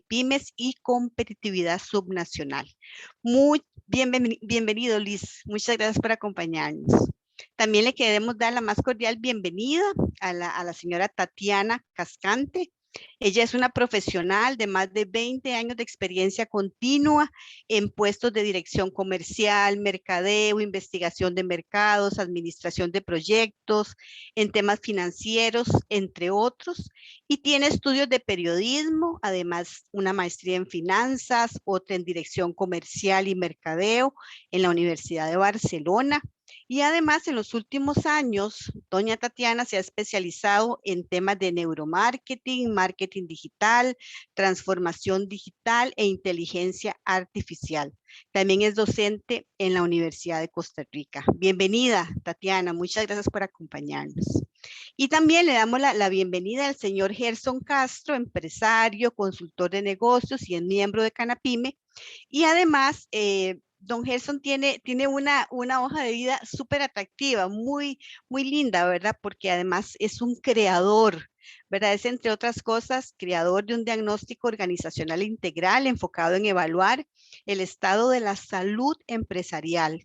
pymes y competitividad subnacional. Muy bienvenido, Liz. Muchas gracias por acompañarnos. También le queremos dar la más cordial bienvenida a la señora Tatiana Cascante. Ella es una profesional de más de 20 años de experiencia continua en puestos de dirección comercial, mercadeo, investigación de mercados, administración de proyectos, en temas financieros, entre otros, y tiene estudios de periodismo, además una maestría en finanzas, otra en dirección comercial y mercadeo en la Universidad de Barcelona. Y además, en los últimos años, doña Tatiana se ha especializado en temas de neuromarketing, marketing digital, transformación digital e inteligencia artificial. También es docente en la Universidad de Costa Rica. Bienvenida, Tatiana. Muchas gracias por acompañarnos. Y también le damos la bienvenida al señor Gerson Castro, empresario, consultor de negocios y es miembro de Canapime. Y además, don Gerson tiene una hoja de vida súper atractiva, muy linda, ¿verdad? Porque además es un creador, ¿verdad? Es, entre otras cosas, creador de un diagnóstico organizacional integral enfocado en evaluar el estado de la salud empresarial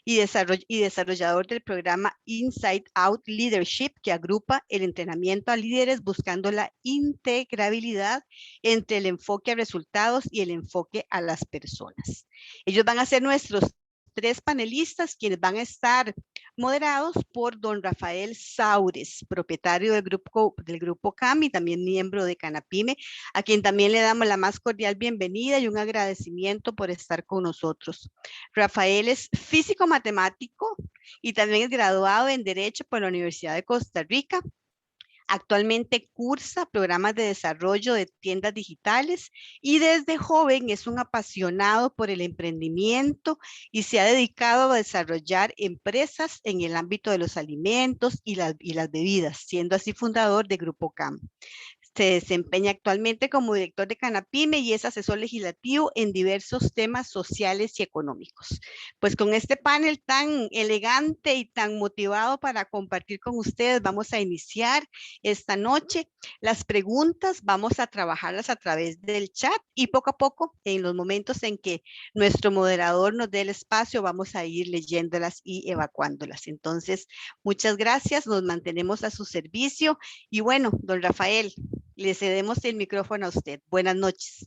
y desarrollador del programa Inside Out Leadership, que agrupa el entrenamiento a líderes buscando la integrabilidad entre el enfoque a resultados y el enfoque a las personas. Ellos van a ser nuestros 3 panelistas, quienes van a estar moderados por don Rafael Saures, propietario del grupo CAM y también miembro de Canapime, a quien también le damos la más cordial bienvenida y un agradecimiento por estar con nosotros. Rafael es físico matemático y también es graduado en Derecho por la Universidad de Costa Rica. Actualmente cursa programas de desarrollo de tiendas digitales y desde joven es un apasionado por el emprendimiento y se ha dedicado a desarrollar empresas en el ámbito de los alimentos y las bebidas, siendo así fundador de Grupo CAM. Se desempeña actualmente como director de Canapime y es asesor legislativo en diversos temas sociales y económicos. Pues con este panel tan elegante y tan motivado para compartir con ustedes, vamos a iniciar esta noche. Las preguntas vamos a trabajarlas a través del chat y poco a poco, en los momentos en que nuestro moderador nos dé el espacio, vamos a ir leyéndolas y evacuándolas. Entonces, muchas gracias, nos mantenemos a su servicio. Y bueno, don Rafael, le cedemos el micrófono a usted. Buenas noches.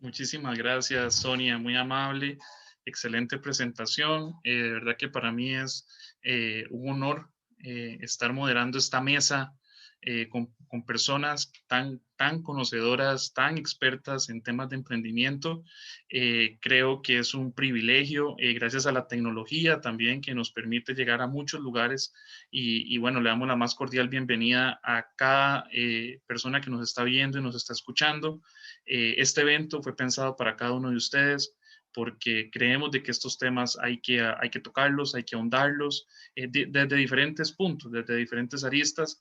Muchísimas gracias, Sonia, muy amable, excelente presentación. De verdad que para mí es un honor estar moderando esta mesa con personas tan conocedoras, tan expertas en temas de emprendimiento. Creo que es un privilegio, gracias a la tecnología también, que nos permite llegar a muchos lugares y bueno, le damos la más cordial bienvenida a cada persona que nos está viendo y nos está escuchando. Este evento fue pensado para cada uno de ustedes porque creemos de que estos temas hay que tocarlos, hay que ahondarlos desde diferentes puntos, desde diferentes aristas,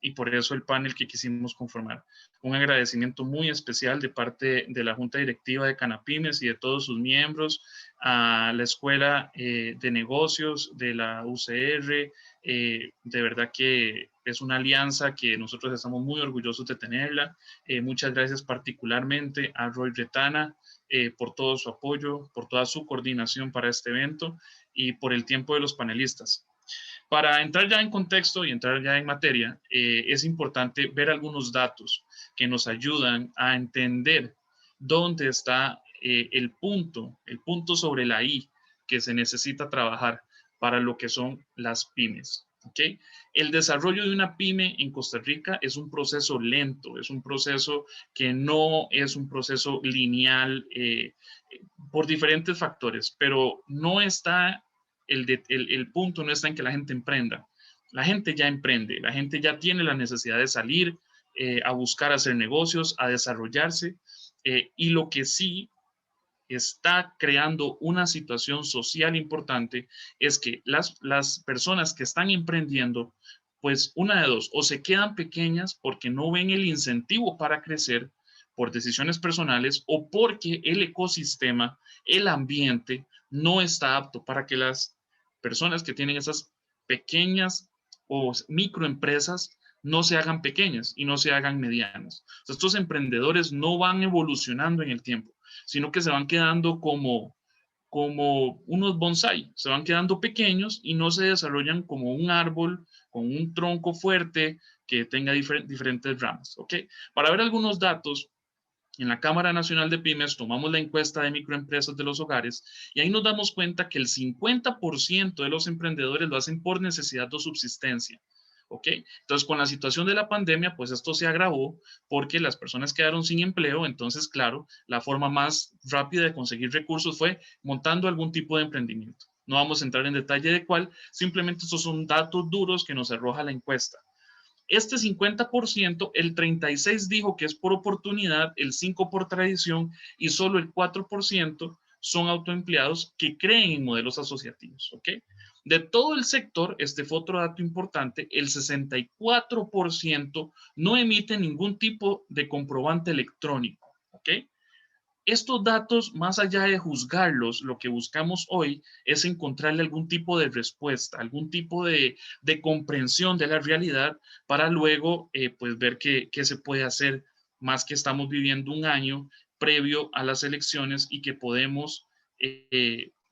y por eso el panel que quisimos conformar. Un agradecimiento muy especial de parte de la Junta Directiva de Canapymes y de todos sus miembros, a la Escuela de Negocios de la UCR. De verdad que es una alianza que nosotros estamos muy orgullosos de tenerla. Muchas gracias particularmente a Roy Retana por todo su apoyo, por toda su coordinación para este evento y por el tiempo de los panelistas. Para entrar ya en contexto y entrar ya en materia, es importante ver algunos datos que nos ayudan a entender dónde está el punto sobre la I que se necesita trabajar para lo que son las pymes. ¿Okay? El desarrollo de una pyme en Costa Rica es un proceso lento, es un proceso que no es un proceso lineal por diferentes factores, pero no está el punto no está en que la gente emprenda. La gente ya emprende, la gente ya tiene la necesidad de salir a buscar hacer negocios, a desarrollarse, y lo que sí está creando una situación social importante es que las personas que están emprendiendo, pues una de dos, o se quedan pequeñas porque no ven el incentivo para crecer por decisiones personales o porque el ecosistema, el ambiente, no está apto para que las personas que tienen esas pequeñas o microempresas no se hagan pequeñas y no se hagan medianas. O sea, estos emprendedores no van evolucionando en el tiempo, sino que se van quedando como unos bonsai, se van quedando pequeños y no se desarrollan como un árbol con un tronco fuerte que tenga diferentes ramas. ¿Ok? Para ver algunos datos, en la Cámara Nacional de Pymes tomamos la encuesta de microempresas de los hogares y ahí nos damos cuenta que el 50% de los emprendedores lo hacen por necesidad de subsistencia. ¿Ok? Entonces, con la situación de la pandemia, pues esto se agravó porque las personas quedaron sin empleo. Entonces, claro, la forma más rápida de conseguir recursos fue montando algún tipo de emprendimiento. No vamos a entrar en detalle de cuál, simplemente estos son datos duros que nos arroja la encuesta. Este 50%, el 36% dijo que es por oportunidad, el 5% por tradición y solo el 4% son autoempleados que creen en modelos asociativos. ¿Ok? De todo el sector, este fue otro dato importante, el 64% no emite ningún tipo de comprobante electrónico. ¿Ok? Estos datos, más allá de juzgarlos, lo que buscamos hoy es encontrarle algún tipo de respuesta, algún tipo de comprensión de la realidad para luego pues ver qué se puede hacer, más que estamos viviendo un año previo a las elecciones y que podemos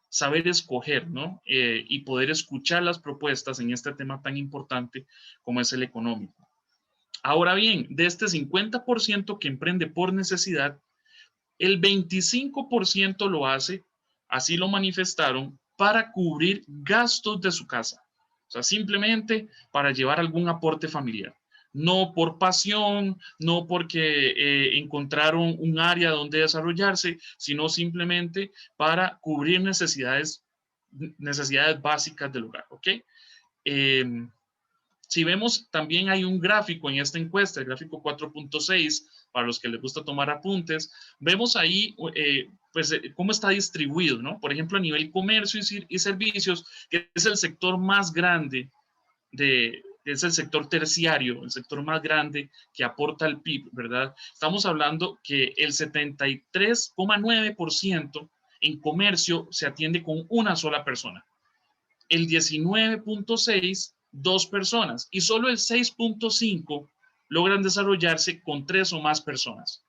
saber escoger, ¿no? Y poder escuchar las propuestas en este tema tan importante como es el económico. Ahora bien, de este 50% que emprende por necesidad, el 25% lo hace, así lo manifestaron, para cubrir gastos de su casa. O sea, simplemente para llevar algún aporte familiar. No por pasión, no porque encontraron un área donde desarrollarse, sino simplemente para cubrir necesidades básicas del hogar. ¿Ok? Si vemos, también hay un gráfico en esta encuesta, el gráfico 4.6, para los que les gusta tomar apuntes, vemos ahí pues, cómo está distribuido, ¿no? Por ejemplo, a nivel comercio y servicios, que es el sector más grande, es el sector terciario, el sector más grande que aporta al PIB, ¿verdad? Estamos hablando que el 73,9% en comercio se atiende con una sola persona. El 19.6%, 2 personas, y solo el 6.5% logran desarrollarse con 3 o más personas.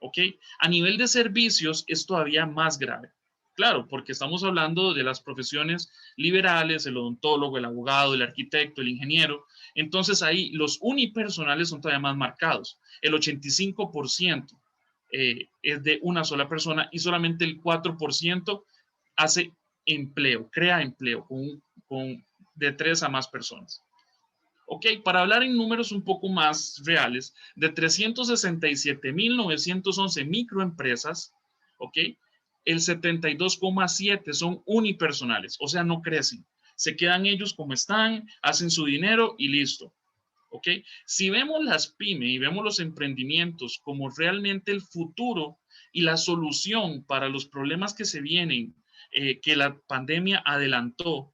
¿Ok? A nivel de servicios es todavía más grave. Claro, porque estamos hablando de las profesiones liberales, el odontólogo, el abogado, el arquitecto, el ingeniero. Entonces ahí los unipersonales son todavía más marcados. El 85% es de una sola persona y solamente el 4% hace empleo, crea empleo con de 3 a más personas. Ok, para hablar en números un poco más reales, de 367.911 microempresas, ok, el 72,7% son unipersonales, o sea, no crecen. Se quedan ellos como están, hacen su dinero y listo. ¿Ok? Si vemos las pymes y vemos los emprendimientos como realmente el futuro y la solución para los problemas que se vienen, que la pandemia adelantó,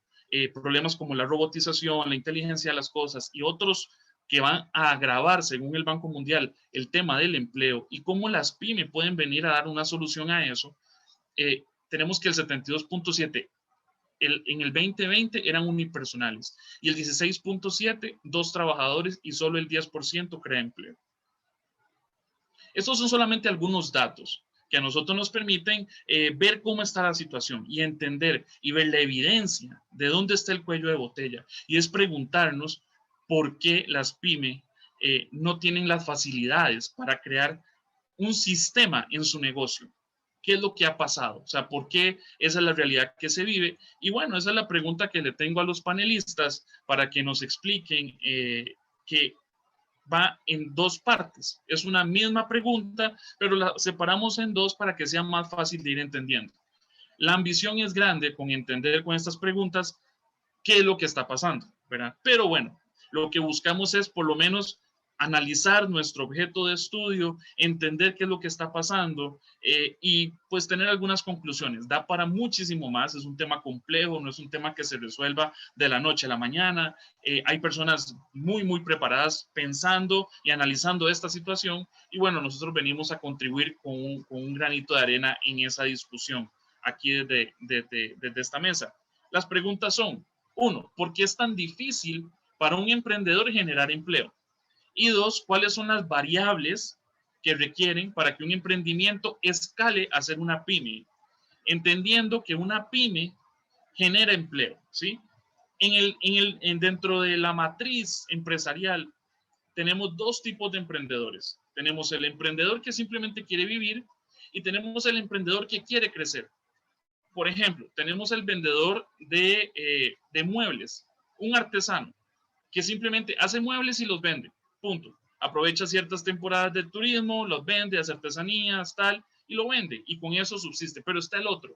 problemas como la robotización, la inteligencia de las cosas y otros que van a agravar, según el Banco Mundial, el tema del empleo y cómo las pymes pueden venir a dar una solución a eso, tenemos que el 72.7 en el 2020 eran unipersonales y el 16.7 dos trabajadores y solo el 10% crea empleo. Estos son solamente algunos datos que a nosotros nos permiten ver cómo está la situación y entender y ver la evidencia de dónde está el cuello de botella. Y es preguntarnos por qué las pymes no tienen las facilidades para crear un sistema en su negocio. ¿Qué es lo que ha pasado? O sea, ¿por qué esa es la realidad que se vive? Y bueno, esa es la pregunta que le tengo a los panelistas para que nos expliquen que va en dos partes. Es una misma pregunta, pero la separamos en dos para que sea más fácil de ir entendiendo. La ambición es grande con entender con estas preguntas qué es lo que está pasando, ¿verdad? Pero bueno, lo que buscamos es por lo menos analizar nuestro objeto de estudio, entender qué es lo que está pasando y pues tener algunas conclusiones. Da para muchísimo más, es un tema complejo, no es un tema que se resuelva de la noche a la mañana. Hay personas muy preparadas pensando y analizando esta situación y bueno, nosotros venimos a contribuir con un granito de arena en esa discusión aquí desde esta mesa. Las preguntas son, uno, ¿por qué es tan difícil para un emprendedor generar empleo? Y dos, cuáles son las variables que requieren para que un emprendimiento escale a ser una pyme, entendiendo que una pyme genera empleo, ¿sí? Dentro de la matriz empresarial tenemos dos tipos de emprendedores. Tenemos el emprendedor que simplemente quiere vivir y tenemos el emprendedor que quiere crecer. Por ejemplo, tenemos el vendedor de muebles, un artesano que simplemente hace muebles y los vende, punto. Aprovecha ciertas temporadas del turismo, los vende, hace artesanías, tal, y lo vende, y con eso subsiste. Pero está el otro,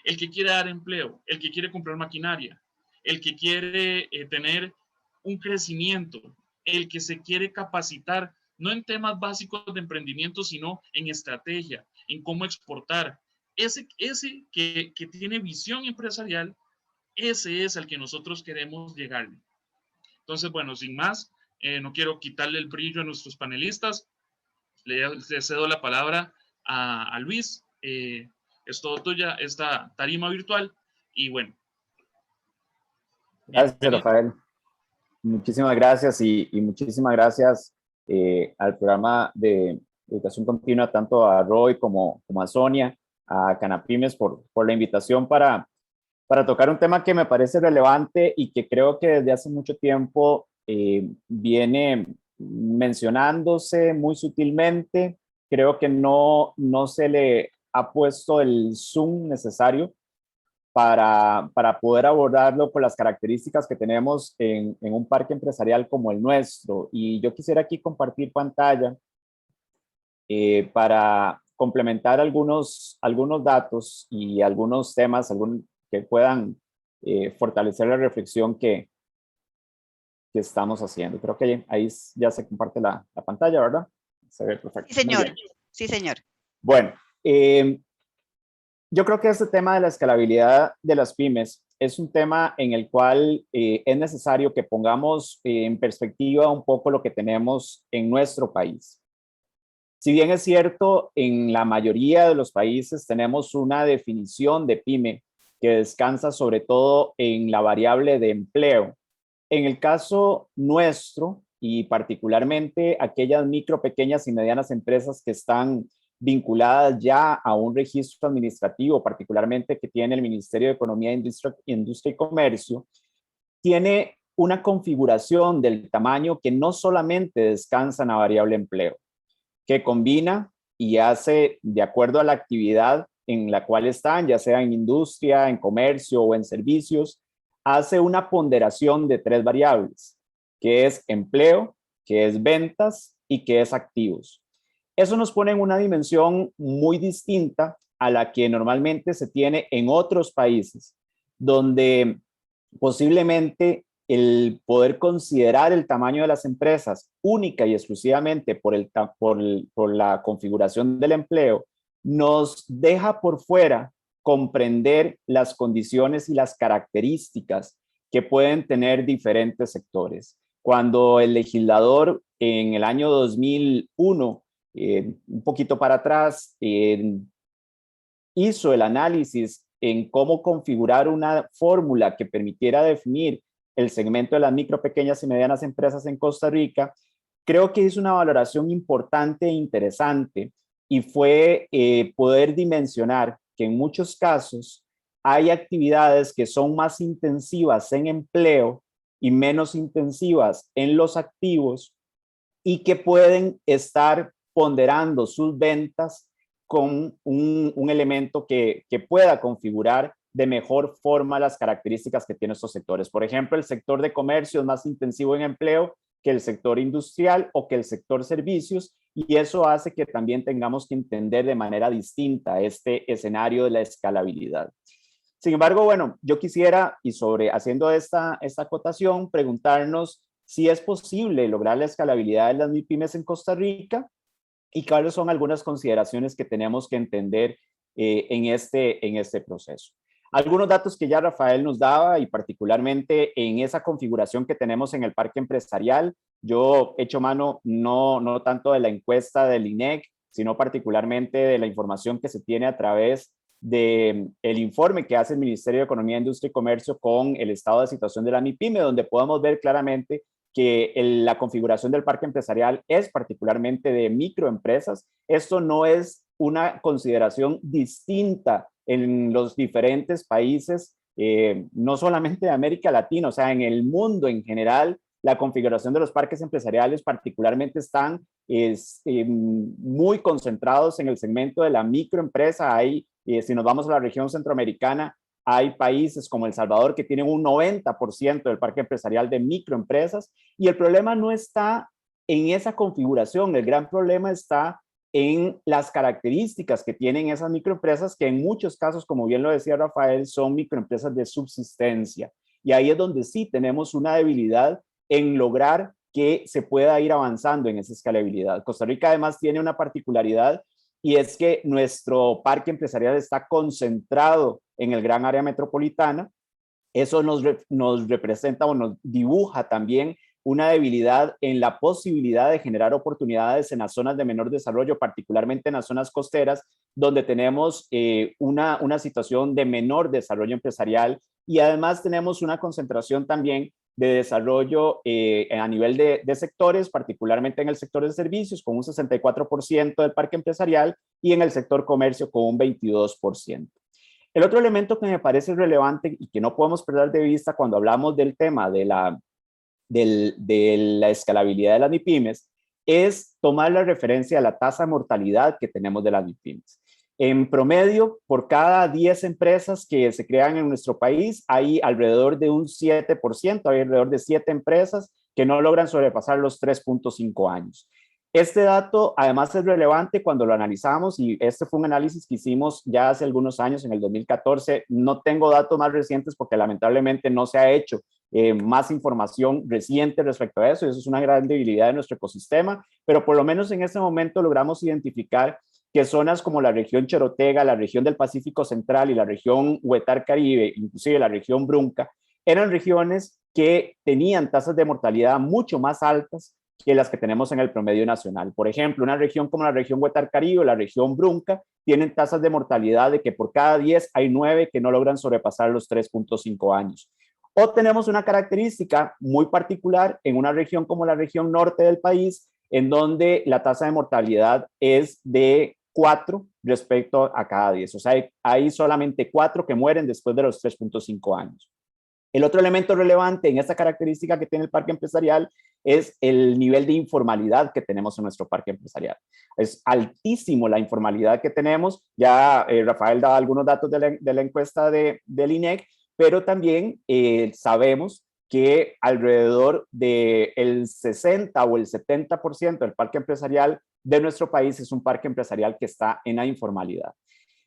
el que quiere dar empleo, el que quiere comprar maquinaria, el que quiere tener un crecimiento, el que se quiere capacitar, no en temas básicos de emprendimiento, sino en estrategia, en cómo exportar. Ese que tiene visión empresarial, ese es al que nosotros queremos llegarle. Entonces, bueno, sin más, no quiero quitarle el brillo a nuestros panelistas. Le cedo la palabra a Luis. Es todo tuya esta tarima virtual. Y bueno. Gracias, Rafael. Muchísimas gracias y muchísimas gracias al programa de educación continua, tanto a Roy como a Sonia, a Canapymes por la invitación para tocar un tema que me parece relevante y que creo que desde hace mucho tiempo viene mencionándose muy sutilmente. Creo que no se le ha puesto el zoom necesario para poder abordarlo por las características que tenemos en un parque empresarial como el nuestro. Y yo quisiera aquí compartir pantalla para complementar algunos datos y algunos temas que puedan fortalecer la reflexión que estamos haciendo. Creo que ahí ya se comparte la pantalla, ¿verdad? Se ve perfecto. Sí, señor. Sí, señor. Bueno, yo creo que este tema de la escalabilidad de las pymes es un tema en el cual es necesario que pongamos en perspectiva un poco lo que tenemos en nuestro país. Si bien es cierto, en la mayoría de los países tenemos una definición de pyme que descansa sobre todo en la variable de empleo. En el caso nuestro, y particularmente aquellas micro, pequeñas y medianas empresas que están vinculadas ya a un registro administrativo, particularmente que tiene el Ministerio de Economía, Industria y Comercio, tiene una configuración del tamaño que no solamente descansa en la variable empleo, que combina y hace, de acuerdo a la actividad en la cual están, ya sea en industria, en comercio o en servicios, hace una ponderación de tres variables, que es empleo, que es ventas y que es activos. Eso nos pone en una dimensión muy distinta a la que normalmente se tiene en otros países, donde posiblemente el poder considerar el tamaño de las empresas única y exclusivamente por la configuración del empleo nos deja por fuera comprender las condiciones y las características que pueden tener diferentes sectores. Cuando el legislador en el año 2001, un poquito para atrás, hizo el análisis en cómo configurar una fórmula que permitiera definir el segmento de las micro, pequeñas y medianas empresas en Costa Rica, creo que hizo una valoración importante e interesante y fue poder dimensionar que en muchos casos hay actividades que son más intensivas en empleo y menos intensivas en los activos y que pueden estar ponderando sus ventas con un elemento que pueda configurar de mejor forma las características que tienen estos sectores. Por ejemplo, el sector de comercio es más intensivo en empleo que el sector industrial o que el sector servicios, y eso hace que también tengamos que entender de manera distinta este escenario de la escalabilidad. Sin embargo, bueno, yo quisiera, y haciendo esta acotación, preguntarnos si es posible lograr la escalabilidad de las MIPYMES en Costa Rica y cuáles son algunas consideraciones que tenemos que entender en este proceso. Algunos datos que ya Rafael nos daba, y particularmente en esa configuración que tenemos en el parque empresarial, yo he hecho mano no tanto de la encuesta del INEC, sino particularmente de la información que se tiene a través del informe que hace el Ministerio de Economía, Industria y Comercio con el estado de situación de la MIPYME, donde podemos ver claramente que la configuración del parque empresarial es particularmente de microempresas. Esto no es una consideración distinta en los diferentes países, no solamente de América Latina, o sea, en el mundo en general, la configuración de los parques empresariales particularmente están muy concentrados en el segmento de la microempresa. Hay, si nos vamos a la región centroamericana, hay países como El Salvador que tienen un 90% del parque empresarial de microempresas, y el problema no está en esa configuración, el gran problema está en las características que tienen esas microempresas, que en muchos casos, como bien lo decía Rafael, son microempresas de subsistencia. Y ahí es donde sí tenemos una debilidad en lograr que se pueda ir avanzando en esa escalabilidad. Costa Rica además tiene una particularidad, y es que nuestro parque empresarial está concentrado en el gran área metropolitana. Eso nos representa o nos dibuja también una debilidad en la posibilidad de generar oportunidades en las zonas de menor desarrollo, particularmente en las zonas costeras, donde tenemos una situación de menor desarrollo empresarial, y además tenemos una concentración también de desarrollo a nivel de sectores, particularmente en el sector de servicios, con un 64% del parque empresarial, y en el sector comercio con un 22%. El otro elemento que me parece relevante y que no podemos perder de vista cuando hablamos del tema de la escalabilidad de las MIPYMES es tomar la referencia a la tasa de mortalidad que tenemos de las MIPYMES. En promedio, por cada 10 empresas que se crean en nuestro país, hay alrededor de un 7%, hay alrededor de 7 empresas que no logran sobrepasar los 3.5 años. Este dato además es relevante cuando lo analizamos, y este fue un análisis que hicimos ya hace algunos años, en el 2014. No tengo datos más recientes porque lamentablemente no se ha hecho más información reciente respecto a eso, y eso es una gran debilidad de nuestro ecosistema, pero por lo menos en este momento logramos identificar que zonas como la región Chorotega, la región del Pacífico Central y la región Huetar Caribe, inclusive la región Brunca, eran regiones que tenían tasas de mortalidad mucho más altas que las que tenemos en el promedio nacional. Por ejemplo, una región como la región Huetar Caribe o la región Brunca tienen tasas de mortalidad de que por cada 10 hay 9 que no logran sobrepasar los 3.5 años. O tenemos una característica muy particular en una región como la región norte del país, en donde la tasa de mortalidad es de 4 respecto a cada 10. O sea, hay solamente 4 que mueren después de los 3.5 años. El otro elemento relevante en esta característica que tiene el parque empresarial es el nivel de informalidad que tenemos en nuestro parque empresarial. Es altísimo la informalidad que tenemos. Ya Rafael daba algunos datos de la encuesta del INEC, pero también sabemos que alrededor del 60 o el 70% del parque empresarial de nuestro país es un parque empresarial que está en la informalidad.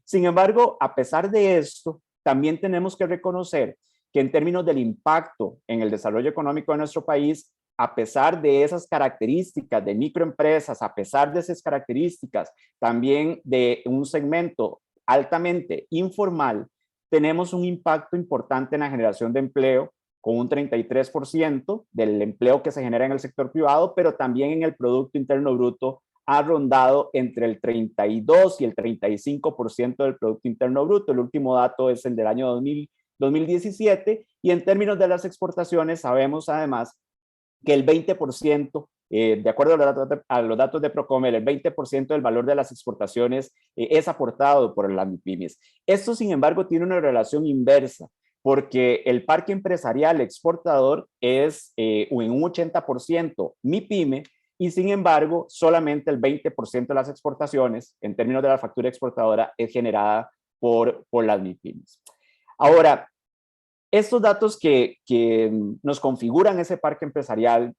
Sin embargo, a pesar de esto, también tenemos que reconocer que en términos del impacto en el desarrollo económico de nuestro país, a pesar de esas características de microempresas, a pesar de esas características también de un segmento altamente informal, tenemos un impacto importante en la generación de empleo, con un 33% del empleo que se genera en el sector privado, pero también en el Producto Interno Bruto ha rondado entre el 32 y el 35% del Producto Interno Bruto. El último dato es el del año 2017, y en términos de las exportaciones sabemos además que el 20%, de acuerdo a los datos de Procomer, el 20% del valor de las exportaciones es aportado por las MIPYMES. Esto, sin embargo, tiene una relación inversa, porque el parque empresarial exportador es en un 80% MIPYME, y sin embargo, solamente el 20% de las exportaciones, en términos de la factura exportadora, es generada por las MIPYMES. Ahora, estos datos que nos configuran ese parque empresarial,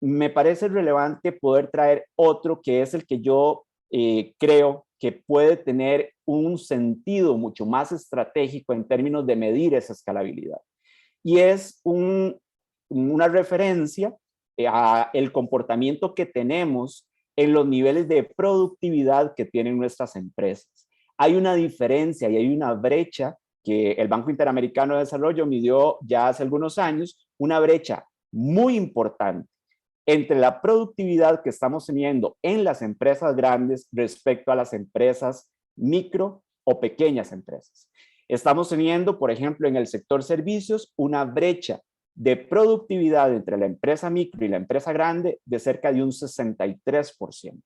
me parece relevante poder traer otro que es el que yo creo que puede tener un sentido mucho más estratégico en términos de medir esa escalabilidad. Y es una referencia a el comportamiento que tenemos en los niveles de productividad que tienen nuestras empresas. Hay una diferencia y hay una brecha que el Banco Interamericano de Desarrollo midió ya hace algunos años, una brecha muy importante entre la productividad que estamos teniendo en las empresas grandes respecto a las empresas micro o pequeñas empresas. Estamos teniendo, por ejemplo, en el sector servicios, una brecha de productividad entre la empresa micro y la empresa grande de cerca de un 63%.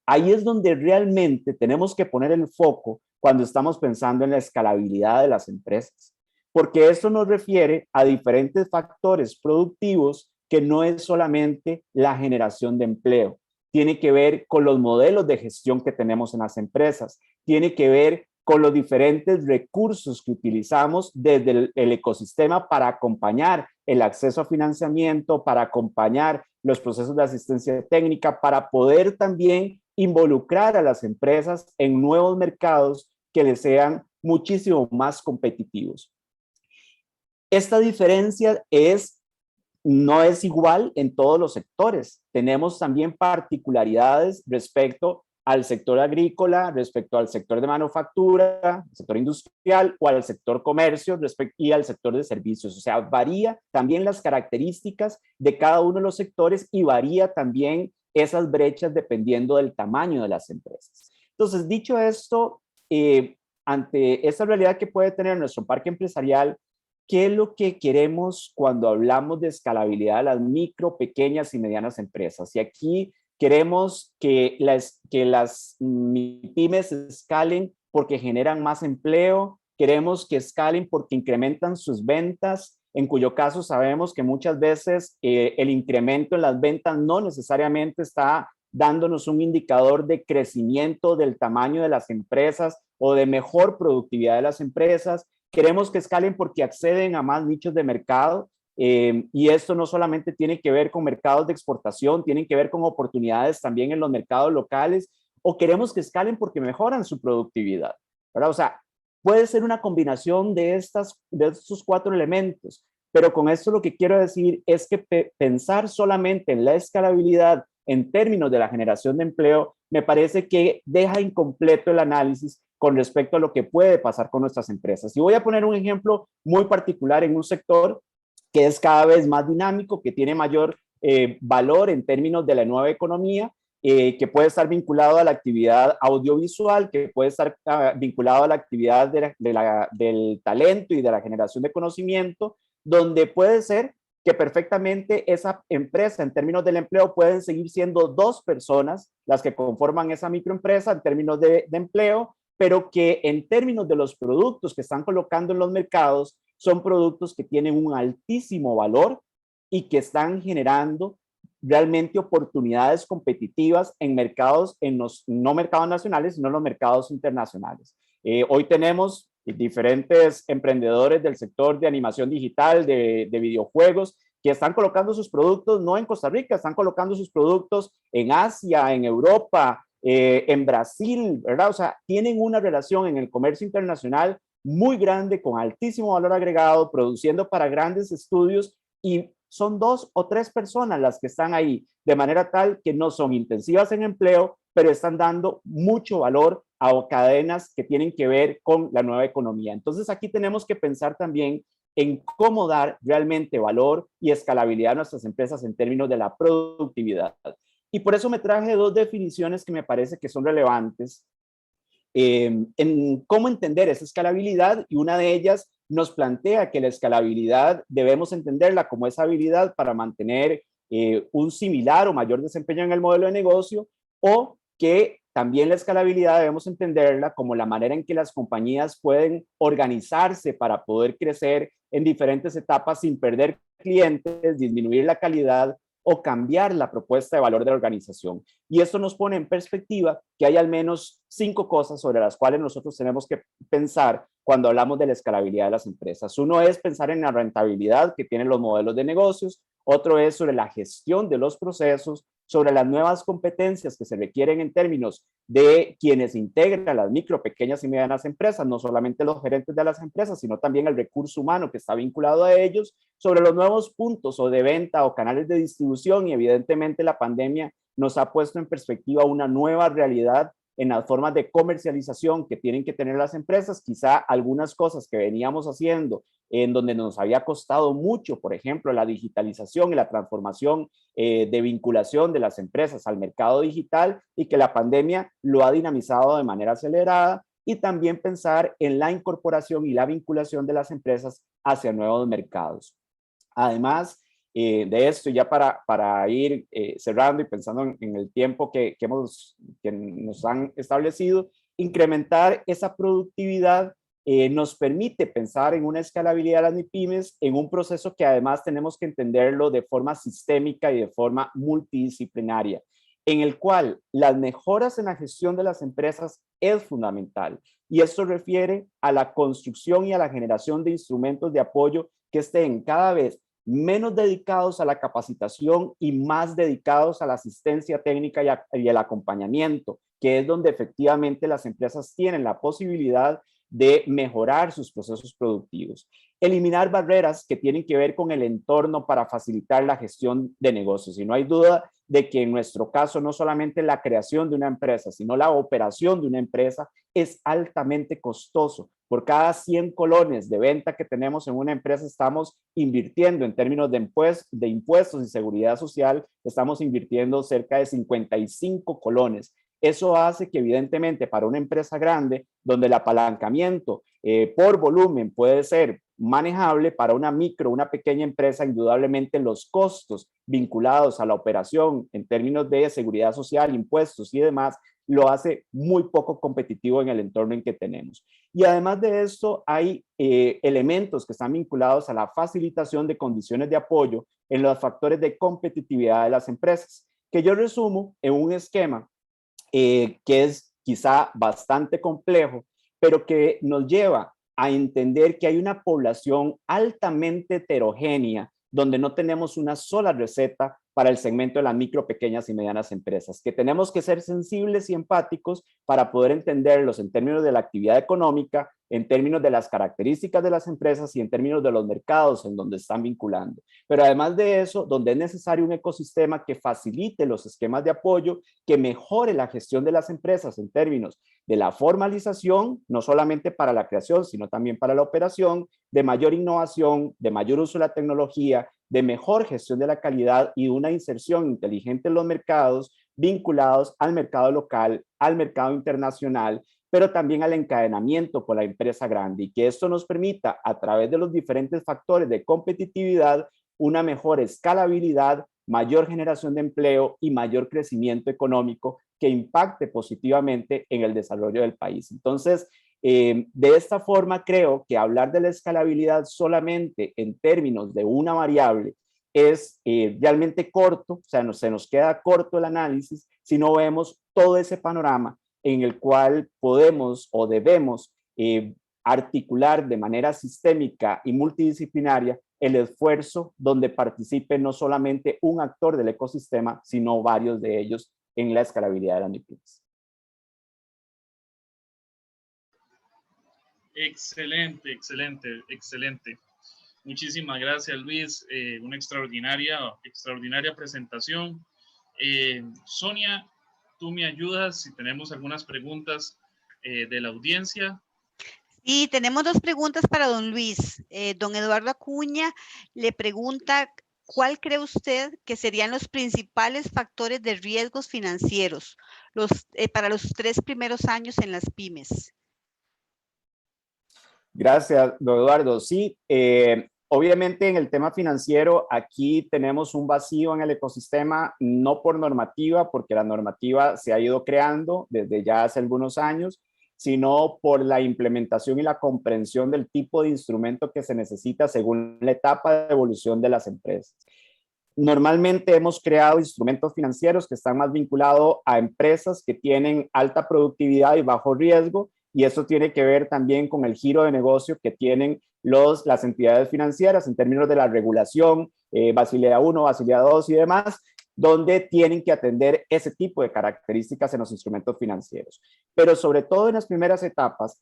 Ahí es donde realmente tenemos que poner el foco cuando estamos pensando en la escalabilidad de las empresas, porque esto nos refiere a diferentes factores productivos que no es solamente la generación de empleo, tiene que ver con los modelos de gestión que tenemos en las empresas, tiene que ver con los diferentes recursos que utilizamos desde el ecosistema para acompañar el acceso a financiamiento, para acompañar los procesos de asistencia técnica, para poder también involucrar a las empresas en nuevos mercados que les sean muchísimo más competitivos. Esta diferencia no es igual en todos los sectores. Tenemos también particularidades respecto al sector agrícola, respecto al sector de manufactura, al sector industrial o al sector comercio y al sector de servicios. O sea, varía también las características de cada uno de los sectores y varía también esas brechas dependiendo del tamaño de las empresas. Entonces, dicho esto, ante esta realidad que puede tener nuestro parque empresarial, ¿qué es lo que queremos cuando hablamos de escalabilidad de las micro, pequeñas y medianas empresas? Y aquí queremos que las pymes escalen porque generan más empleo, queremos que escalen porque incrementan sus ventas, en cuyo caso sabemos que muchas veces el incremento en las ventas no necesariamente está dándonos un indicador de crecimiento del tamaño de las empresas o de mejor productividad de las empresas. Queremos que escalen porque acceden a más nichos de mercado y esto no solamente tiene que ver con mercados de exportación, tienen que ver con oportunidades también en los mercados locales, o queremos que escalen porque mejoran su productividad, ¿verdad? O sea, puede ser una combinación de estos 4 elementos, pero con esto lo que quiero decir es que pensar solamente en la escalabilidad en términos de la generación de empleo me parece que deja incompleto el análisis con respecto a lo que puede pasar con nuestras empresas. Y voy a poner un ejemplo muy particular en un sector que es cada vez más dinámico, que tiene mayor valor en términos de la nueva economía, que puede estar vinculado a la actividad audiovisual, que puede estar vinculado a la actividad del talento y de la generación de conocimiento, donde puede ser que perfectamente esa empresa en términos del empleo pueden seguir siendo 2 personas las que conforman esa microempresa en términos de empleo, pero que en términos de los productos que están colocando en los mercados son productos que tienen un altísimo valor y que están generando realmente oportunidades competitivas en mercados, no mercados nacionales, sino en los mercados internacionales. Hoy tenemos diferentes emprendedores del sector de animación digital, de videojuegos, que están colocando sus productos no en Costa Rica, están colocando sus productos en Asia, en Europa, en Brasil, ¿verdad? O sea, tienen una relación en el comercio internacional muy grande, con altísimo valor agregado, produciendo para grandes estudios, y son 2 o 3 personas las que están ahí, de manera tal que no son intensivas en empleo, pero están dando mucho valor a cadenas que tienen que ver con la nueva economía. Entonces aquí tenemos que pensar también en cómo dar realmente valor y escalabilidad a nuestras empresas en términos de la productividad. Y por eso me traje 2 definiciones que me parece que son relevantes en cómo entender esa escalabilidad, y una de ellas nos plantea que la escalabilidad debemos entenderla como esa habilidad para mantener un similar o mayor desempeño en el modelo de negocio, o que también la escalabilidad debemos entenderla como la manera en que las compañías pueden organizarse para poder crecer en diferentes etapas sin perder clientes, disminuir la calidad o cambiar la propuesta de valor de la organización. Y esto nos pone en perspectiva que hay al menos 5 cosas sobre las cuales nosotros tenemos que pensar cuando hablamos de la escalabilidad de las empresas. Uno es pensar en la rentabilidad que tienen los modelos de negocios, otro es sobre la gestión de los procesos, sobre las nuevas competencias que se requieren en términos de quienes integran las micro, pequeñas y medianas empresas, no solamente los gerentes de las empresas, sino también el recurso humano que está vinculado a ellos, sobre los nuevos puntos o de venta o canales de distribución, y evidentemente la pandemia nos ha puesto en perspectiva una nueva realidad en las formas de comercialización que tienen que tener las empresas. Quizá algunas cosas que veníamos haciendo en donde nos había costado mucho, por ejemplo, la digitalización y la transformación de vinculación de las empresas al mercado digital, y que la pandemia lo ha dinamizado de manera acelerada, y también pensar en la incorporación y la vinculación de las empresas hacia nuevos mercados. Además de esto, ya para ir cerrando y pensando en el tiempo que nos han establecido, incrementar esa productividad nos permite pensar en una escalabilidad de las MIPYMES en un proceso que además tenemos que entenderlo de forma sistémica y de forma multidisciplinaria, en el cual las mejoras en la gestión de las empresas es fundamental. Y esto refiere a la construcción y a la generación de instrumentos de apoyo que estén cada vez menos dedicados a la capacitación y más dedicados a la asistencia técnica y el acompañamiento, que es donde efectivamente las empresas tienen la posibilidad de mejorar sus procesos productivos. Eliminar barreras que tienen que ver con el entorno para facilitar la gestión de negocios. Y no hay duda de que en nuestro caso no solamente la creación de una empresa, sino la operación de una empresa es altamente costoso. Por cada 100 colones de venta que tenemos en una empresa, estamos invirtiendo en términos de impuestos y seguridad social, estamos invirtiendo cerca de 55 colones. Eso hace que evidentemente para una empresa grande, donde el apalancamiento por volumen puede ser manejable, para una micro, una pequeña empresa, indudablemente los costos vinculados a la operación en términos de seguridad social, impuestos y demás, lo hace muy poco competitivo en el entorno en que tenemos. Y además de esto, hay elementos que están vinculados a la facilitación de condiciones de apoyo en los factores de competitividad de las empresas, que yo resumo en un esquema que es quizá bastante complejo, pero que nos lleva a entender que hay una población altamente heterogénea, donde no tenemos una sola receta para el segmento de las micro, pequeñas y medianas empresas, que tenemos que ser sensibles y empáticos para poder entenderlos en términos de la actividad económica, en términos de las características de las empresas y en términos de los mercados en donde están vinculando. Pero además de eso, donde es necesario un ecosistema que facilite los esquemas de apoyo, que mejore la gestión de las empresas en términos de la formalización, no solamente para la creación, sino también para la operación, de mayor innovación, de mayor uso de la tecnología, de mejor gestión de la calidad y una inserción inteligente en los mercados vinculados al mercado local, al mercado internacional, pero también al encadenamiento por la empresa grande, y que esto nos permita, a través de los diferentes factores de competitividad, una mejor escalabilidad, mayor generación de empleo y mayor crecimiento económico que impacte positivamente en el desarrollo del país. Entonces, de esta forma, creo que hablar de la escalabilidad solamente en términos de una variable es realmente corto, o sea, se nos queda corto el análisis si no vemos todo ese panorama en el cual podemos o debemos articular de manera sistémica y multidisciplinaria el esfuerzo donde participe no solamente un actor del ecosistema, sino varios de ellos en la escalabilidad de las MIPYMES. Excelente, excelente, excelente. Muchísimas gracias, Luis. Una extraordinaria presentación. Sonia, tú me ayudas si tenemos algunas preguntas de la audiencia. Sí, tenemos dos preguntas para don Luis. Don Eduardo Acuña le pregunta, ¿cuál cree usted que serían los principales factores de riesgos financieros para los 3 primeros años en las pymes? Gracias, don Eduardo. Sí, obviamente en el tema financiero aquí tenemos un vacío en el ecosistema, no por normativa, porque la normativa se ha ido creando desde ya hace algunos años, sino por la implementación y la comprensión del tipo de instrumento que se necesita según la etapa de evolución de las empresas. Normalmente hemos creado instrumentos financieros que están más vinculados a empresas que tienen alta productividad y bajo riesgo, y eso tiene que ver también con el giro de negocio que tienen las entidades financieras en términos de la regulación, Basilea I, Basilea II y demás, donde tienen que atender ese tipo de características en los instrumentos financieros. Pero sobre todo en las primeras etapas,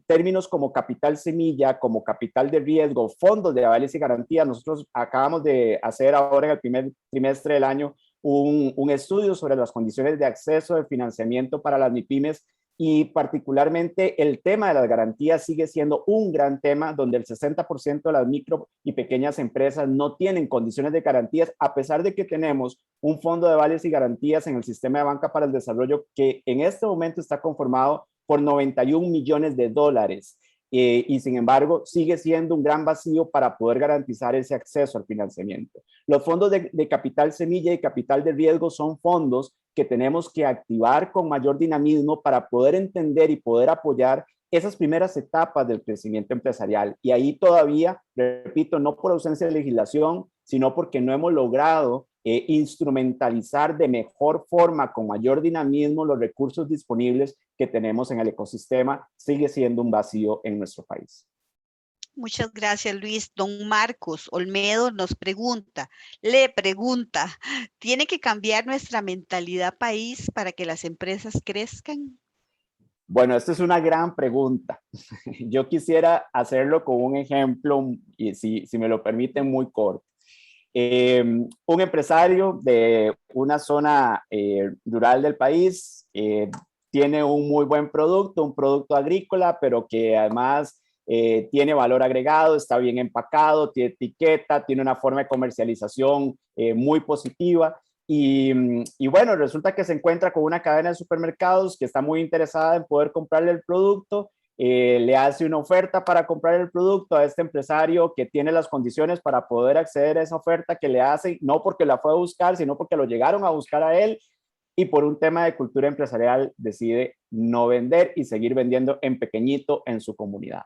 términos como capital semilla, como capital de riesgo, fondos de avales y garantías, nosotros acabamos de hacer ahora en el primer trimestre del año un estudio sobre las condiciones de acceso de financiamiento para las MIPYMES, y particularmente el tema de las garantías sigue siendo un gran tema, donde el 60% de las micro y pequeñas empresas no tienen condiciones de garantías, a pesar de que tenemos un fondo de avales y garantías en el sistema de banca para el desarrollo que en este momento está conformado por 91 millones de dólares. y sin embargo sigue siendo un gran vacío para poder garantizar ese acceso al financiamiento. Los fondos de capital semilla y capital de riesgo son fondos que tenemos que activar con mayor dinamismo para poder entender y poder apoyar esas primeras etapas del crecimiento empresarial. Y ahí todavía, repito, no por ausencia de legislación, sino porque no hemos logrado instrumentalizar de mejor forma, con mayor dinamismo, los recursos disponibles que tenemos en el ecosistema, sigue siendo un vacío en nuestro país. Muchas gracias, Luis. Don Marcos Olmedo le pregunta, ¿tiene que cambiar nuestra mentalidad país para que las empresas crezcan? Bueno, esta es una gran pregunta. Yo quisiera hacerlo con un ejemplo, y si me lo permiten, muy corto. Un empresario de una zona rural del país tiene un muy buen producto, un producto agrícola, pero que además tiene valor agregado, está bien empacado, tiene etiqueta, tiene una forma de comercialización muy positiva. Y bueno, resulta que se encuentra con una cadena de supermercados que está muy interesada en poder comprarle el producto, le hace una oferta para comprar el producto a este empresario que tiene las condiciones para poder acceder a esa oferta que le hacen, no porque la fue a buscar, sino porque lo llegaron a buscar a él, y por un tema de cultura empresarial decide no vender y seguir vendiendo en pequeñito en su comunidad.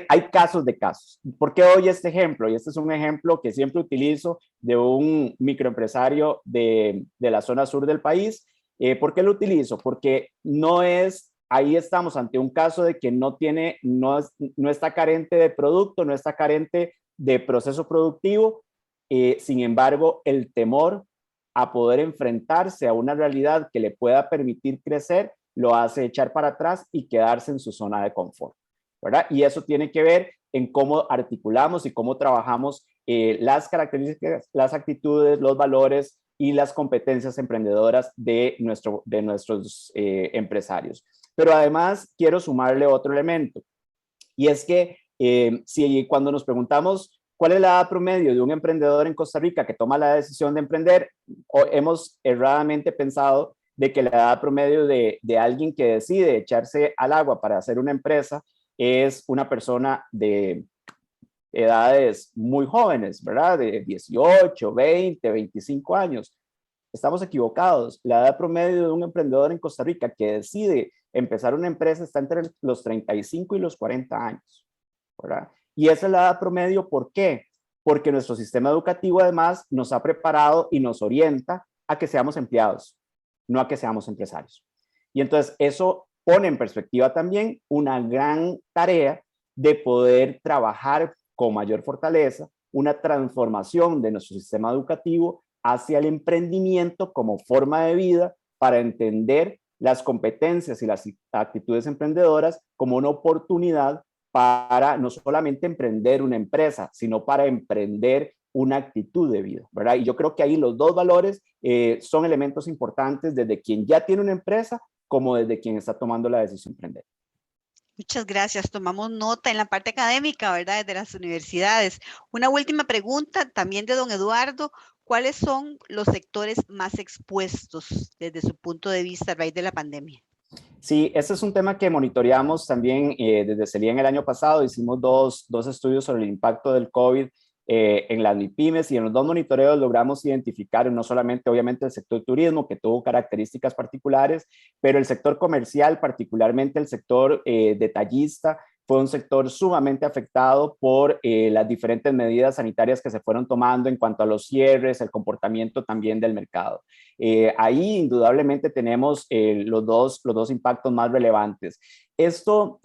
Hay casos de casos. ¿Por qué doy este ejemplo? Y este es un ejemplo que siempre utilizo de un microempresario de la zona sur del país. ¿Por qué lo utilizo? Porque ahí estamos ante un caso de que no está carente de producto, no está carente de proceso productivo. Sin embargo, el temor a poder enfrentarse a una realidad que le pueda permitir crecer lo hace echar para atrás y quedarse en su zona de confort, ¿verdad? Y eso tiene que ver en cómo articulamos y cómo trabajamos las características, las actitudes, los valores y las competencias emprendedoras de nuestros empresarios. Pero además quiero sumarle otro elemento, y es que cuando nos preguntamos cuál es la edad promedio de un emprendedor en Costa Rica que toma la decisión de emprender, hemos erradamente pensado de que la edad promedio de alguien que decide echarse al agua para hacer una empresa es una persona de edades muy jóvenes, ¿verdad? De 18, 20, 25 años. Estamos equivocados. La edad promedio de un emprendedor en Costa Rica que decide empezar una empresa está entre los 35 y los 40 años, ¿verdad? Y esa es la edad promedio, ¿por qué? Porque nuestro sistema educativo además nos ha preparado y nos orienta a que seamos empleados, no a que seamos empresarios. Y entonces eso pone en perspectiva también una gran tarea de poder trabajar con mayor fortaleza una transformación de nuestro sistema educativo hacia el emprendimiento como forma de vida, para entender las competencias y las actitudes emprendedoras como una oportunidad para no solamente emprender una empresa, sino para emprender una actitud de vida, ¿verdad? Y yo creo que ahí los dos valores son elementos importantes desde quien ya tiene una empresa como desde quien está tomando la decisión de emprender. Muchas gracias. Tomamos nota en la parte académica, ¿verdad? Desde las universidades. Una última pregunta también de don Eduardo. ¿Cuáles son los sectores más expuestos desde su punto de vista a raíz de la pandemia? Sí, este es un tema que monitoreamos también desde CELIEN el año pasado. Hicimos dos estudios sobre el impacto del COVID en las MIPYMES, y en los dos monitoreos logramos identificar no solamente obviamente el sector turismo, que tuvo características particulares, pero el sector comercial, particularmente el sector detallista, fue un sector sumamente afectado por las diferentes medidas sanitarias que se fueron tomando en cuanto a los cierres, el comportamiento también del mercado. Ahí indudablemente tenemos los dos impactos más relevantes. Esto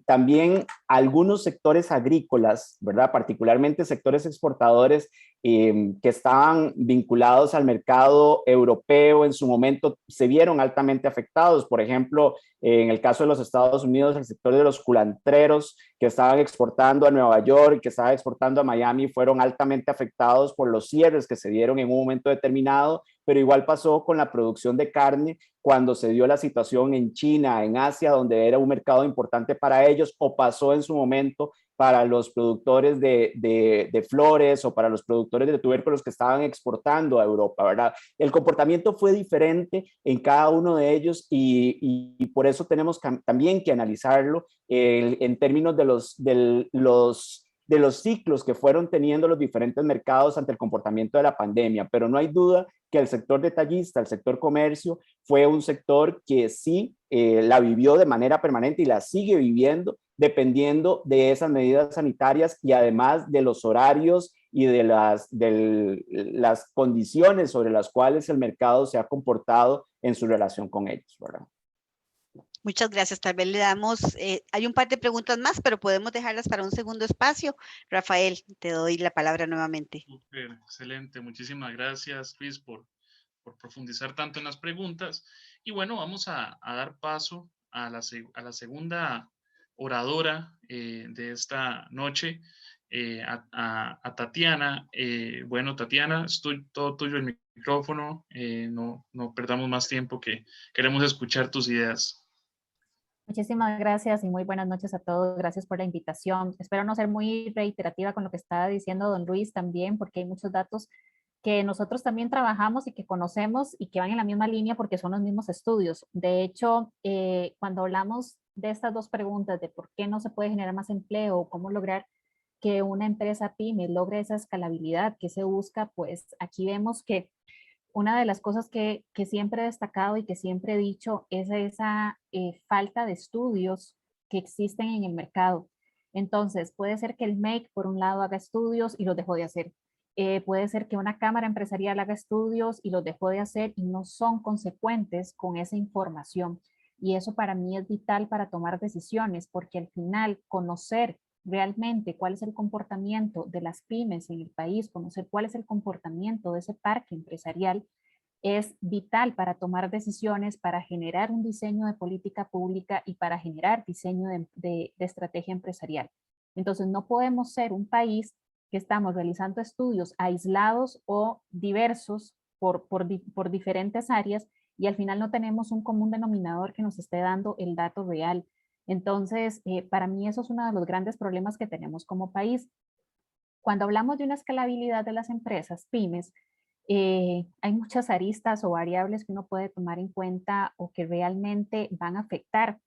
también algunos sectores agrícolas, ¿verdad? Particularmente sectores exportadores que estaban vinculados al mercado europeo en su momento se vieron altamente afectados. Por ejemplo, en el caso de los Estados Unidos, el sector de los culantreros que estaban exportando a Nueva York, que estaban exportando a Miami, fueron altamente afectados por los cierres que se dieron en un momento determinado, pero igual pasó con la producción de carne cuando se dio la situación en China, en Asia, donde era un mercado importante para ellos, o pasó en su momento para los productores de flores o para los productores de tubérculos que estaban exportando a Europa, ¿verdad? El comportamiento fue diferente en cada uno de ellos y por eso tenemos también que analizarlo en términos de los ciclos que fueron teniendo los diferentes mercados ante el comportamiento de la pandemia, pero no hay duda que el sector detallista, el sector comercio, fue un sector que sí la vivió de manera permanente y la sigue viviendo dependiendo de esas medidas sanitarias y además de los horarios y de las condiciones sobre las cuales el mercado se ha comportado en su relación con ellos, ¿verdad? Muchas gracias. Tal vez le damos, hay un par de preguntas más, pero podemos dejarlas para un segundo espacio. Rafael, te doy la palabra nuevamente. Super, excelente. Muchísimas gracias, Luis, por profundizar tanto en las preguntas. Y bueno, vamos a dar paso a la segunda oradora de esta noche, a Tatiana. Bueno, Tatiana, estoy todo tuyo el micrófono. No perdamos más tiempo, que queremos escuchar tus ideas. Muchísimas gracias y muy buenas noches a todos. Gracias por la invitación. Espero no ser muy reiterativa con lo que estaba diciendo don Luis también, porque hay muchos datos que nosotros también trabajamos y que conocemos y que van en la misma línea porque son los mismos estudios. De hecho, cuando hablamos de estas dos preguntas de por qué no se puede generar más empleo o cómo lograr que una empresa pyme logre esa escalabilidad que se busca, pues aquí vemos que una de las cosas que siempre he destacado y que siempre he dicho es esa falta de estudios que existen en el mercado. Entonces, puede ser que el MEC, por un lado, haga estudios y los dejó de hacer. Puede ser que una cámara empresarial haga estudios y los dejó de hacer y no son consecuentes con esa información. Y eso para mí es vital para tomar decisiones, porque al final conocer realmente cuál es el comportamiento de las pymes en el país, conocer cuál es el comportamiento de ese parque empresarial, es vital para tomar decisiones, para generar un diseño de política pública y para generar diseño de estrategia empresarial. Entonces, no podemos ser un país que estamos realizando estudios aislados o diversos por diferentes áreas y al final no tenemos un común denominador que nos esté dando el dato real. Entonces, para mí eso es uno de los grandes problemas que tenemos como país. Cuando hablamos de una escalabilidad de las empresas, pymes, hay muchas aristas o variables que uno puede tomar en cuenta o que realmente van a afectar.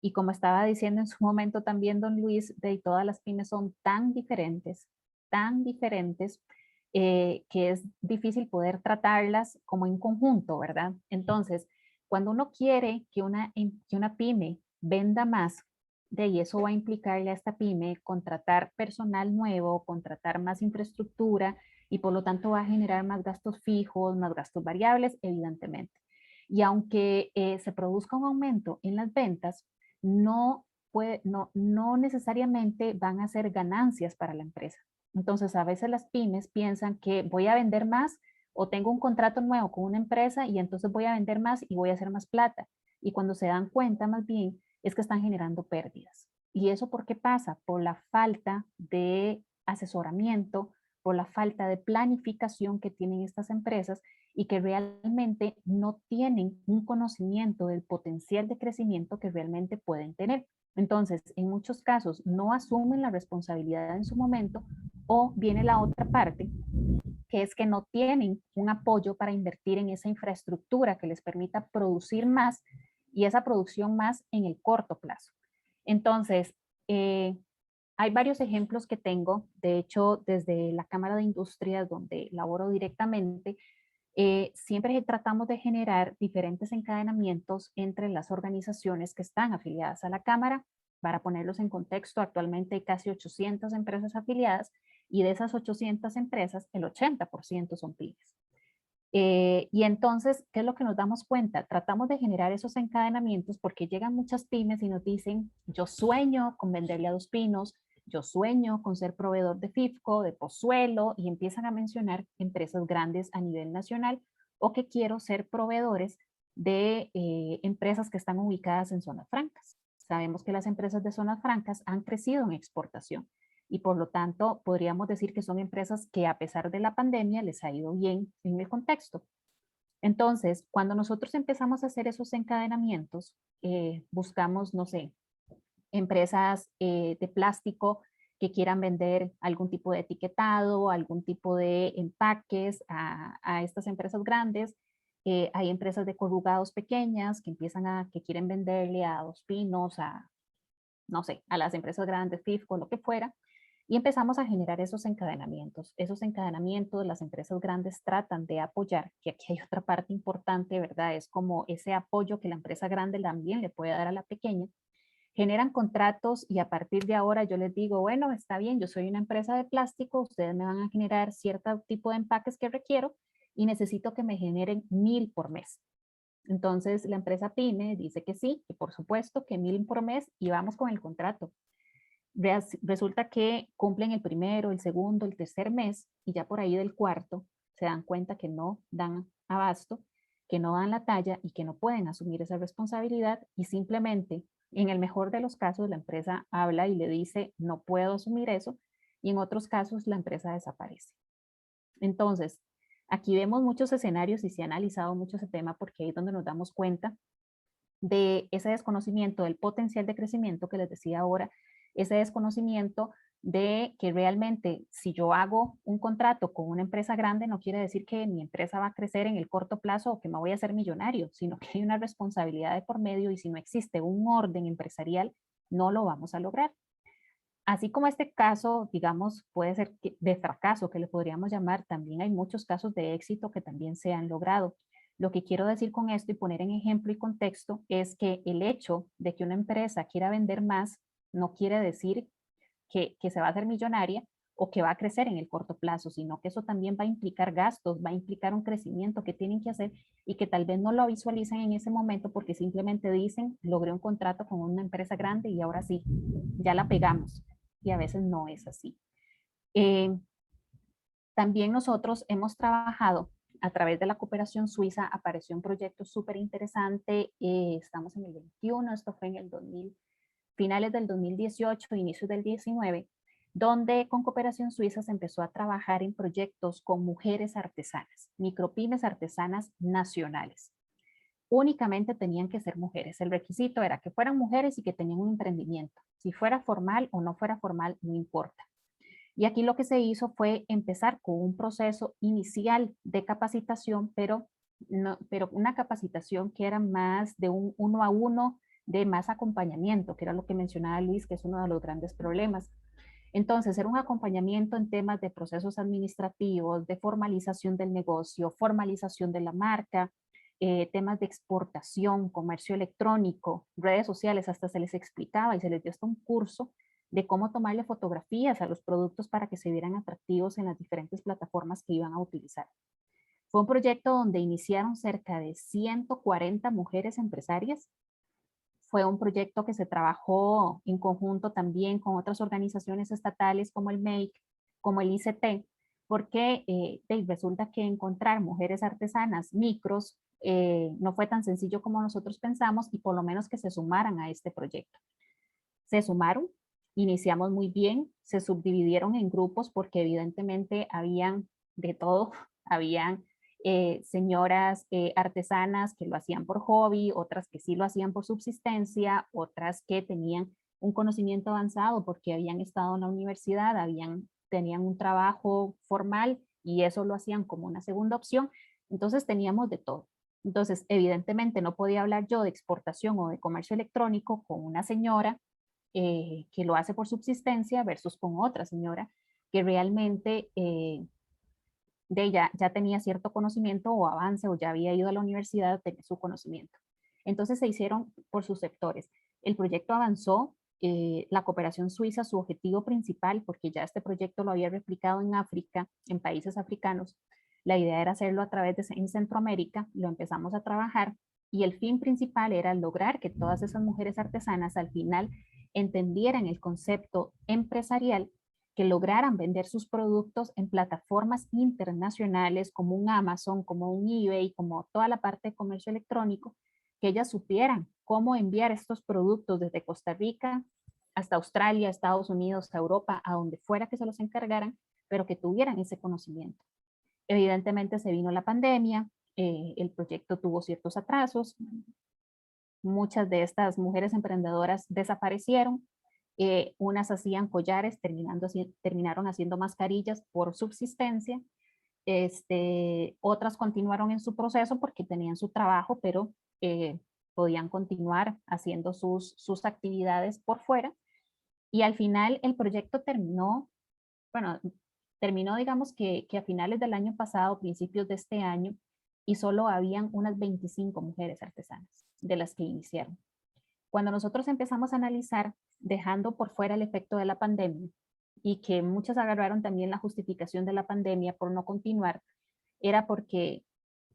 Y como estaba diciendo en su momento también don Luis, de todas las pymes son tan diferentes, que es difícil poder tratarlas como en conjunto, ¿verdad? Entonces, cuando uno quiere que una pyme venda más, de ahí eso va a implicarle a esta pyme contratar personal nuevo, contratar más infraestructura y por lo tanto va a generar más gastos fijos, más gastos variables, evidentemente. Y aunque se produzca un aumento en las ventas, no necesariamente van a ser ganancias para la empresa. Entonces, a veces las pymes piensan que voy a vender más o tengo un contrato nuevo con una empresa y entonces voy a vender más y voy a hacer más plata. Y cuando se dan cuenta, más bien, es que están generando pérdidas. ¿Y eso por qué pasa? Por la falta de asesoramiento, por la falta de planificación que tienen estas empresas y que realmente no tienen un conocimiento del potencial de crecimiento que realmente pueden tener. Entonces, en muchos casos no asumen la responsabilidad en su momento o viene la otra parte, que es que no tienen un apoyo para invertir en esa infraestructura que les permita producir más y esa producción más en el corto plazo. Entonces, hay varios ejemplos que tengo, de hecho, desde la Cámara de Industrias, donde laboro directamente, siempre tratamos de generar diferentes encadenamientos entre las organizaciones que están afiliadas a la Cámara. Para ponerlos en contexto, actualmente hay casi 800 empresas afiliadas y de esas 800 empresas, el 80% son pymes. Y entonces, ¿qué es lo que nos damos cuenta? Tratamos de generar esos encadenamientos porque llegan muchas pymes y nos dicen, yo sueño con venderle a Dos Pinos, yo sueño con ser proveedor de FIFCO, de Pozuelo, y empiezan a mencionar empresas grandes a nivel nacional, o que quiero ser proveedores de empresas que están ubicadas en zonas francas. Sabemos que las empresas de zonas francas han crecido en exportación y por lo tanto podríamos decir que son empresas que a pesar de la pandemia les ha ido bien en el contexto. Entonces, cuando nosotros empezamos a hacer esos encadenamientos, buscamos, no sé, empresas de plástico que quieran vender algún tipo de etiquetado, algún tipo de empaques a estas empresas grandes. Hay empresas de corrugados pequeñas que que quieren venderle a Dos Pinos, no sé, a las empresas grandes, FIFCO, lo que fuera. Y empezamos a generar esos encadenamientos. Esos encadenamientos las empresas grandes tratan de apoyar, que aquí hay otra parte importante, ¿verdad? Es como ese apoyo que la empresa grande también le puede dar a la pequeña. Generan contratos y a partir de ahora yo les digo, bueno, está bien, yo soy una empresa de plástico, ustedes me van a generar cierto tipo de empaques que requiero y necesito que me generen 1000 por mes. Entonces la empresa PYME dice que sí, que por supuesto que 1000 por mes y vamos con el contrato. Resulta que cumplen el primero, el segundo, el tercer mes y ya por ahí del cuarto se dan cuenta que no dan abasto, que no dan la talla y que no pueden asumir esa responsabilidad y simplemente, en el mejor de los casos, la empresa habla y le dice no puedo asumir eso y en otros casos la empresa desaparece. Entonces, aquí vemos muchos escenarios y se ha analizado mucho ese tema porque ahí es donde nos damos cuenta de ese desconocimiento del potencial de crecimiento que les decía ahora, ese desconocimiento de que realmente si yo hago un contrato con una empresa grande no quiere decir que mi empresa va a crecer en el corto plazo o que me voy a hacer millonario, sino que hay una responsabilidad de por medio y si no existe un orden empresarial, no lo vamos a lograr. Así como este caso, digamos, puede ser de fracaso, que le podríamos llamar, también hay muchos casos de éxito que también se han logrado. Lo que quiero decir con esto y poner en ejemplo y contexto es que el hecho de que una empresa quiera vender más no quiere decir que se va a hacer millonaria o que va a crecer en el corto plazo, sino que eso también va a implicar gastos, va a implicar un crecimiento que tienen que hacer y que tal vez no lo visualizan en ese momento porque simplemente dicen, logré un contrato con una empresa grande y ahora sí, ya la pegamos. Y a veces no es así. También nosotros hemos trabajado a través de la cooperación suiza, apareció un proyecto súper interesante, estamos en el 21, esto fue en el 2000, finales del 2018, inicios del 19, donde con cooperación suiza se empezó a trabajar en proyectos con mujeres artesanas, micropymes artesanas nacionales. Únicamente tenían que ser mujeres. El requisito era que fueran mujeres y que tenían un emprendimiento. Si fuera formal o no fuera formal, no importa. Y aquí lo que se hizo fue empezar con un proceso inicial de capacitación, pero una capacitación que era más de un 1 a 1, de más acompañamiento, que era lo que mencionaba Luis, que es uno de los grandes problemas. Entonces, era un acompañamiento en temas de procesos administrativos, de formalización del negocio, formalización de la marca, temas de exportación, comercio electrónico, redes sociales, hasta se les explicaba y se les dio hasta un curso de cómo tomarle fotografías a los productos para que se vieran atractivos en las diferentes plataformas que iban a utilizar. Fue un proyecto donde iniciaron cerca de 140 mujeres empresarias. Fue un proyecto que se trabajó en conjunto también con otras organizaciones estatales como el MEIC, como el ICT, porque resulta que encontrar mujeres artesanas micros no fue tan sencillo como nosotros pensamos y por lo menos que se sumaran a este proyecto. Se sumaron, iniciamos muy bien, se subdividieron en grupos porque evidentemente habían de todo, habían señoras artesanas que lo hacían por hobby, otras que sí lo hacían por subsistencia, otras que tenían un conocimiento avanzado porque habían estado en la universidad, tenían un trabajo formal y eso lo hacían como una segunda opción. Entonces teníamos de todo. Entonces, evidentemente no podía hablar yo de exportación o de comercio electrónico con una señora que lo hace por subsistencia versus con otra señora que realmente de ella ya tenía cierto conocimiento o avance o ya había ido a la universidad, tenía su conocimiento. Entonces se hicieron por sus sectores. El proyecto avanzó, la cooperación suiza, su objetivo principal, porque ya este proyecto lo había replicado en África, en países africanos, la idea era hacerlo a través de en Centroamérica, lo empezamos a trabajar y el fin principal era lograr que todas esas mujeres artesanas al final entendieran el concepto empresarial, que lograran vender sus productos en plataformas internacionales como un Amazon, como un eBay, como toda la parte de comercio electrónico, que ellas supieran cómo enviar estos productos desde Costa Rica hasta Australia, Estados Unidos, a Europa, a donde fuera que se los encargaran, pero que tuvieran ese conocimiento. Evidentemente se vino la pandemia, el proyecto tuvo ciertos atrasos, muchas de estas mujeres emprendedoras desaparecieron. Unas hacían collares, terminaron haciendo mascarillas por subsistencia. Otras continuaron en su proceso porque tenían su trabajo, pero podían continuar haciendo sus actividades por fuera. Y al final el proyecto terminó, bueno, terminó digamos que a finales del año pasado, principios de este año, y solo habían unas 25 mujeres artesanas de las que iniciaron. Cuando nosotros empezamos a analizar, dejando por fuera el efecto de la pandemia, y que muchas agarraron también la justificación de la pandemia por no continuar, era porque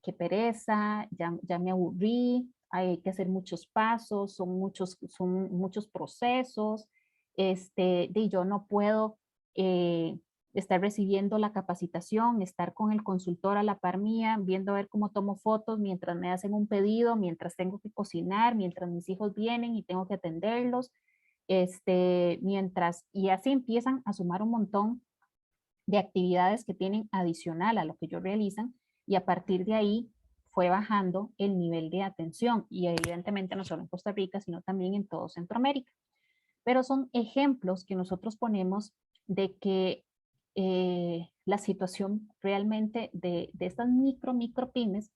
qué pereza, ya me aburrí, hay que hacer muchos pasos, son muchos procesos, yo no puedo estar recibiendo la capacitación, estar con el consultor a la par mía, viendo a ver cómo tomo fotos mientras me hacen un pedido, mientras tengo que cocinar, mientras mis hijos vienen y tengo que atenderlos, y así empiezan a sumar un montón de actividades que tienen adicional a lo que ellos realizan, y a partir de ahí fue bajando el nivel de atención, y evidentemente no solo en Costa Rica, sino también en todo Centroamérica. Pero son ejemplos que nosotros ponemos de que la situación realmente de estas micro pymes,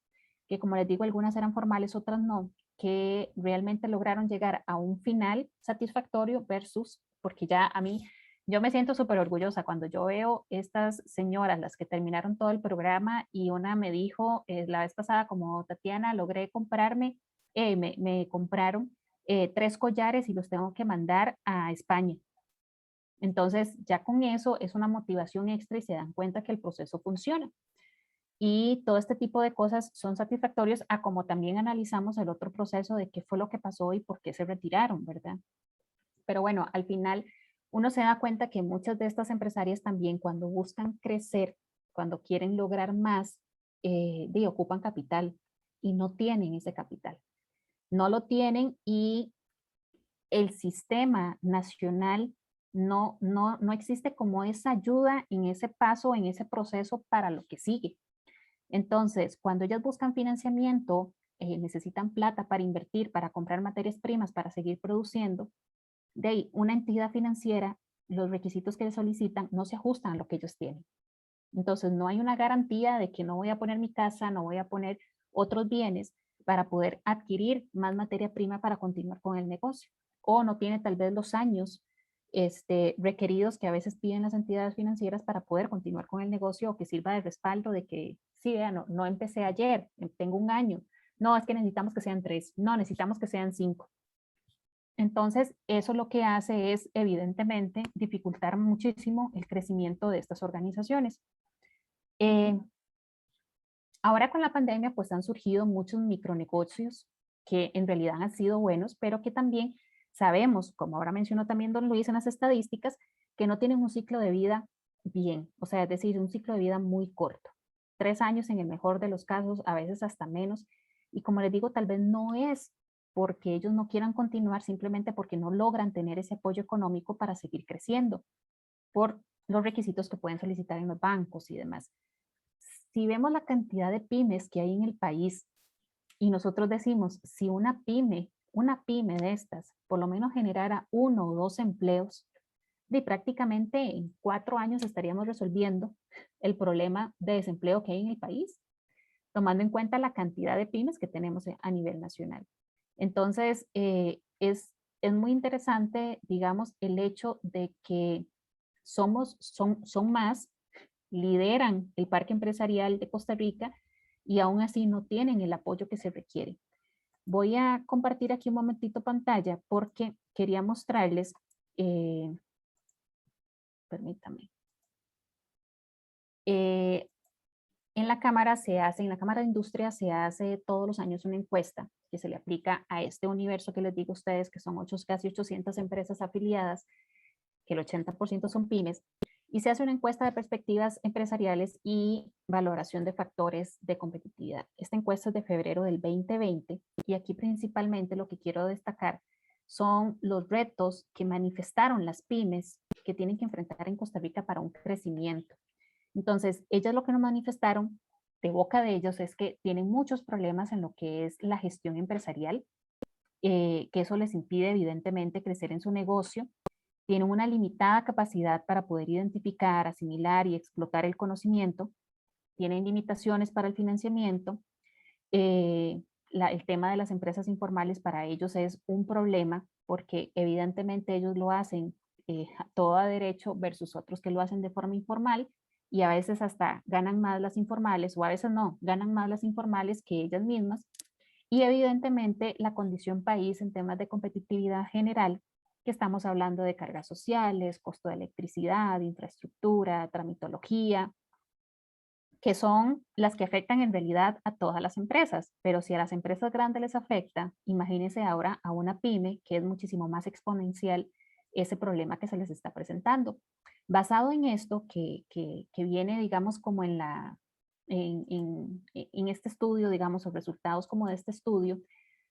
que como les digo, algunas eran formales, otras no, que realmente lograron llegar a un final satisfactorio versus, porque ya a mí, yo me siento súper orgullosa cuando yo veo estas señoras, las que terminaron todo el programa, y una me dijo la vez pasada como, Tatiana, logré comprarme, me compraron 3 collares y los tengo que mandar a España. Entonces, ya con eso es una motivación extra y se dan cuenta que el proceso funciona. Y todo este tipo de cosas son satisfactorios, a como también analizamos el otro proceso de qué fue lo que pasó y por qué se retiraron, ¿verdad? Pero bueno, al final uno se da cuenta que muchas de estas empresarias también, cuando buscan crecer, cuando quieren lograr más, ocupan capital y no tienen ese capital. No lo tienen, y el sistema nacional no existe como esa ayuda en ese paso, en ese proceso para lo que sigue. Entonces, cuando ellas buscan financiamiento, necesitan plata para invertir, para comprar materias primas, para seguir produciendo, de ahí una entidad financiera, los requisitos que le solicitan no se ajustan a lo que ellos tienen. Entonces, no hay una garantía de que no voy a poner mi casa, no voy a poner otros bienes para poder adquirir más materia prima para continuar con el negocio. O no tiene tal vez los años requeridos que a veces piden las entidades financieras para poder continuar con el negocio, o que sirva de respaldo de que, sí, vean, no empecé ayer, tengo un año. No, es que necesitamos que sean 3. No, necesitamos que sean 5. Entonces, eso lo que hace es, evidentemente, dificultar muchísimo el crecimiento de estas organizaciones. Ahora con la pandemia, pues han surgido muchos micronegocios que en realidad han sido buenos, pero que también sabemos, como ahora mencionó también don Luis en las estadísticas, que no tienen un ciclo de vida bien, o sea, es decir, un ciclo de vida muy corto. 3 años en el mejor de los casos, a veces hasta menos. Y como les digo, tal vez no es porque ellos no quieran continuar, simplemente porque no logran tener ese apoyo económico para seguir creciendo, por los requisitos que pueden solicitar en los bancos y demás. Si vemos la cantidad de pymes que hay en el país, y nosotros decimos, si una pyme de estas, por lo menos generara 1 o 2 empleos, de prácticamente en 4 años estaríamos resolviendo el problema de desempleo que hay en el país, tomando en cuenta la cantidad de pymes que tenemos a nivel nacional. Entonces, es muy interesante, digamos, el hecho de que son más, lideran el parque empresarial de Costa Rica, y aún así no tienen el apoyo que se requiere. Voy a compartir aquí un momentito pantalla porque quería mostrarles, permítame. En la Cámara de Industria se hace todos los años una encuesta que se le aplica a este universo que les digo a ustedes, que son casi 800 empresas afiliadas, que el 80% son pymes, y se hace una encuesta de perspectivas empresariales y valoración de factores de competitividad. Esta encuesta es de febrero del 2020, y aquí principalmente lo que quiero destacar son los retos que manifestaron las pymes que tienen que enfrentar en Costa Rica para un crecimiento. Entonces, ellas lo que nos manifestaron de boca de ellos es que tienen muchos problemas en lo que es la gestión empresarial, que eso les impide evidentemente crecer en su negocio. Tienen una limitada capacidad para poder identificar, asimilar y explotar el conocimiento. Tienen limitaciones para el financiamiento. El tema de las empresas informales para ellos es un problema porque evidentemente ellos lo hacen a todo a derecho versus otros que lo hacen de forma informal y a veces hasta ganan más las informales o a veces no, ganan más las informales que ellas mismas. Y evidentemente la condición país en temas de competitividad general, que estamos hablando de cargas sociales, costo de electricidad, infraestructura, tramitología, que son las que afectan en realidad a todas las empresas. Pero si a las empresas grandes les afecta, imagínense ahora a una pyme que es muchísimo más exponencial ese problema que se les está presentando. Basado en esto que viene, digamos, como en este estudio, digamos, los resultados como de este estudio,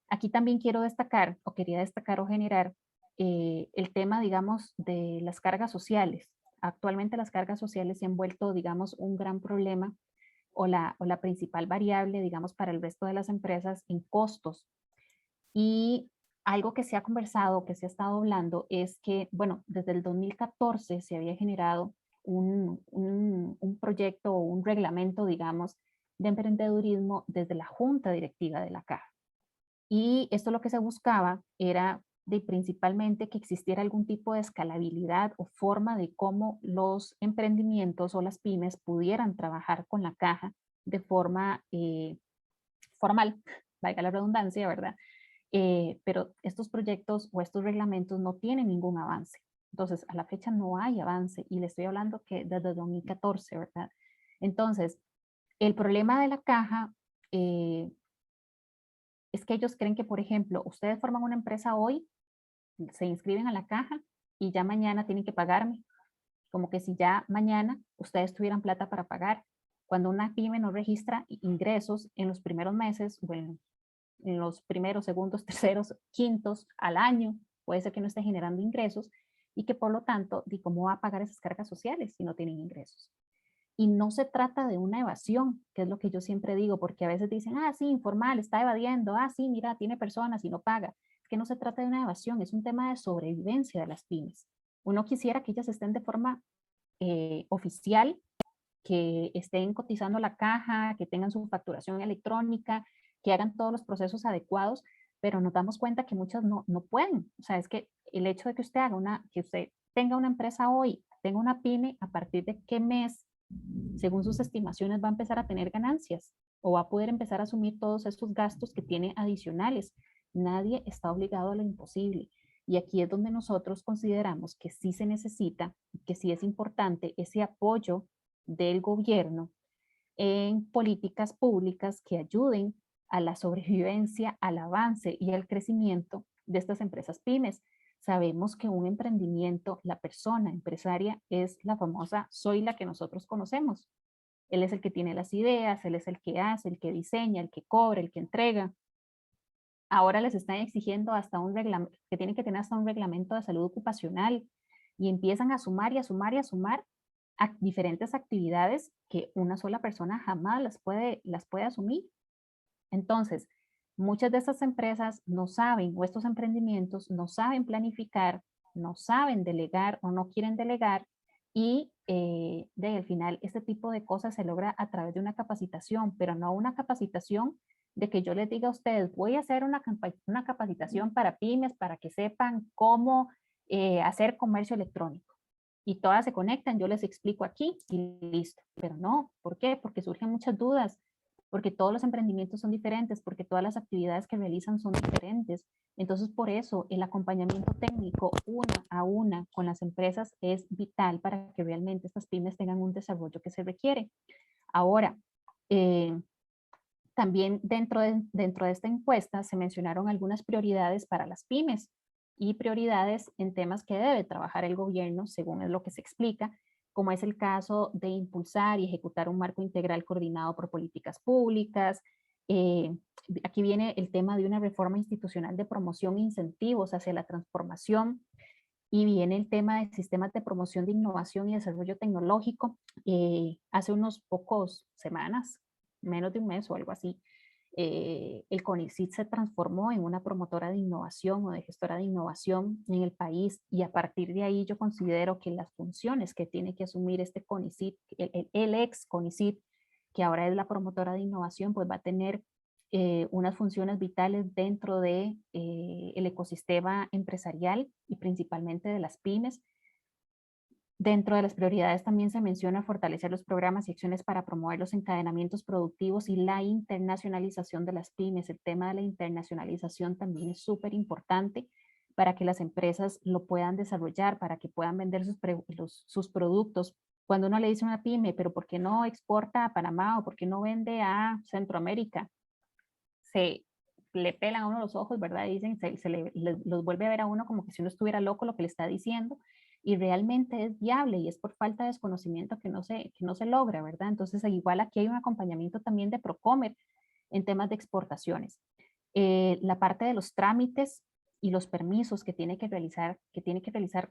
aquí también quiero destacar, o quería destacar o generar el tema, digamos, de las cargas sociales. Actualmente las cargas sociales se han vuelto, digamos, un gran problema o la principal variable, digamos, para el resto de las empresas en costos. Y algo que se ha conversado, que se ha estado hablando, es que, bueno, desde el 2014 se había generado un proyecto o un reglamento, digamos, de emprendedurismo desde la junta directiva de la Caja. Y esto lo que se buscaba era principalmente que existiera algún tipo de escalabilidad o forma de cómo los emprendimientos o las pymes pudieran trabajar con la Caja de forma formal, valga la redundancia, ¿verdad? Pero estos proyectos o estos reglamentos no tienen ningún avance. Entonces, a la fecha no hay avance y le estoy hablando que desde 2014, ¿verdad? Entonces, el problema de la Caja es que ellos creen que, por ejemplo, ustedes forman una empresa hoy, se inscriben a la Caja y ya mañana tienen que pagarme. Como que si ya mañana ustedes tuvieran plata para pagar. Cuando una pyme no registra ingresos en los primeros meses, bueno, en los primeros, segundos, terceros, quintos al año, puede ser que no esté generando ingresos y que por lo tanto, ¿cómo va a pagar esas cargas sociales si no tienen ingresos? Y no se trata de una evasión, que es lo que yo siempre digo, porque a veces dicen, ah, sí, informal, está evadiendo, ah, sí, mira, tiene personas y no paga. Es que no se trata de una evasión, es un tema de sobrevivencia de las pymes. Uno quisiera que ellas estén de forma oficial, que estén cotizando la Caja, que tengan su facturación electrónica, que hagan todos los procesos adecuados, pero nos damos cuenta que muchas no pueden. O sea, es que el hecho de que usted que usted tenga una empresa hoy, tenga una pyme, a partir de qué mes, según sus estimaciones, va a empezar a tener ganancias o va a poder empezar a asumir todos estos gastos que tiene adicionales. Nadie está obligado a lo imposible. Y aquí es donde nosotros consideramos que sí se necesita, que sí es importante ese apoyo del gobierno en políticas públicas que ayuden a la sobrevivencia, al avance y al crecimiento de estas empresas pymes. Sabemos que un emprendimiento, la persona empresaria es la famosa soy la que nosotros conocemos. Él es el que tiene las ideas, él es el que hace, el que diseña, el que cobra, el que entrega. Ahora les están exigiendo hasta un reglamento, que tienen que tener hasta un reglamento de salud ocupacional y empiezan a sumar y a sumar y a sumar a diferentes actividades que una sola persona jamás las puede asumir. Entonces, muchas de estas empresas no saben, o estos emprendimientos no saben planificar, no saben delegar o no quieren delegar y al final este tipo de cosas se logra a través de una capacitación, pero no una capacitación de que yo les diga a ustedes, voy a hacer una capacitación para pymes para que sepan cómo hacer comercio electrónico. Y todas se conectan, yo les explico aquí y listo. Pero no, ¿por qué? Porque surgen muchas dudas, porque todos los emprendimientos son diferentes, porque todas las actividades que realizan son diferentes. Entonces, por eso el acompañamiento técnico una a una con las empresas es vital para que realmente estas pymes tengan un desarrollo que se requiere. Ahora, también dentro de esta encuesta se mencionaron algunas prioridades para las pymes y prioridades en temas que debe trabajar el gobierno, según es lo que se explica, como es el caso de impulsar y ejecutar un marco integral coordinado por políticas públicas. Aquí viene el tema de una reforma institucional de promoción e incentivos hacia la transformación y viene el tema de sistemas de promoción de innovación y desarrollo tecnológico. Hace unos pocos semanas, menos de un mes o algo así, el CONICYT se transformó en una promotora de innovación o de gestora de innovación en el país, y a partir de ahí yo considero que las funciones que tiene que asumir este CONICYT, el ex CONICYT, que ahora es la promotora de innovación, pues va a tener unas funciones vitales dentro de el ecosistema empresarial y principalmente de las pymes. Dentro de las prioridades también se menciona fortalecer los programas y acciones para promover los encadenamientos productivos y la internacionalización de las pymes. El tema de la internacionalización también es súper importante para que las empresas lo puedan desarrollar, para que puedan vender sus productos. Cuando uno le dice a una pyme, pero ¿por qué no exporta a Panamá o por qué no vende a Centroamérica? Se le pelan a uno los ojos, ¿verdad? Y dicen, los vuelve a ver a uno como que si uno estuviera loco lo que le está diciendo, y realmente es viable y es por falta de desconocimiento que no se logra, ¿verdad? Entonces, igual aquí hay un acompañamiento también de Procomer en temas de exportaciones. La parte de los trámites y los permisos que tiene que realizar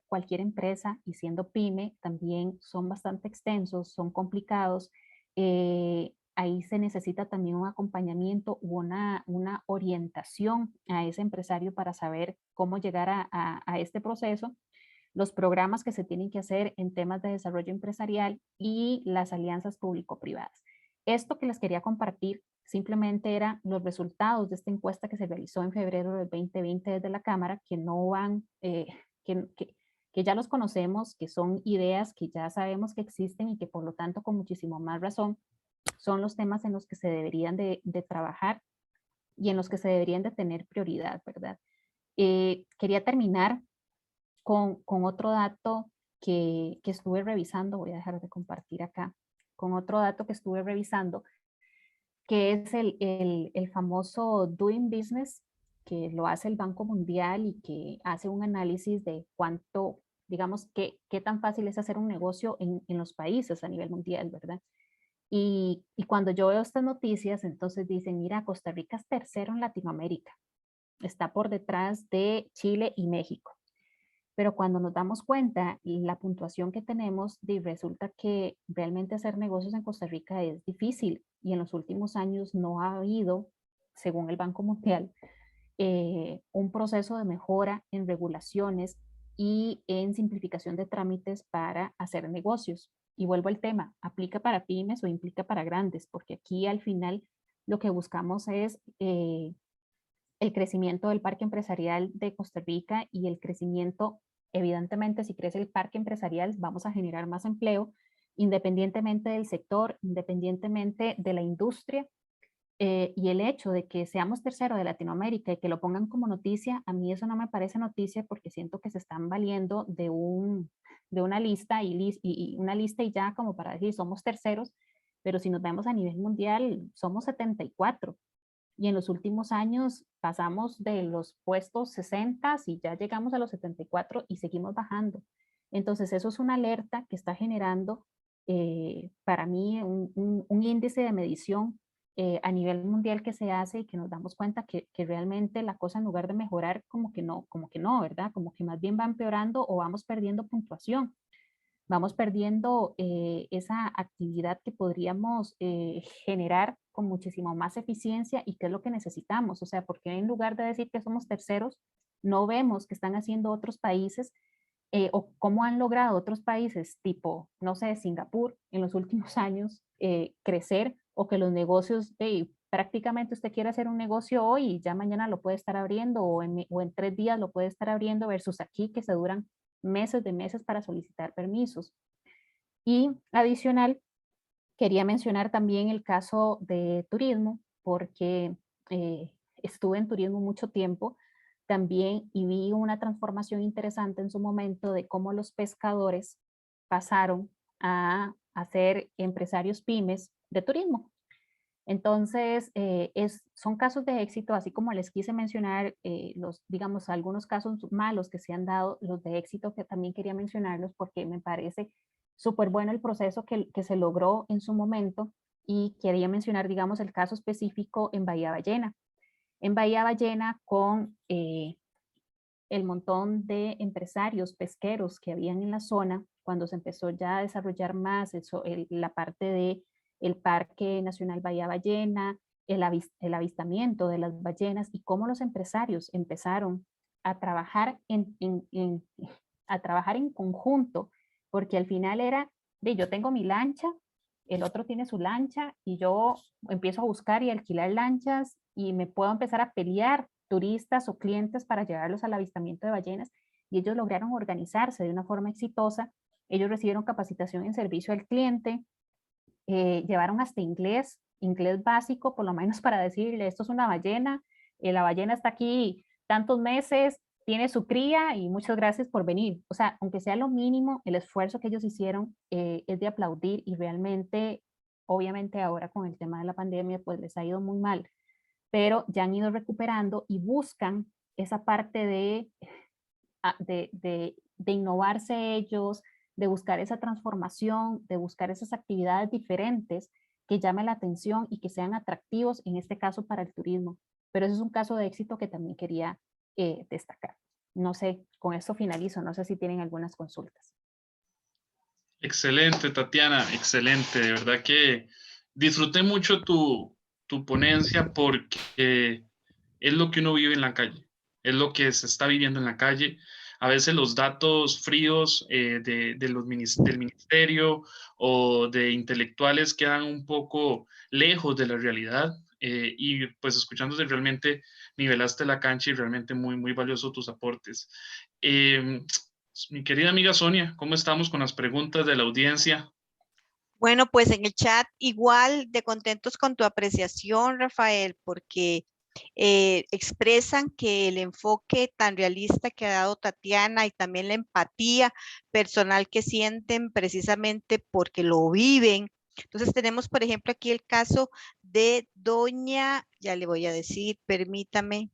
cualquier empresa, y siendo pyme, también son bastante extensos, son complicados. Ahí se necesita también un acompañamiento u una orientación a ese empresario para saber cómo llegar a este proceso, los programas que se tienen que hacer en temas de desarrollo empresarial y las alianzas público-privadas. Esto que les quería compartir simplemente eran los resultados de esta encuesta que se realizó en febrero del 2020 desde la Cámara, que no van, que ya los conocemos, que son ideas que ya sabemos que existen y que por lo tanto con muchísimo más razón son los temas en los que se deberían de trabajar y en los que se deberían de tener prioridad, ¿verdad? Quería terminar con otro dato que estuve revisando, voy a dejar de compartir acá, con otro dato que estuve revisando, que es el famoso Doing Business, que lo hace el Banco Mundial y que hace un análisis de cuánto, digamos, qué tan fácil es hacer un negocio en los países a nivel mundial, ¿verdad? Y cuando yo veo estas noticias, entonces dicen, mira, Costa Rica es tercero en Latinoamérica, está por detrás de Chile y México. Pero cuando nos damos cuenta la puntuación que tenemos, resulta que realmente hacer negocios en Costa Rica es difícil, y en los últimos años no ha habido, según el Banco Mundial, un proceso de mejora en regulaciones y en simplificación de trámites para hacer negocios. Y vuelvo al tema, ¿aplica para pymes o implica para grandes? Porque aquí al final lo que buscamos es el crecimiento del parque empresarial de Costa Rica, y el crecimiento, evidentemente, si crece el parque empresarial, vamos a generar más empleo, independientemente del sector, independientemente de la industria. Y el hecho de que seamos tercero de Latinoamérica y que lo pongan como noticia, a mí eso no me parece noticia, porque siento que se están valiendo de una lista y una lista y ya, como para decir somos terceros, pero si nos vemos a nivel mundial somos 74. Y en los últimos años pasamos de los puestos 60 y ya llegamos a los 74 y seguimos bajando. Entonces eso es una alerta que está generando para mí un índice de medición a nivel mundial que se hace, y que nos damos cuenta que realmente la cosa, en lugar de mejorar, como que no, ¿verdad? Como que más bien va empeorando o vamos perdiendo puntuación. Vamos perdiendo esa actividad que podríamos generar con muchísimo más eficiencia, y qué es lo que necesitamos. O sea, porque en lugar de decir que somos terceros, no vemos qué están haciendo otros países o cómo han logrado otros países tipo, no sé, Singapur en los últimos años crecer, o que los negocios, prácticamente usted quiere hacer un negocio hoy y ya mañana lo puede estar abriendo, o en 3 días lo puede estar abriendo, versus aquí que se duran meses de meses para solicitar permisos. Y adicional, quería mencionar también el caso de turismo, porque estuve en turismo mucho tiempo también, y vi una transformación interesante en su momento de cómo los pescadores pasaron a ser empresarios pymes de turismo. Entonces, son casos de éxito, así como les quise mencionar digamos, algunos casos malos que se han dado, los de éxito que también quería mencionarlos, porque me parece súper bueno el proceso que se logró en su momento. Y quería mencionar, digamos, el caso específico en Bahía Ballena. En Bahía Ballena, con el montón de empresarios pesqueros que habían en la zona, cuando se empezó ya a desarrollar más la parte de el Parque Nacional Bahía Ballena, el avistamiento de las ballenas y cómo los empresarios empezaron a trabajar a trabajar en conjunto, porque al final era de yo tengo mi lancha, el otro tiene su lancha y yo empiezo a buscar y alquilar lanchas y me puedo empezar a pelear turistas o clientes para llevarlos al avistamiento de ballenas, y ellos lograron organizarse de una forma exitosa. Ellos recibieron capacitación en servicio al cliente, llevaron hasta inglés básico, por lo menos para decirle, esto es una ballena, la ballena está aquí tantos meses, tiene su cría y muchas gracias por venir. O sea, aunque sea lo mínimo, el esfuerzo que ellos hicieron es de aplaudir, y realmente, obviamente ahora con el tema de la pandemia, pues les ha ido muy mal, pero ya han ido recuperando y buscan esa parte de innovarse ellos, de buscar esa transformación, de buscar esas actividades diferentes que llamen la atención y que sean atractivos, en este caso para el turismo. Pero ese es un caso de éxito que también quería destacar. No sé, con esto finalizo, no sé si tienen algunas consultas. Excelente, Tatiana, excelente. De verdad que disfruté mucho tu ponencia, porque es lo que uno vive en la calle, es lo que se está viviendo en la calle. A veces los datos fríos del ministerio o de intelectuales quedan un poco lejos de la realidad, y pues escuchándote realmente nivelaste la cancha, y realmente muy, muy valioso tus aportes. Mi querida amiga Sonia, ¿cómo estamos con las preguntas de la audiencia? Bueno, pues en el chat igual de contentos con tu apreciación, Rafael, porque expresan que el enfoque tan realista que ha dado Tatiana y también la empatía personal que sienten precisamente porque lo viven. Entonces tenemos, por ejemplo, aquí el caso de doña, ya le voy a decir, permítame,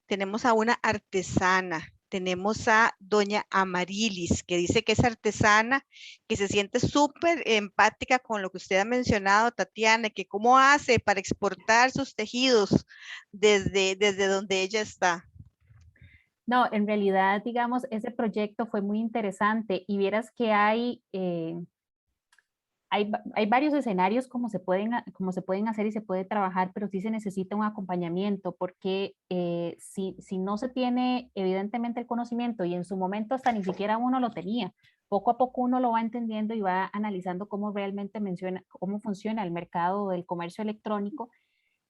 tenemos a una artesana, tenemos a doña Amarilis, que dice que es artesana, que se siente súper empática con lo que usted ha mencionado, Tatiana, que cómo hace para exportar sus tejidos desde donde ella está. No, en realidad, digamos, ese proyecto fue muy interesante, y vieras que hay varios escenarios como se pueden hacer y se puede trabajar, pero sí se necesita un acompañamiento, porque si no se tiene evidentemente el conocimiento, y en su momento hasta ni siquiera uno lo tenía, poco a poco uno lo va entendiendo y va analizando cómo realmente cómo funciona el mercado del comercio electrónico,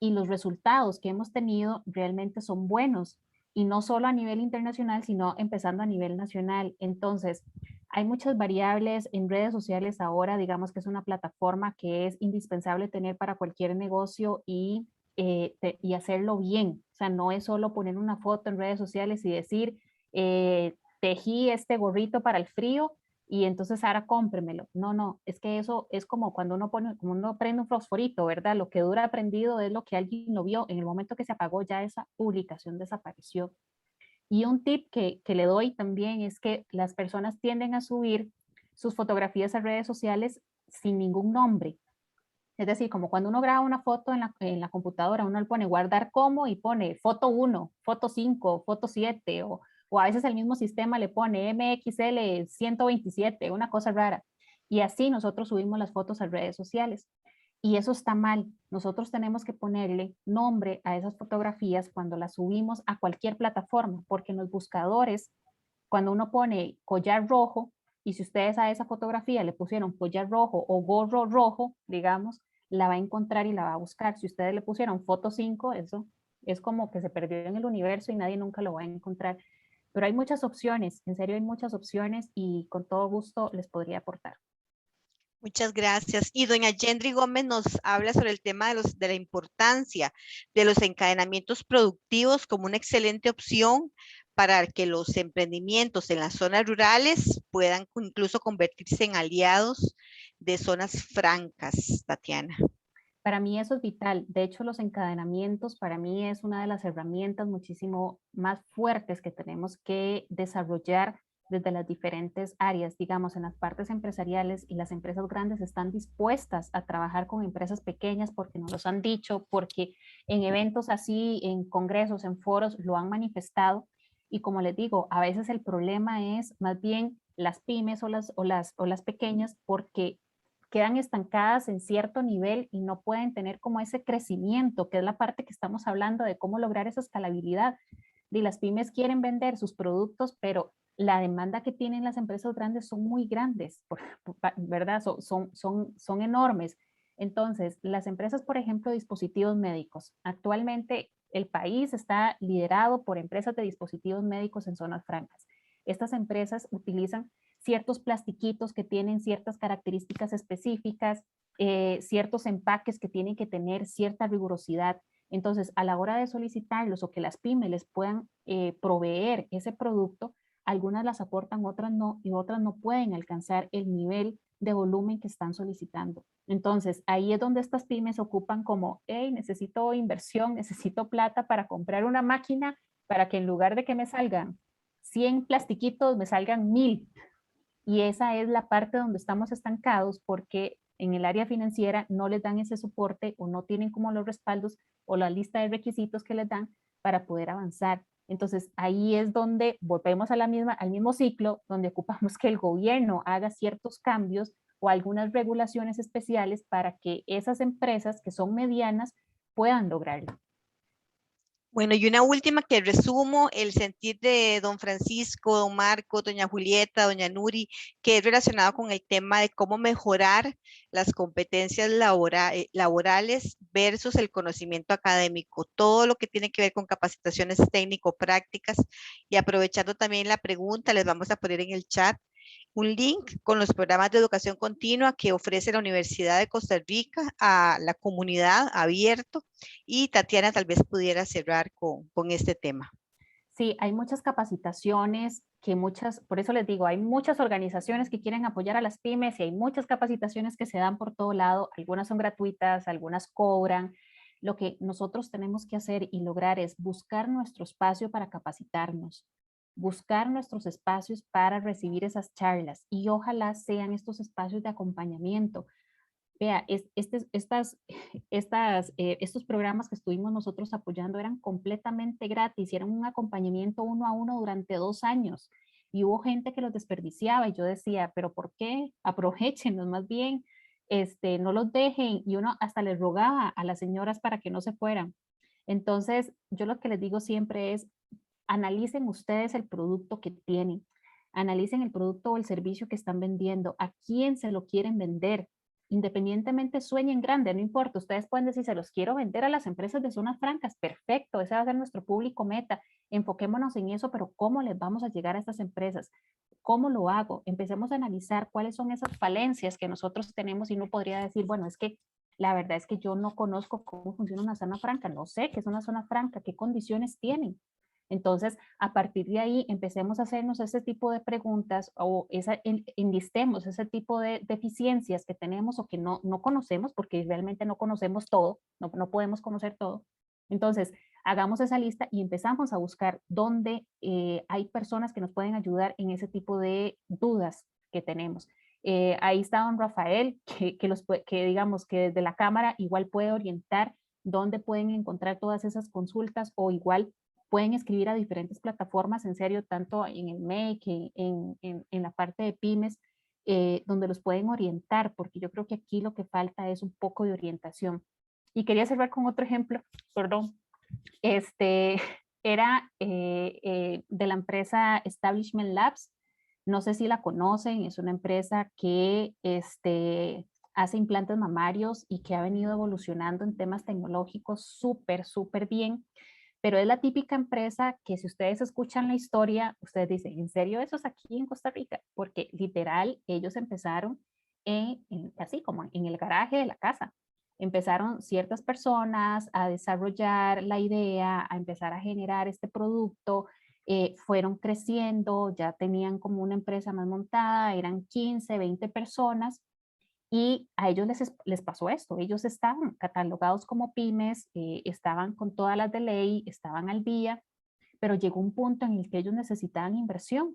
y los resultados que hemos tenido realmente son buenos, y no solo a nivel internacional, sino empezando a nivel nacional. Entonces, hay muchas variables en redes sociales ahora, digamos que es una plataforma que es indispensable tener para cualquier negocio, y hacerlo bien. O sea, no es solo poner una foto en redes sociales y decir, tejí este gorrito para el frío y entonces ahora cómpremelo. No, no, es que eso es como cuando como uno prende un fosforito, ¿verdad? Lo que dura prendido es lo que alguien lo vio. En el momento que se apagó, ya esa publicación desapareció. Y un tip que le doy también es que las personas tienden a subir sus fotografías a redes sociales sin ningún nombre. Es decir, como cuando uno graba una foto en la computadora, uno le pone guardar como y pone foto 1, foto 5, foto 7, o a veces el mismo sistema le pone MXL 127, una cosa rara. Y así nosotros subimos las fotos a redes sociales. Y eso está mal. Nosotros tenemos que ponerle nombre a esas fotografías cuando las subimos a cualquier plataforma, porque en los buscadores, cuando uno pone collar rojo, y si ustedes a esa fotografía le pusieron collar rojo o gorro rojo, digamos, la va a encontrar y la va a buscar. Si ustedes le pusieron foto 5, eso es como que se perdió en el universo y nadie nunca lo va a encontrar. Pero hay muchas opciones, en serio hay muchas opciones, y con todo gusto les podría aportar. Muchas gracias. Y doña Yendri Gómez nos habla sobre el tema de la importancia de los encadenamientos productivos como una excelente opción para que los emprendimientos en las zonas rurales puedan incluso convertirse en aliados de zonas francas, Tatiana. Para mí eso es vital. De hecho, los encadenamientos para mí es una de las herramientas muchísimo más fuertes que tenemos que desarrollar desde las diferentes áreas. Digamos, en las partes empresariales, y las empresas grandes están dispuestas a trabajar con empresas pequeñas porque nos los han dicho, porque en eventos así, en congresos, en foros, lo han manifestado. Y como les digo, a veces el problema es más bien las pymes o las pequeñas, porque quedan estancadas en cierto nivel y no pueden tener como ese crecimiento, que es la parte que estamos hablando de cómo lograr esa escalabilidad. Y las pymes quieren vender sus productos, pero la demanda que tienen las empresas grandes son muy grandes, ¿verdad? Son enormes. Entonces, las empresas, por ejemplo, dispositivos médicos, actualmente el país está liderado por empresas de dispositivos médicos en zonas francas. Estas empresas utilizan ciertos plastiquitos que tienen ciertas características específicas, ciertos empaques que tienen que tener cierta rigurosidad. Entonces, a la hora de solicitarlos o que las pymes les puedan proveer ese producto, algunas las aportan, otras no, y otras no pueden alcanzar el nivel de volumen que están solicitando. Entonces, ahí es donde estas pymes ocupan como, hey, necesito inversión, necesito plata para comprar una máquina para que en lugar de que me salgan 100 plastiquitos, me salgan 1000. Y esa es la parte donde estamos estancados porque en el área financiera no les dan ese soporte o no tienen como los respaldos o la lista de requisitos que les dan para poder avanzar. Entonces ahí es donde volvemos a al mismo ciclo, donde ocupamos que el gobierno haga ciertos cambios o algunas regulaciones especiales para que esas empresas que son medianas puedan lograrlo. Bueno, y una última que resumo el sentir de don Francisco, don Marco, doña Julieta, doña Nuri, que es relacionado con el tema de cómo mejorar las competencias laborales versus el conocimiento académico, todo lo que tiene que ver con capacitaciones técnico-prácticas, y aprovechando también la pregunta, les vamos a poner en el chat un link con los programas de educación continua que ofrece la Universidad de Costa Rica a la comunidad abierto, y Tatiana tal vez pudiera cerrar con este tema. Sí, hay muchas capacitaciones por eso les digo, hay muchas organizaciones que quieren apoyar a las pymes y hay muchas capacitaciones que se dan por todo lado, algunas son gratuitas, algunas cobran. Lo que nosotros tenemos que hacer y lograr es buscar nuestro espacio para capacitarnos, buscar nuestros espacios para recibir esas charlas y ojalá sean estos espacios de acompañamiento. Vea, estos programas que estuvimos nosotros apoyando eran completamente gratis, eran un acompañamiento 1 a 1 durante 2 años y hubo gente que los desperdiciaba y yo decía, pero ¿por qué? Aprovechenlos más bien, no los dejen, y uno hasta les rogaba a las señoras para que no se fueran. Entonces, yo lo que les digo siempre es, analicen ustedes el producto que tienen, analicen el producto o el servicio que están vendiendo, a quién se lo quieren vender. Independientemente sueñen grande, no importa, ustedes pueden decir, se los quiero vender a las empresas de zonas francas, perfecto, ese va a ser nuestro público meta, enfoquémonos en eso, pero ¿cómo les vamos a llegar a estas empresas? ¿Cómo lo hago? Empecemos a analizar cuáles son esas falencias que nosotros tenemos y uno podría decir, bueno, es que la verdad es que yo no conozco cómo funciona una zona franca, no sé qué es una zona franca, qué condiciones tienen. Entonces, a partir de ahí, empecemos a hacernos ese tipo de preguntas o enlistemos ese tipo de deficiencias que tenemos o que no conocemos, porque realmente no conocemos todo, no podemos conocer todo. Entonces, hagamos esa lista y empezamos a buscar dónde hay personas que nos pueden ayudar en ese tipo de dudas que tenemos. Ahí está don Rafael, que digamos que desde la cámara igual puede orientar dónde pueden encontrar todas esas consultas, o igual pueden escribir a diferentes plataformas, en serio, tanto en el MEC, en la parte de pymes, donde los pueden orientar, porque yo creo que aquí lo que falta es un poco de orientación. Y quería cerrar con otro ejemplo, perdón, era de la empresa Establishment Labs, no sé si la conocen, es una empresa que hace implantes mamarios y que ha venido evolucionando en temas tecnológicos súper bien. Pero es la típica empresa que si ustedes escuchan la historia, ustedes dicen, ¿en serio eso es aquí en Costa Rica? Porque literal, ellos empezaron así como en el garaje de la casa. Empezaron ciertas personas a desarrollar la idea, a empezar a generar este producto, fueron creciendo, ya tenían como una empresa más montada, eran 15, 20 personas, y a ellos les pasó esto, ellos estaban catalogados como pymes, estaban con todas las de ley, estaban al día, pero llegó un punto en el que ellos necesitaban inversión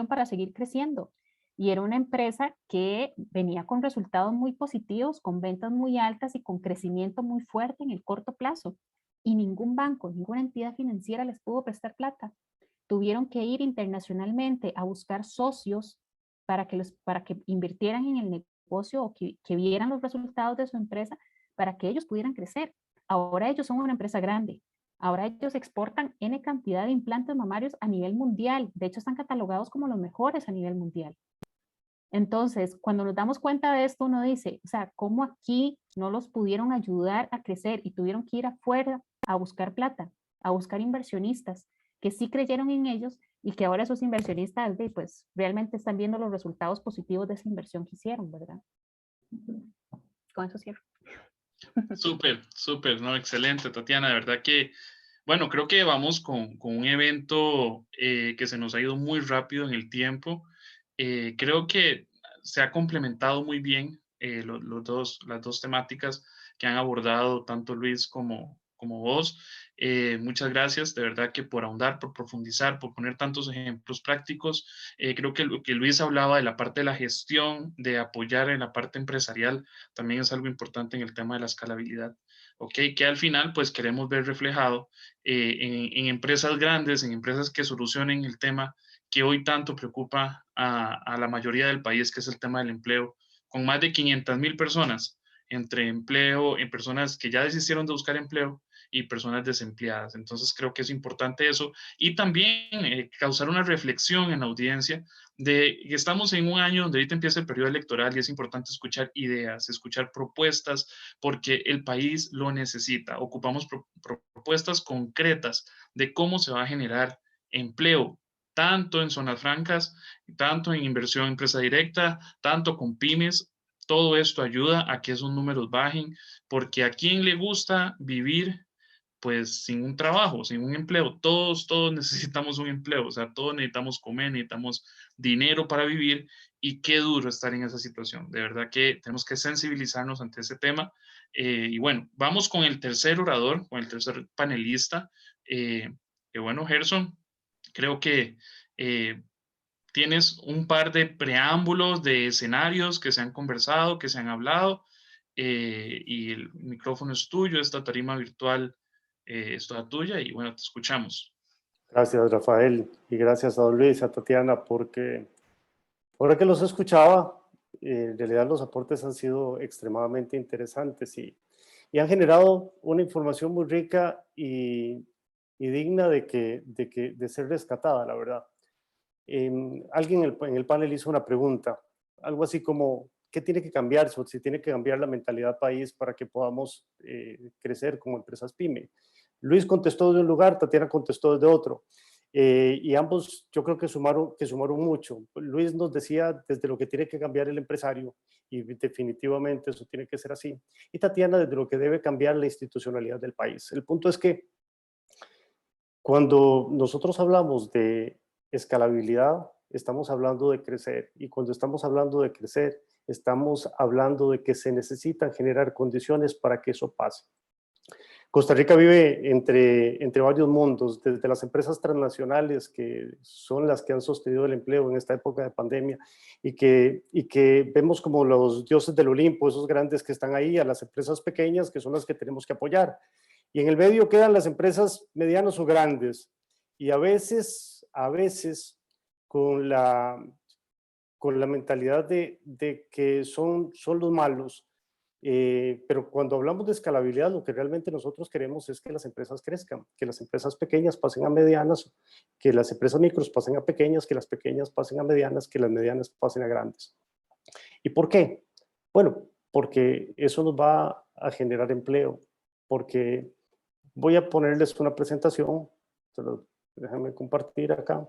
para seguir creciendo. Y era una empresa que venía con resultados muy positivos, con ventas muy altas y con crecimiento muy fuerte en el corto plazo. Y ningún banco, ninguna entidad financiera les pudo prestar plata. Tuvieron que ir internacionalmente a buscar socios para que invirtieran en el negocio o que vieran los resultados de su empresa para que ellos pudieran crecer. Ahora ellos son una empresa grande. Ahora ellos exportan N cantidad de implantes mamarios a nivel mundial. De hecho, están catalogados como los mejores a nivel mundial. Entonces, cuando nos damos cuenta de esto, uno dice, o sea, ¿cómo aquí no los pudieron ayudar a crecer y tuvieron que ir afuera a buscar plata, a buscar inversionistas que sí creyeron en ellos y que ahora esos inversionistas, pues, realmente están viendo los resultados positivos de esa inversión que hicieron, ¿verdad? Con eso cierro. Súper, súper, ¿no? Excelente, Tatiana. De verdad que, bueno, creo que vamos con un evento que se nos ha ido muy rápido en el tiempo. Creo que se ha complementado muy bien las dos temáticas que han abordado tanto Luis como vos. Muchas gracias, de verdad que por ahondar, por profundizar, por poner tantos ejemplos prácticos. Creo que lo que Luis hablaba de la parte de la gestión, de apoyar en la parte empresarial, también es algo importante en el tema de la escalabilidad. ¿Ok? Que al final pues queremos ver reflejado en empresas grandes, en empresas que solucionen el tema que hoy tanto preocupa a la mayoría del país, que es el tema del empleo, con más de 500,000 personas entre empleo, en personas que ya desistieron de buscar empleo y personas desempleadas. Entonces creo que es importante eso y también causar una reflexión en la audiencia de que estamos en un año donde ahorita empieza el periodo electoral y es importante escuchar ideas, escuchar propuestas, porque el país lo necesita. Ocupamos propuestas concretas de cómo se va a generar empleo, tanto en zonas francas, tanto en inversión en empresa directa, tanto con pymes. Todo esto ayuda a que esos números bajen, porque a quien le gusta vivir pues sin un trabajo, sin un empleo. Todos necesitamos un empleo, o sea, todos necesitamos comer, necesitamos dinero para vivir y qué duro estar en esa situación. De verdad que tenemos que sensibilizarnos ante ese tema. Y bueno, vamos con el tercer orador, con el tercer panelista. Que bueno, Gerson, creo que tienes un par de preámbulos de escenarios que se han conversado, que se han hablado, y el micrófono es tuyo, esta tarima virtual es toda tuya y bueno, te escuchamos. Gracias, Rafael, y gracias a don Luis y a Tatiana, porque ahora que los escuchaba, en realidad los aportes han sido extremadamente interesantes y han generado una información muy rica y digna de ser rescatada, la verdad. Alguien en el panel hizo una pregunta, algo así como, ¿qué tiene que cambiarse? O si tiene que cambiar la mentalidad país para que podamos crecer como empresas PYME. Luis contestó de un lugar, Tatiana contestó desde otro. Y ambos yo creo que sumaron mucho. Luis nos decía desde lo que tiene que cambiar el empresario, y definitivamente eso tiene que ser así. Y Tatiana desde lo que debe cambiar la institucionalidad del país. El punto es que cuando nosotros hablamos de escalabilidad, estamos hablando de crecer. Y cuando estamos hablando de crecer, estamos hablando de que se necesitan generar condiciones para que eso pase. Costa Rica vive entre varios mundos, desde las empresas transnacionales, que son las que han sostenido el empleo en esta época de pandemia, y que vemos como los dioses del Olimpo, esos grandes que están ahí, a las empresas pequeñas, que son las que tenemos que apoyar. Y en el medio quedan las empresas medianas o grandes, y a veces con la mentalidad de que son los malos. Pero cuando hablamos de escalabilidad, lo que realmente nosotros queremos es que las empresas crezcan, que las empresas pequeñas pasen a medianas, que las empresas micros pasen a pequeñas, que las pequeñas pasen a medianas, que las medianas pasen a grandes. ¿Y por qué? Bueno, porque eso nos va a generar empleo, porque voy a ponerles una presentación, déjenme compartir acá.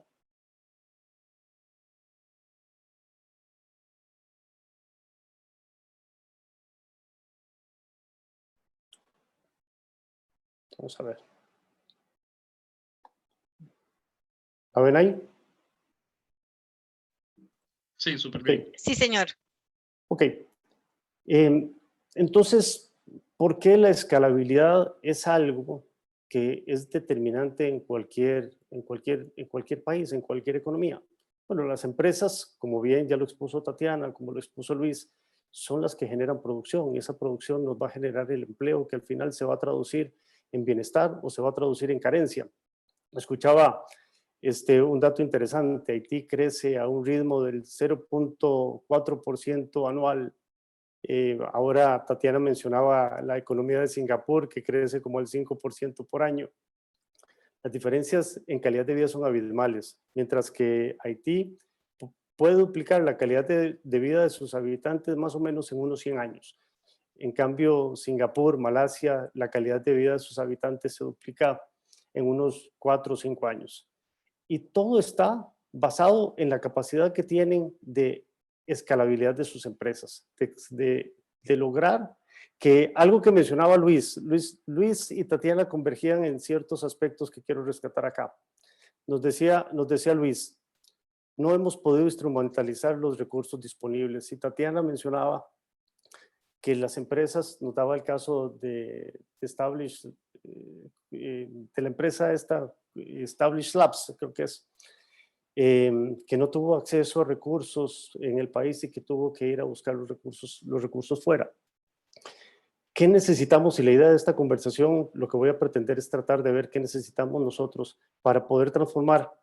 Vamos a ver. ¿La ven ahí? Sí, súper Okay. bien. Sí, señor. Ok. Entonces, ¿por qué la escalabilidad es algo que es determinante en cualquier país, en cualquier economía? Bueno, las empresas, como bien ya lo expuso Tatiana, como lo expuso Luis, son las que generan producción, y esa producción nos va a generar el empleo que al final se va a traducir en bienestar o se va a traducir en carencia. Escuchaba Un dato interesante, Haití crece a un ritmo del 0.4% anual. Ahora Tatiana mencionaba la economía de Singapur, que crece como el 5% por año. Las diferencias en calidad de vida son abismales, mientras que Haití puede duplicar la calidad de vida de sus habitantes más o menos en unos 100 años. En cambio, Singapur, Malasia, la calidad de vida de sus habitantes se duplica en unos 4 o 5 años. Y todo está basado en la capacidad que tienen de escalabilidad de sus empresas, de lograr que algo que mencionaba Luis y Tatiana convergían en ciertos aspectos que quiero rescatar acá. Nos decía Luis, no hemos podido instrumentalizar los recursos disponibles. Y Tatiana mencionaba que las empresas, nos daba el caso de la empresa esta, Establish Labs, creo que es, que no tuvo acceso a recursos en el país y que tuvo que ir a buscar los recursos fuera. ¿Qué necesitamos? Y la idea de esta conversación, lo que voy a pretender es tratar de ver qué necesitamos nosotros para poder transformar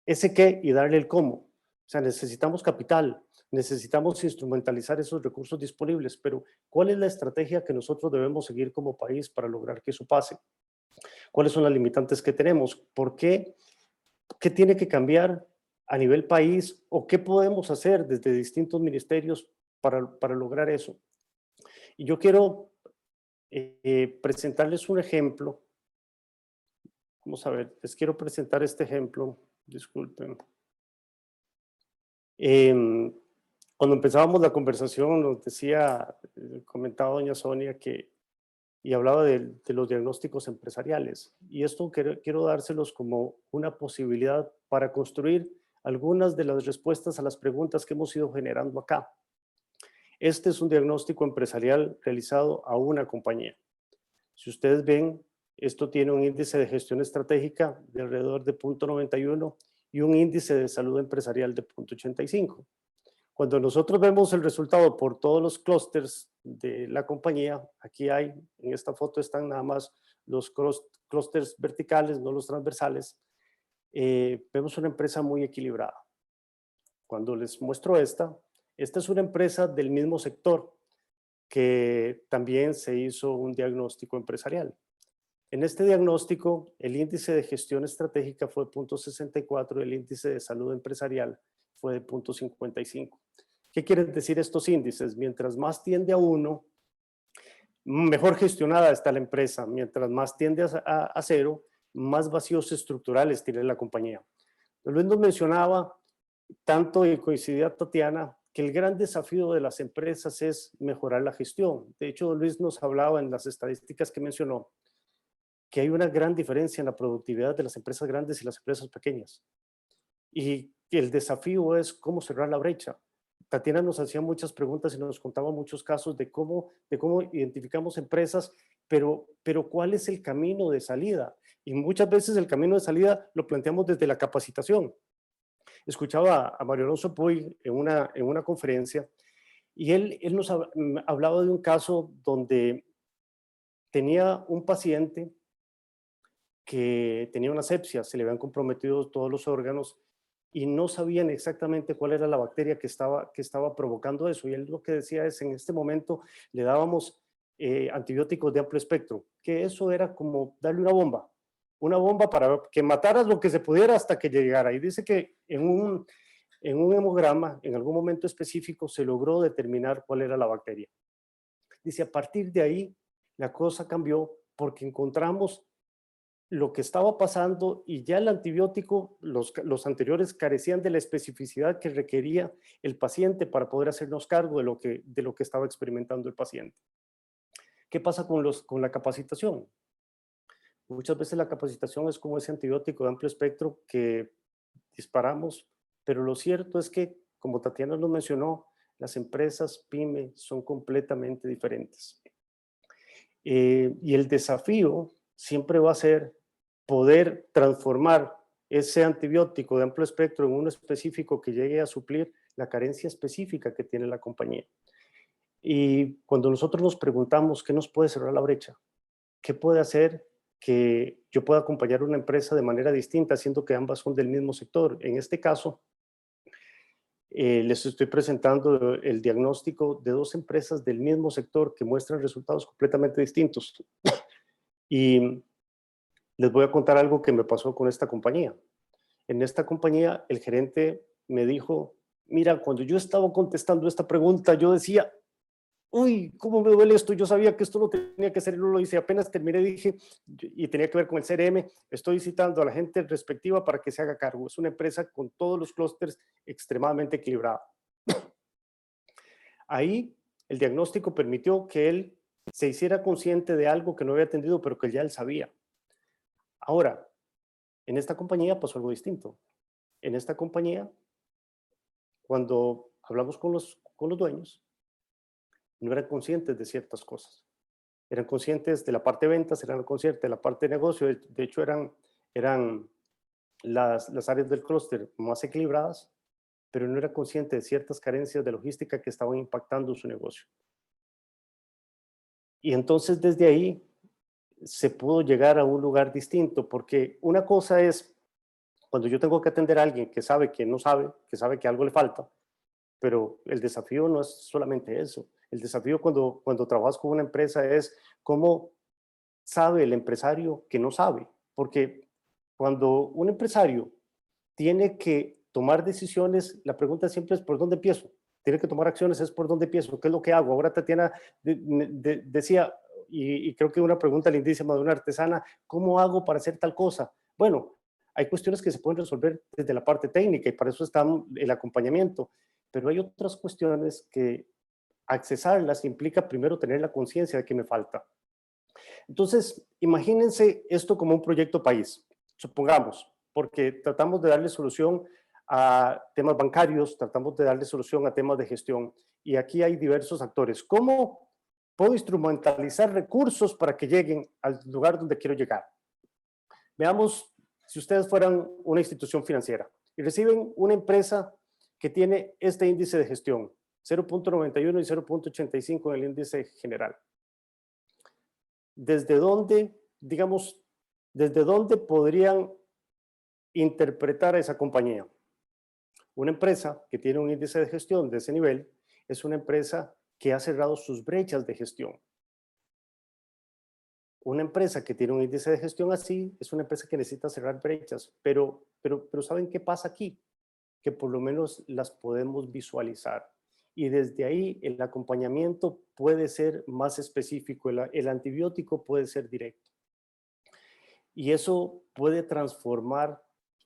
ese qué y darle el cómo. O sea, necesitamos capital, necesitamos instrumentalizar esos recursos disponibles, pero ¿cuál es la estrategia que nosotros debemos seguir como país para lograr que eso pase? ¿Cuáles son las limitantes que tenemos? ¿Por qué? ¿Qué tiene que cambiar a nivel país o qué podemos hacer desde distintos ministerios para lograr eso? Y yo quiero presentarles un ejemplo. Vamos a ver, les quiero presentar este ejemplo. Disculpen. Cuando empezábamos la conversación nos decía, comentaba doña Sonia y hablaba de los diagnósticos empresariales. Y esto quiero dárselos como una posibilidad para construir algunas de las respuestas a las preguntas que hemos ido generando acá. Este es un diagnóstico empresarial realizado a una compañía. Si ustedes ven, esto tiene un índice de gestión estratégica de alrededor de 0.91 y un índice de salud empresarial de 0.85. Cuando nosotros vemos el resultado por todos los clústeres de la compañía, aquí hay, en esta foto están nada más los clústeres verticales, no los transversales, vemos una empresa muy equilibrada. Cuando les muestro esta es una empresa del mismo sector que también se hizo un diagnóstico empresarial. En este diagnóstico, el índice de gestión estratégica fue 0.64 y el índice de salud empresarial fue de 0.55. ¿Qué quieren decir estos índices? Mientras más tiende a 1, mejor gestionada está la empresa. Mientras más tiende a 0, más vacíos estructurales tiene la compañía. Luis nos mencionaba, tanto y coincidía Tatiana, que el gran desafío de las empresas es mejorar la gestión. De hecho, Luis nos hablaba en las estadísticas que mencionó, que hay una gran diferencia en la productividad de las empresas grandes y las empresas pequeñas. Y el desafío es cómo cerrar la brecha. Tatiana nos hacía muchas preguntas y nos contaba muchos casos de cómo identificamos empresas, pero ¿cuál es el camino de salida? Y muchas veces el camino de salida lo planteamos desde la capacitación. Escuchaba a Mario Alonso Puy en una conferencia y él nos hablaba de un caso donde tenía un paciente que tenía una sepsia, se le habían comprometido todos los órganos y no sabían exactamente cuál era la bacteria que estaba provocando eso. Y él lo que decía es, en este momento le dábamos antibióticos de amplio espectro, que eso era como darle una bomba para que mataras lo que se pudiera hasta que llegara. Y dice que en un hemograma, en algún momento específico, se logró determinar cuál era la bacteria. Dice, a partir de ahí, la cosa cambió porque encontramos lo que estaba pasando y ya el antibiótico, los anteriores carecían de la especificidad que requería el paciente para poder hacernos cargo de lo que estaba experimentando el paciente. ¿Qué pasa con la capacitación? Muchas veces la capacitación es como ese antibiótico de amplio espectro que disparamos, pero lo cierto es que, como Tatiana nos mencionó, las empresas PYME son completamente diferentes. Y el desafío siempre va a ser poder transformar ese antibiótico de amplio espectro en uno específico que llegue a suplir la carencia específica que tiene la compañía. Y cuando nosotros nos preguntamos qué nos puede cerrar la brecha, qué puede hacer que yo pueda acompañar a una empresa de manera distinta, siendo que ambas son del mismo sector. En este caso, les estoy presentando el diagnóstico de dos empresas del mismo sector que muestran resultados completamente distintos. Y les voy a contar algo que me pasó con esta compañía. En esta compañía, el gerente me dijo, mira, cuando yo estaba contestando esta pregunta, yo decía, uy, ¿cómo me duele esto? Yo sabía que esto no tenía que ser y no lo hice. Apenas terminé, dije, y tenía que ver con el CRM, estoy citando a la gente respectiva para que se haga cargo. Es una empresa con todos los clústeres extremadamente equilibrada. Ahí, el diagnóstico permitió que él se hiciera consciente de algo que no había atendido, pero que ya él sabía. Ahora, en esta compañía pasó algo distinto. En esta compañía, cuando hablamos con los dueños, no eran conscientes de ciertas cosas. Eran conscientes de la parte de ventas, eran conscientes de la parte de negocio. De hecho, eran las áreas del clúster más equilibradas, pero no era consciente de ciertas carencias de logística que estaban impactando su negocio. Y entonces, desde ahí, se pudo llegar a un lugar distinto, porque una cosa es cuando yo tengo que atender a alguien que sabe que no sabe, que sabe que algo le falta, pero el desafío no es solamente eso. El desafío cuando trabajas con una empresa es cómo sabe el empresario que no sabe, porque cuando un empresario tiene que tomar decisiones, la pregunta siempre es ¿por dónde empiezo? Tiene que tomar acciones, es ¿por dónde empiezo? ¿Qué es lo que hago? Ahora Tatiana decía, y creo que una pregunta lindísima de una artesana, ¿cómo hago para hacer tal cosa? Bueno, hay cuestiones que se pueden resolver desde la parte técnica y para eso está el acompañamiento, pero hay otras cuestiones que accesarlas implica primero tener la conciencia de que me falta. Entonces, imagínense esto como un proyecto país, supongamos, porque tratamos de darle solución a temas bancarios, tratamos de darle solución a temas de gestión, y aquí hay diversos actores. ¿Cómo puedo instrumentalizar recursos para que lleguen al lugar donde quiero llegar? Veamos, si ustedes fueran una institución financiera y reciben una empresa que tiene este índice de gestión, 0.91 y 0.85 en el índice general. ¿Desde dónde, digamos, desde dónde podrían interpretar a esa compañía? Una empresa que tiene un índice de gestión de ese nivel es una empresa que ha cerrado sus brechas de gestión. Una empresa que tiene un índice de gestión así es una empresa que necesita cerrar brechas, pero ¿saben qué pasa aquí? Que por lo menos las podemos visualizar. Y desde ahí el acompañamiento puede ser más específico, el antibiótico puede ser directo. Y eso puede transformar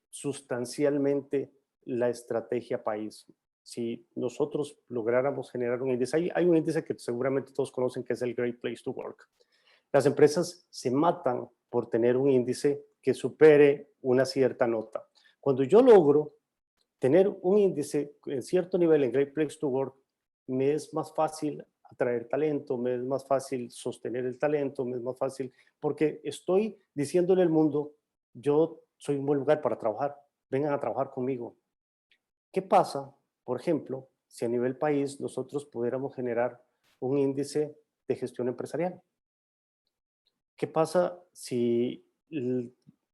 sustancialmente la estrategia país. Si nosotros lográramos generar un índice, hay un índice que seguramente todos conocen que es el Great Place to Work. Las empresas se matan por tener un índice que supere una cierta nota. Cuando yo logro tener un índice en cierto nivel en Great Place to Work, me es más fácil atraer talento, me es más fácil sostener el talento, me es más fácil, porque estoy diciéndole al mundo, yo soy un buen lugar para trabajar, vengan a trabajar conmigo. ¿Qué pasa, por ejemplo, si a nivel país nosotros pudiéramos generar un índice de gestión empresarial? ¿Qué pasa si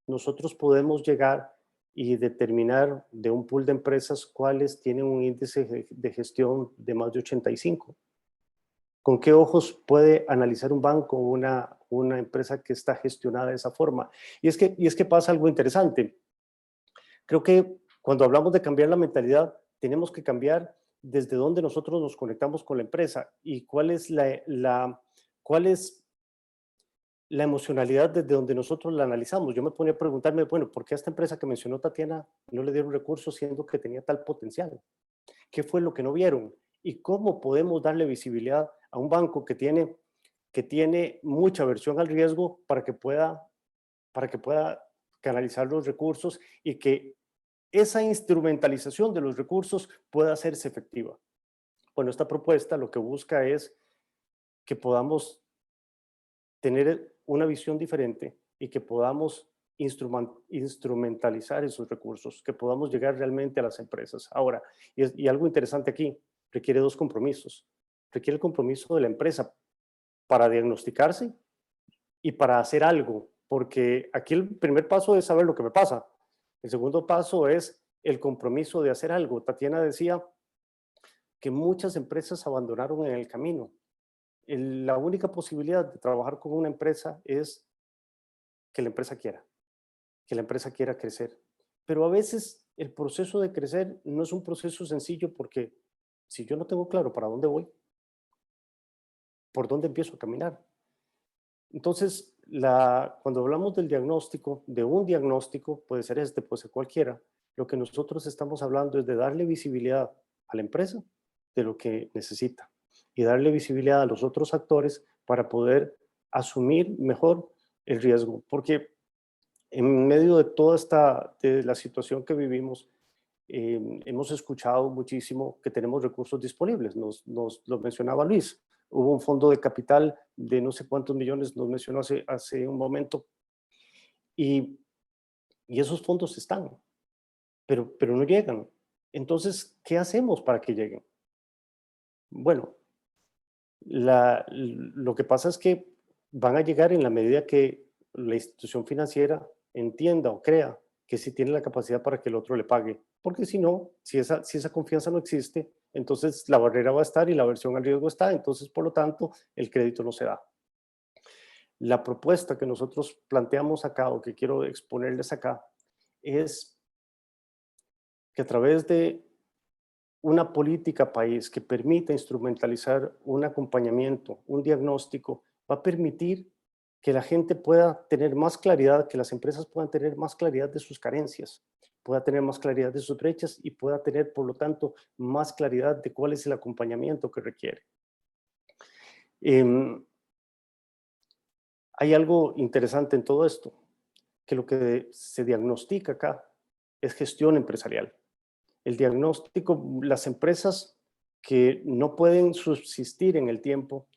nosotros podemos llegar y determinar de un pool de empresas cuáles tienen un índice de gestión de más de 85? ¿Con qué ojos puede analizar un banco una empresa que está gestionada de esa forma? Y es que pasa algo interesante. Creo que cuando hablamos de cambiar la mentalidad, tenemos que cambiar desde dónde nosotros nos conectamos con la empresa y cuál es la emocionalidad desde donde nosotros la analizamos. Yo me ponía a preguntarme, bueno, ¿por qué a esta empresa que mencionó Tatiana no le dieron recursos siendo que tenía tal potencial? ¿Qué fue lo que no vieron? ¿Y cómo podemos darle visibilidad a un banco que tiene mucha aversión al riesgo para que pueda canalizar los recursos y que esa instrumentalización de los recursos pueda hacerse efectiva? Bueno, esta propuesta lo que busca es que podamos tener una visión diferente y que podamos instrumentalizar esos recursos, que podamos llegar realmente a las empresas. Ahora, y algo interesante aquí, requiere dos compromisos. Requiere el compromiso de la empresa para diagnosticarse y para hacer algo porque aquí el primer paso es saber lo que me pasa. El segundo paso es el compromiso de hacer algo. Tatiana decía que muchas empresas abandonaron en el camino. La única posibilidad de trabajar con una empresa es que la empresa quiera crecer. Pero a veces el proceso de crecer no es un proceso sencillo porque si yo no tengo claro para dónde voy, ¿por dónde empiezo a caminar? Entonces, cuando hablamos del diagnóstico, de un diagnóstico, puede ser este, puede ser cualquiera, lo que nosotros estamos hablando es de darle visibilidad a la empresa de lo que necesita y darle visibilidad a los otros actores para poder asumir mejor el riesgo. Porque en medio de toda de la situación que vivimos, hemos escuchado muchísimo que tenemos recursos disponibles. Nos lo mencionaba Luis. Hubo un fondo de capital de no sé cuántos millones, nos mencionó hace un momento. Y esos fondos están, pero no llegan. Entonces, ¿qué hacemos para que lleguen? Bueno, lo que pasa es que van a llegar en la medida que la institución financiera entienda o crea que sí tiene la capacidad para que el otro le pague. Porque si no, si esa confianza no existe, entonces la barrera va a estar y la aversión al riesgo está, entonces por lo tanto el crédito no se da. La propuesta que nosotros planteamos acá o que quiero exponerles acá es que a través de una política país que permita instrumentalizar un acompañamiento, un diagnóstico, va a permitir que la gente pueda tener más claridad, que las empresas puedan tener más claridad de sus carencias, pueda tener más claridad de sus brechas y pueda tener, por lo tanto, más claridad de cuál es el acompañamiento que requiere. Hay algo interesante en todo esto, que lo que se diagnostica acá es gestión empresarial. El diagnóstico, las empresas que no pueden subsistir en el tiempo,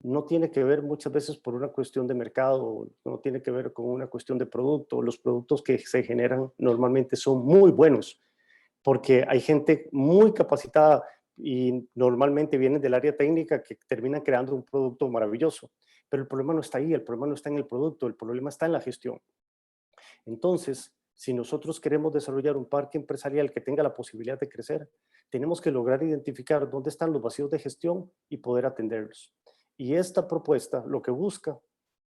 no tiene que ver muchas veces por una cuestión de mercado, no tiene que ver con una cuestión de producto. Los productos que se generan normalmente son muy buenos, porque hay gente muy capacitada y normalmente vienen del área técnica que terminan creando un producto maravilloso. Pero el problema no está ahí, el problema no está en el producto, el problema está en la gestión. Entonces, si nosotros queremos desarrollar un parque empresarial que tenga la posibilidad de crecer, tenemos que lograr identificar dónde están los vacíos de gestión y poder atenderlos. Y esta propuesta lo que busca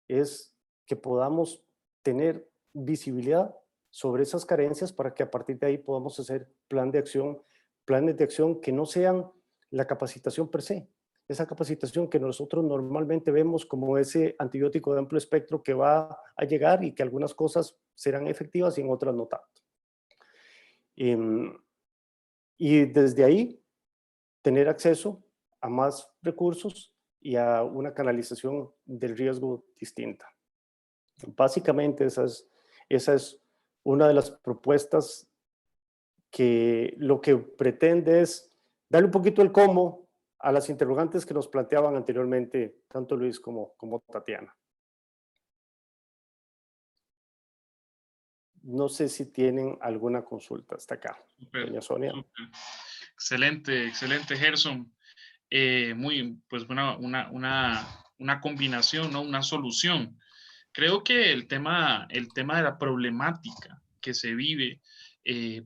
es que podamos tener visibilidad sobre esas carencias para que a partir de ahí podamos hacer planes de acción que no sean la capacitación per se, esa capacitación que nosotros normalmente vemos como ese antibiótico de amplio espectro que va a llegar y que algunas cosas serán efectivas y en otras no tanto. Y desde ahí tener acceso a más recursos y a una canalización del riesgo distinta. Básicamente esa es una de las propuestas que lo que pretende es darle un poquito el cómo a las interrogantes que nos planteaban anteriormente tanto Luis como Tatiana. No sé si tienen alguna consulta hasta acá. Super, doña Sonia. Super. Excelente, Gerson. Pues una combinación, ¿no? Una solución. Creo que el tema de la problemática que se vive,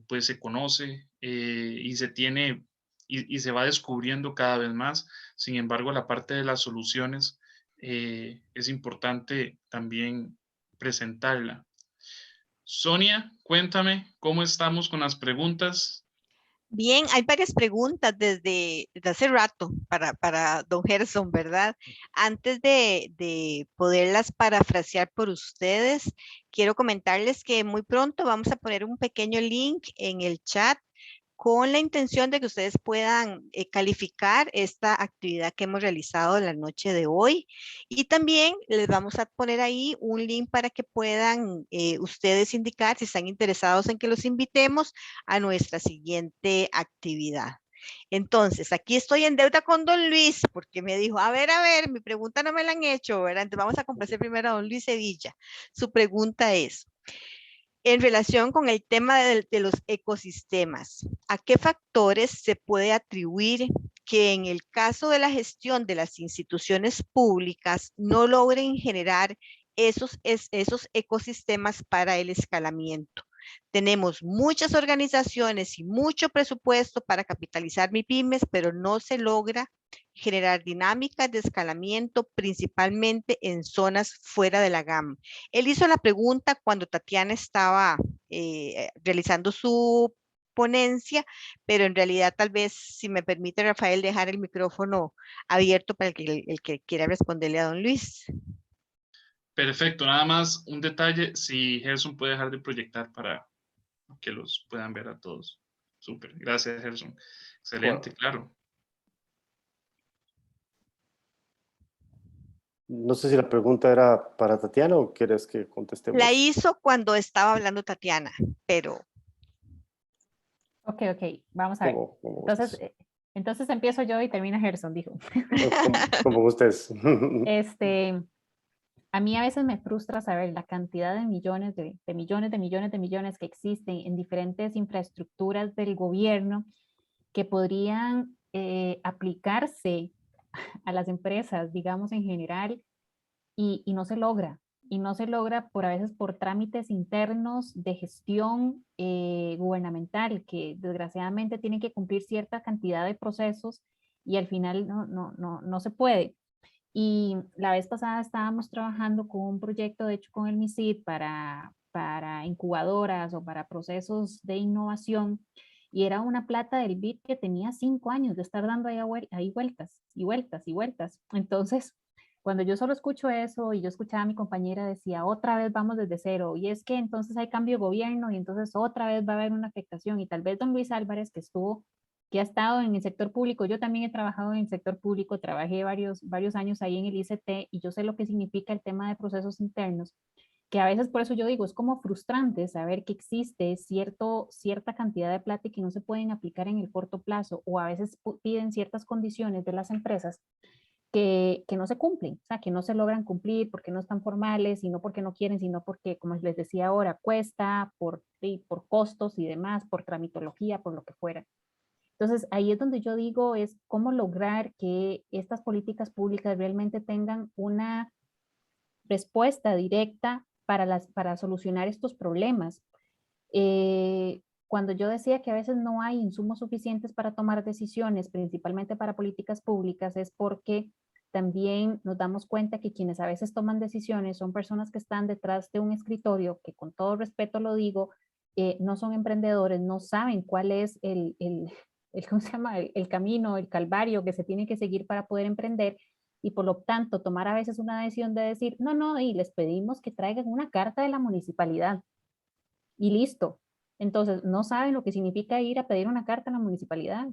pues se conoce y se tiene y se va descubriendo cada vez más. Sin embargo, la parte de las soluciones es importante también presentarla. Sonia, cuéntame cómo estamos con las preguntas. Bien, hay varias preguntas desde hace rato para don Gerson, ¿verdad? Antes de poderlas parafrasear por ustedes, quiero comentarles que muy pronto vamos a poner un pequeño link en el chat con la intención de que ustedes puedan calificar esta actividad que hemos realizado la noche de hoy. Y también les vamos a poner ahí un link para que puedan ustedes indicar si están interesados en que los invitemos a nuestra siguiente actividad. Entonces, aquí estoy en deuda con don Luis, porque me dijo, a ver, mi pregunta no me la han hecho, ¿verdad? Entonces vamos a complacer primero a don Luis Sevilla. Su pregunta es, en relación con el tema de los ecosistemas, ¿a qué factores se puede atribuir que en el caso de la gestión de las instituciones públicas no logren generar esos ecosistemas para el escalamiento. Tenemos muchas organizaciones y mucho presupuesto para capitalizar MIPYMES, pero no se logra generar dinámicas de escalamiento, principalmente en zonas fuera de la GAM. Él hizo la pregunta cuando Tatiana estaba realizando su ponencia, pero en realidad tal vez, si me permite, Rafael, dejar el micrófono abierto para el que quiera responderle a don Luis. Perfecto, nada más un detalle, si Gerson puede dejar de proyectar para que los puedan ver a todos. Súper, gracias Gerson. Excelente, Bueno, claro. no sé si la pregunta era para Tatiana o quieres que contestemos. La hizo cuando estaba hablando Tatiana, pero... Ok, vamos a ver. Entonces empiezo yo y termina Gerson, dijo. Como ustedes. A mí a veces me frustra saber la cantidad de millones que existen en diferentes infraestructuras del gobierno que podrían aplicarse a las empresas, digamos en general, y no se logra. Y no se logra a veces por trámites internos de gestión gubernamental, que desgraciadamente tienen que cumplir cierta cantidad de procesos y al final no se puede. Y la vez pasada estábamos trabajando con un proyecto, de hecho con el MISID, para incubadoras o para procesos de innovación, y era una plata del BID que tenía 5 años de estar dando ahí vueltas y vueltas y vueltas. Entonces, cuando yo solo escucho eso y yo escuchaba a mi compañera decía, otra vez vamos desde cero, y es que entonces hay cambio de gobierno y entonces otra vez va a haber una afectación, y tal vez don Luis Álvarez, que ha estado en el sector público, yo también he trabajado en el sector público, trabajé varios años ahí en el ICT y yo sé lo que significa el tema de procesos internos, que a veces por eso yo digo, es como frustrante saber que existe cierta cantidad de plata y que no se pueden aplicar en el corto plazo, o a veces piden ciertas condiciones de las empresas que no se cumplen, o sea, que no se logran cumplir porque no están formales y no porque no quieren, sino porque, como les decía ahora, cuesta por costos y demás, por tramitología, por lo que fuera. Entonces, ahí es donde yo digo, es cómo lograr que estas políticas públicas realmente tengan una respuesta directa para solucionar estos problemas. Cuando yo decía que a veces no hay insumos suficientes para tomar decisiones, principalmente para políticas públicas, es porque también nos damos cuenta que quienes a veces toman decisiones son personas que están detrás de un escritorio, que con todo respeto lo digo, no son emprendedores, no saben cuál es ¿cómo se llama? El camino, el calvario que se tiene que seguir para poder emprender, y por lo tanto tomar a veces una decisión de decir, no, y les pedimos que traigan una carta de la municipalidad y listo. Entonces, no saben lo que significa ir a pedir una carta a la municipalidad.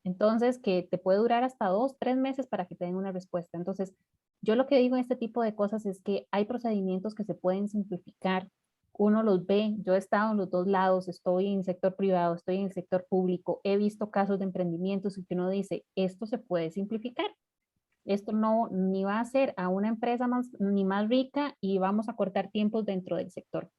Entonces, que te puede durar hasta 2, 3 meses para que te den una respuesta. Entonces, yo lo que digo en este tipo de cosas es que hay procedimientos que se pueden simplificar. Uno los ve, yo he estado en los dos lados, estoy en el sector privado, estoy en el sector público, he visto casos de emprendimientos y que uno dice, esto se puede simplificar. Esto no ni va a hacer a una empresa ni más rica y vamos a cortar tiempos dentro del sector.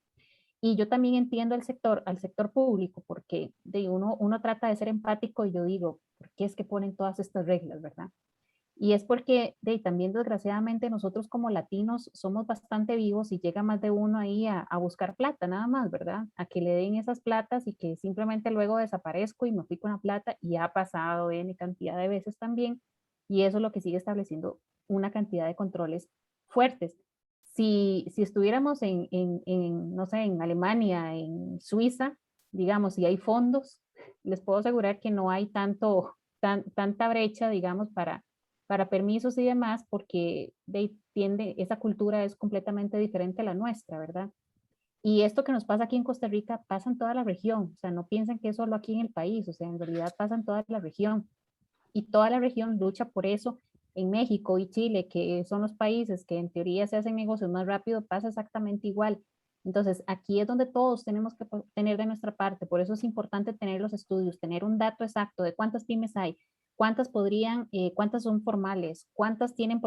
Y yo también entiendo al sector público, porque uno trata de ser empático y yo digo, ¿por qué es que ponen todas estas reglas, verdad? Y es porque también desgraciadamente nosotros como latinos somos bastante vivos y llega más de uno ahí a buscar plata, nada más, ¿verdad? A que le den esas platas y que simplemente luego desaparezco y me fui con la plata, y ha pasado N cantidad de veces también, y eso es lo que sigue estableciendo una cantidad de controles fuertes. Si estuviéramos no sé, en Alemania, en Suiza, digamos, si hay fondos, les puedo asegurar que no hay tanta brecha, digamos, para permisos y demás, porque esa cultura es completamente diferente a la nuestra, ¿verdad? Y esto que nos pasa aquí en Costa Rica pasa en toda la región, o sea, no piensen que es solo aquí en el país, o sea, en realidad pasa en toda la región, y toda la región lucha por eso. En México y Chile, que son los países que en teoría se hacen negocios más rápido, pasa exactamente igual. Entonces, aquí es donde todos tenemos que tener de nuestra parte, por eso es importante tener los estudios, tener un dato exacto de cuántas pymes hay, cuántas son formales, cuántas tienen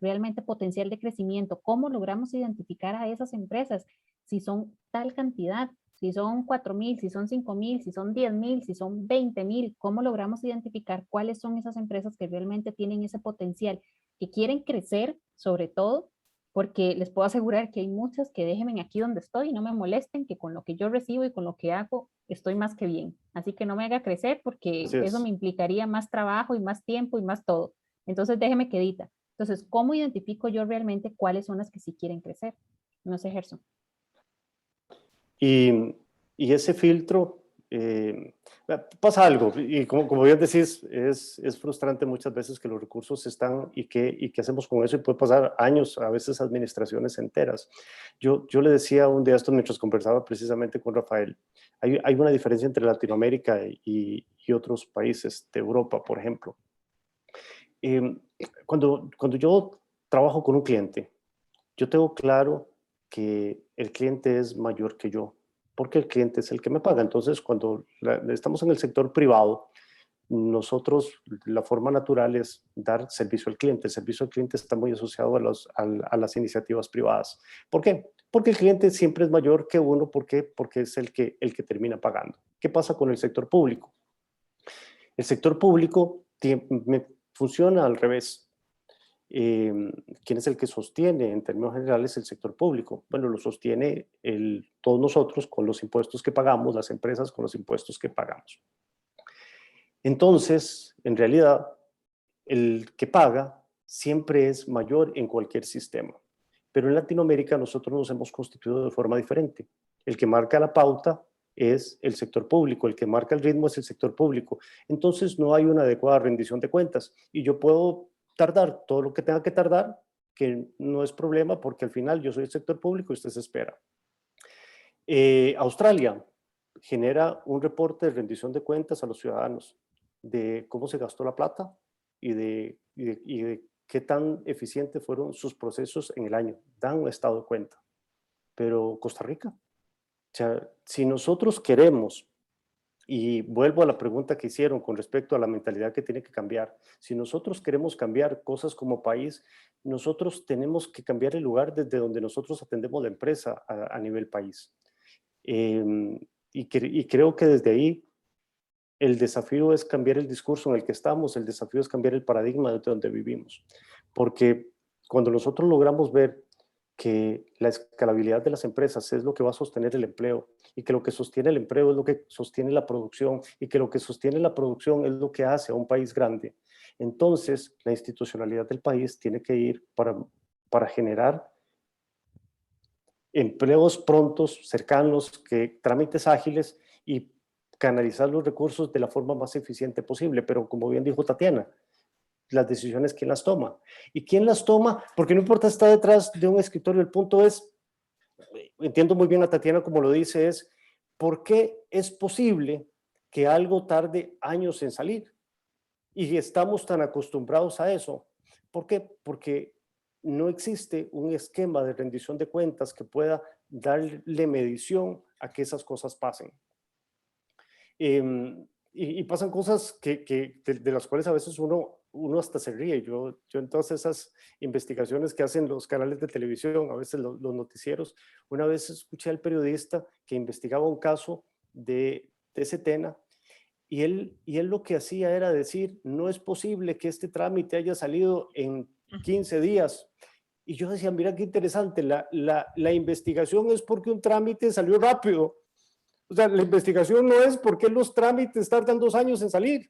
realmente potencial de crecimiento, cómo logramos identificar a esas empresas, si son tal cantidad, si son 4,000, si son 5,000, si son 10,000, si son 20,000, ¿cómo logramos identificar cuáles son esas empresas que realmente tienen ese potencial, que quieren crecer sobre todo, porque les puedo asegurar que hay muchas que déjenme aquí donde estoy y no me molesten, que con lo que yo recibo y con lo que hago estoy más que bien. Así que no me haga crecer porque Así eso es. me implicaría más trabajo y más tiempo y más todo. Entonces déjeme quedita. Entonces, ¿cómo identifico yo realmente cuáles son las que sí quieren crecer? No sé, Gerson. Y ese filtro, pasa algo, y como bien decís, es frustrante muchas veces que los recursos están y qué hacemos con eso, y puede pasar años, a veces administraciones enteras. Yo le decía un día esto mientras conversaba precisamente con Rafael, hay una diferencia entre Latinoamérica y otros países de Europa, por ejemplo. Cuando yo trabajo con un cliente, yo tengo claro que el cliente es mayor que yo, porque el cliente es el que me paga. Entonces, cuando estamos en el sector privado, nosotros, la forma natural es dar servicio al cliente. El servicio al cliente está muy asociado a las iniciativas privadas. ¿Por qué? Porque el cliente siempre es mayor que uno. ¿Por qué? Porque es el que termina pagando. ¿Qué pasa con el sector público? El sector público funciona al revés. ¿Quién es el que sostiene en términos generales el sector público? Bueno, lo sostiene todos nosotros con los impuestos que pagamos, las empresas con los impuestos que pagamos. Entonces, en realidad, el que paga siempre es mayor en cualquier sistema. Pero en Latinoamérica nosotros nos hemos constituido de forma diferente. El que marca la pauta es el sector público, el que marca el ritmo es el sector público. Entonces no hay una adecuada rendición de cuentas y yo puedo tardar todo lo que tenga que tardar, que no es problema porque al final yo soy el sector público y usted se espera. Australia genera un reporte de rendición de cuentas a los ciudadanos de cómo se gastó la plata y de qué tan eficientes fueron sus procesos en el año. Dan un estado de cuenta. Pero Costa Rica, o sea, si nosotros queremos, y vuelvo a la pregunta que hicieron con respecto a la mentalidad que tiene que cambiar, si nosotros queremos cambiar cosas como país, nosotros tenemos que cambiar el lugar desde donde nosotros atendemos la empresa a nivel país. Y creo que desde ahí el desafío es cambiar el discurso en el que estamos, el desafío es cambiar el paradigma de donde vivimos. Porque cuando nosotros logramos ver que la escalabilidad de las empresas es lo que va a sostener el empleo y que lo que sostiene el empleo es lo que sostiene la producción y que lo que sostiene la producción es lo que hace a un país grande, entonces la institucionalidad del país tiene que ir para generar empleos prontos, cercanos, trámites ágiles y canalizar los recursos de la forma más eficiente posible. Pero como bien dijo Tatiana, las decisiones, ¿quién las toma? ¿Y quién las toma? Porque no importa estar detrás de un escritorio, el punto es, entiendo muy bien a Tatiana como lo dice, es ¿por qué es posible que algo tarde años en salir? Y estamos tan acostumbrados a eso. ¿Por qué? Porque no existe un esquema de rendición de cuentas que pueda darle medición a que esas cosas pasen. Y pasan cosas de las cuales a veces uno hasta se ríe. Yo en todas esas investigaciones que hacen los canales de televisión, a veces los noticieros, una vez escuché al periodista que investigaba un caso de Setena y él lo que hacía era decir, no es posible que este trámite haya salido en 15 días. Y yo decía, mira qué interesante, la investigación es porque un trámite salió rápido. O sea, la investigación no es por qué los trámites tardan 2 años en salir.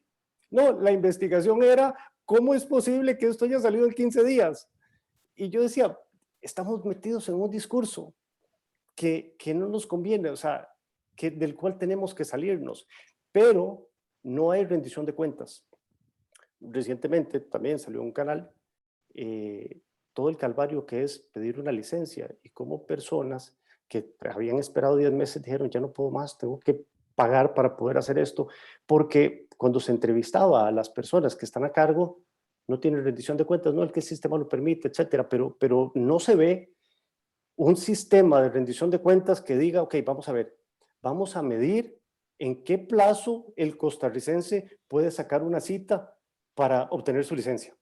No, la investigación era cómo es posible que esto haya salido en 15 días. Y yo decía, estamos metidos en un discurso que no nos conviene, o sea, del cual tenemos que salirnos. Pero no hay rendición de cuentas. Recientemente también salió un canal, todo el calvario que es pedir una licencia y cómo personas que habían esperado 10 meses dijeron, ya no puedo más, tengo que pagar para poder hacer esto, porque cuando se entrevistaba a las personas que están a cargo, no tienen rendición de cuentas, no, el que el sistema lo permite, etcétera, pero no se ve un sistema de rendición de cuentas que diga, ok, vamos a ver, vamos a medir en qué plazo el costarricense puede sacar una cita para obtener su licencia.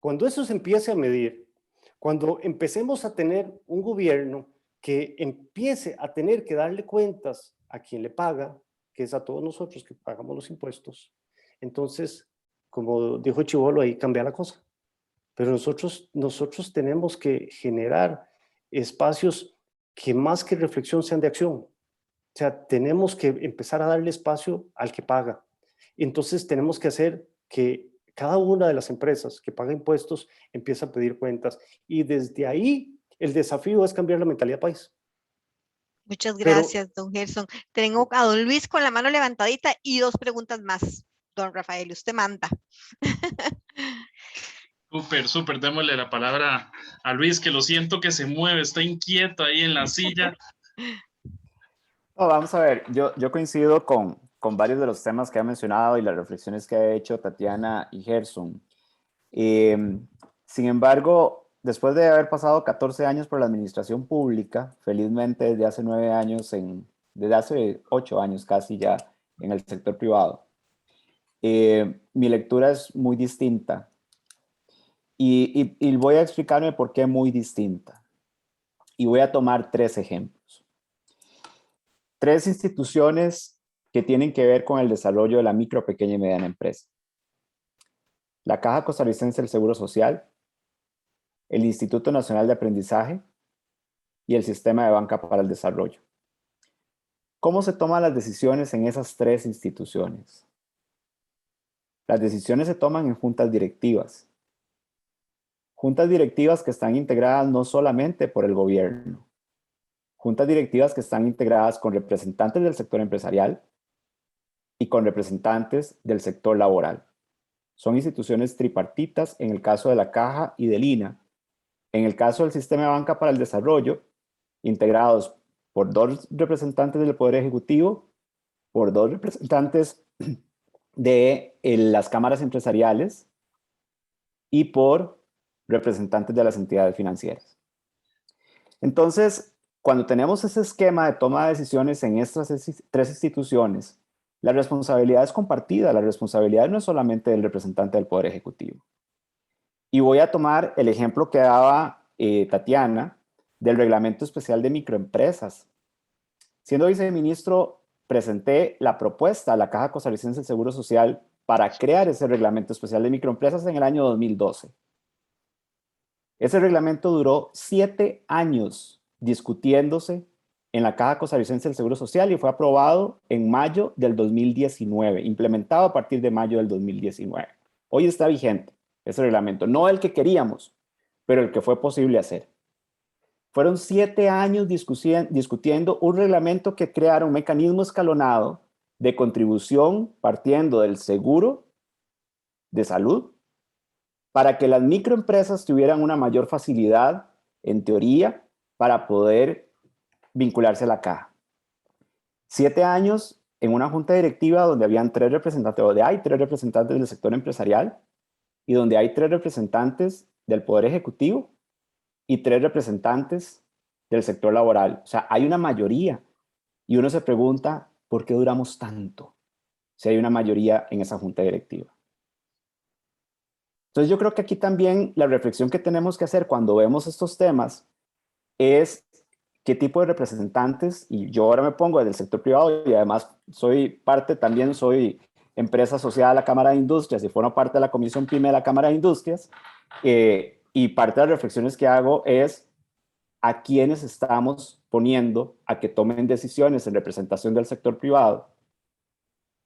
Cuando eso se empiece a medir, cuando empecemos a tener un gobierno que empiece a tener que darle cuentas a quien le paga, que es a todos nosotros que pagamos los impuestos, entonces, como dijo Chibolo, ahí cambia la cosa. pero nosotros tenemos que generar espacios que más que reflexión sean de acción. O sea, tenemos que empezar a darle espacio al que paga. Entonces tenemos que hacer que cada una de las empresas que paga impuestos empiece a pedir cuentas. Y desde ahí el desafío es cambiar la mentalidad país. Muchas Pero- gracias, don Gerson. Tengo a don Luis con la mano levantadita y 2 preguntas más. Don Rafael, usted manda. Súper, démosle la palabra a Luis, que lo siento que se mueve, está inquieto ahí en la silla. No, vamos a ver, yo coincido con varios de los temas que ha mencionado y las reflexiones que ha hecho Tatiana y Gerson. Sin embargo, después de haber pasado 14 años por la administración pública, felizmente desde hace 9 años, desde hace 8 años casi ya en el sector privado, mi lectura es muy distinta. Y voy a explicarme por qué muy distinta. Y voy a tomar 3 ejemplos. 3 instituciones que tienen que ver con el desarrollo de la micro, pequeña y mediana empresa. La Caja Costarricense del Seguro Social, el Instituto Nacional de Aprendizaje y el Sistema de Banca para el Desarrollo. ¿Cómo se toman las decisiones en esas 3 instituciones? Las decisiones se toman en juntas directivas. Juntas directivas que están integradas no solamente por el gobierno, juntas directivas que están integradas con representantes del sector empresarial y con representantes del sector laboral. Son instituciones tripartitas en el caso de la Caja y del INA. En el caso del Sistema de Banca para el Desarrollo, integrados por 2 representantes del Poder Ejecutivo, por 2 representantes de las cámaras empresariales y por representantes de las entidades financieras. Entonces, cuando tenemos ese esquema de toma de decisiones en estas 3 instituciones, la responsabilidad es compartida, la responsabilidad no es solamente del representante del Poder Ejecutivo. Y voy a tomar el ejemplo que daba Tatiana del Reglamento Especial de Microempresas. Siendo viceministro, presenté la propuesta a la Caja Costarricense del Seguro Social para crear ese Reglamento Especial de Microempresas en el año 2012. Ese reglamento duró 7 años discutiéndose en la Caja Costarricense del Seguro Social y fue aprobado en mayo del 2019, implementado a partir de mayo del 2019. Hoy está vigente ese reglamento, no el que queríamos, pero el que fue posible hacer. Fueron 7 años discutiendo un reglamento que creara un mecanismo escalonado de contribución partiendo del seguro de salud para que las microempresas tuvieran una mayor facilidad, en teoría, para poder vincularse a la caja. 7 años en una junta directiva donde habían 3 representantes, donde hay 3 representantes del sector empresarial y donde hay 3 representantes del Poder Ejecutivo y 3 representantes del sector laboral. O sea, hay una mayoría y uno se pregunta, ¿por qué duramos tanto si hay una mayoría en esa junta directiva? Entonces yo creo que aquí también la reflexión que tenemos que hacer cuando vemos estos temas es qué tipo de representantes, y yo ahora me pongo desde el sector privado y además soy empresa asociada a la Cámara de Industrias y formo parte de la Comisión PYME de la Cámara de Industrias, y parte de las reflexiones que hago es a quiénes estamos poniendo a que tomen decisiones en representación del sector privado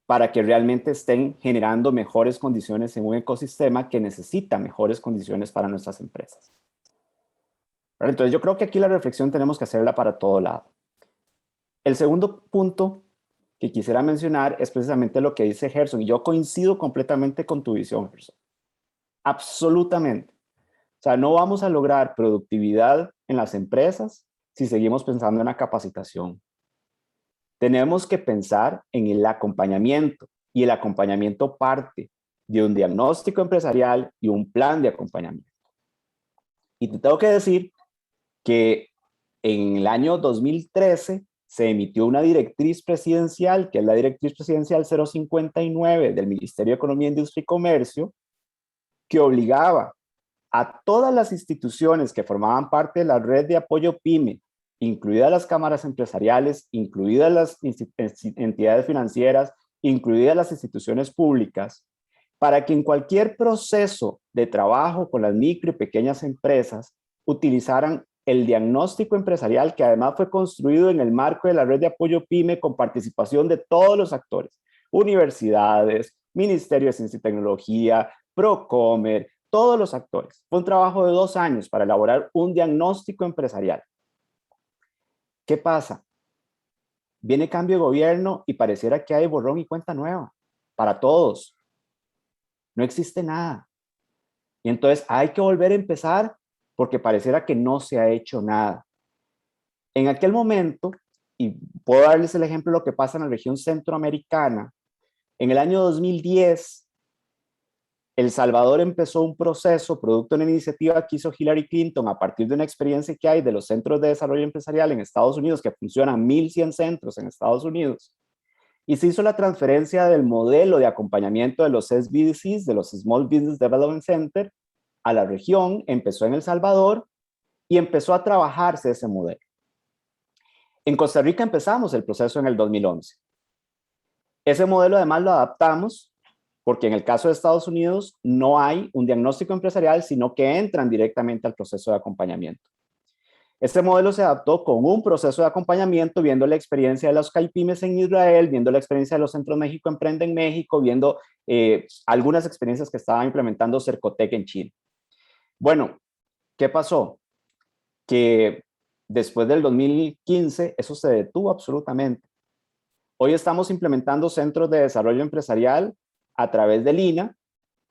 para que realmente estén generando mejores condiciones en un ecosistema que necesita mejores condiciones para nuestras empresas. Entonces yo creo que aquí la reflexión tenemos que hacerla para todo lado. El segundo punto que quisiera mencionar es precisamente lo que dice Gerson, y yo coincido completamente con tu visión, Gerson. Absolutamente. O sea, no vamos a lograr productividad en las empresas si seguimos pensando en la capacitación. Tenemos que pensar en el acompañamiento, y el acompañamiento parte de un diagnóstico empresarial y un plan de acompañamiento. Y te tengo que decir que en el año 2013 se emitió una directriz presidencial, que es la directriz presidencial 059 del Ministerio de Economía, Industria y Comercio, que obligaba a todas las instituciones que formaban parte de la red de apoyo PYME, incluidas las cámaras empresariales, incluidas las entidades financieras, incluidas las instituciones públicas, para que en cualquier proceso de trabajo con las micro y pequeñas empresas utilizaran el diagnóstico empresarial, que además fue construido en el marco de la red de apoyo PYME con participación de todos los actores, universidades, Ministerio de Ciencia y Tecnología, Procomer, todos los actores. Fue un trabajo de 2 años para elaborar un diagnóstico empresarial. ¿Qué pasa? Viene cambio de gobierno y pareciera que hay borrón y cuenta nueva para todos. No existe nada. Y entonces hay que volver a empezar porque pareciera que no se ha hecho nada. En aquel momento, y puedo darles el ejemplo de lo que pasa en la región centroamericana, en el año 2010, El Salvador empezó un proceso, producto de una iniciativa que hizo Hillary Clinton a partir de una experiencia que hay de los centros de desarrollo empresarial en Estados Unidos, que funcionan 1,100 centros en Estados Unidos, y se hizo la transferencia del modelo de acompañamiento de los SBDCs, de los Small Business Development Center, a la región. Empezó en El Salvador y empezó a trabajarse ese modelo. En Costa Rica empezamos el proceso en el 2011. Ese modelo además lo adaptamos porque en el caso de Estados Unidos no hay un diagnóstico empresarial, sino que entran directamente al proceso de acompañamiento. Este modelo se adaptó con un proceso de acompañamiento, viendo la experiencia de los CAIPYMES en Israel, viendo la experiencia de los Centros México Emprende en México, viendo algunas experiencias que estaba implementando Cercotec en Chile. Bueno, ¿qué pasó? Que después del 2015 eso se detuvo absolutamente. Hoy estamos implementando centros de desarrollo empresarial a través del INA,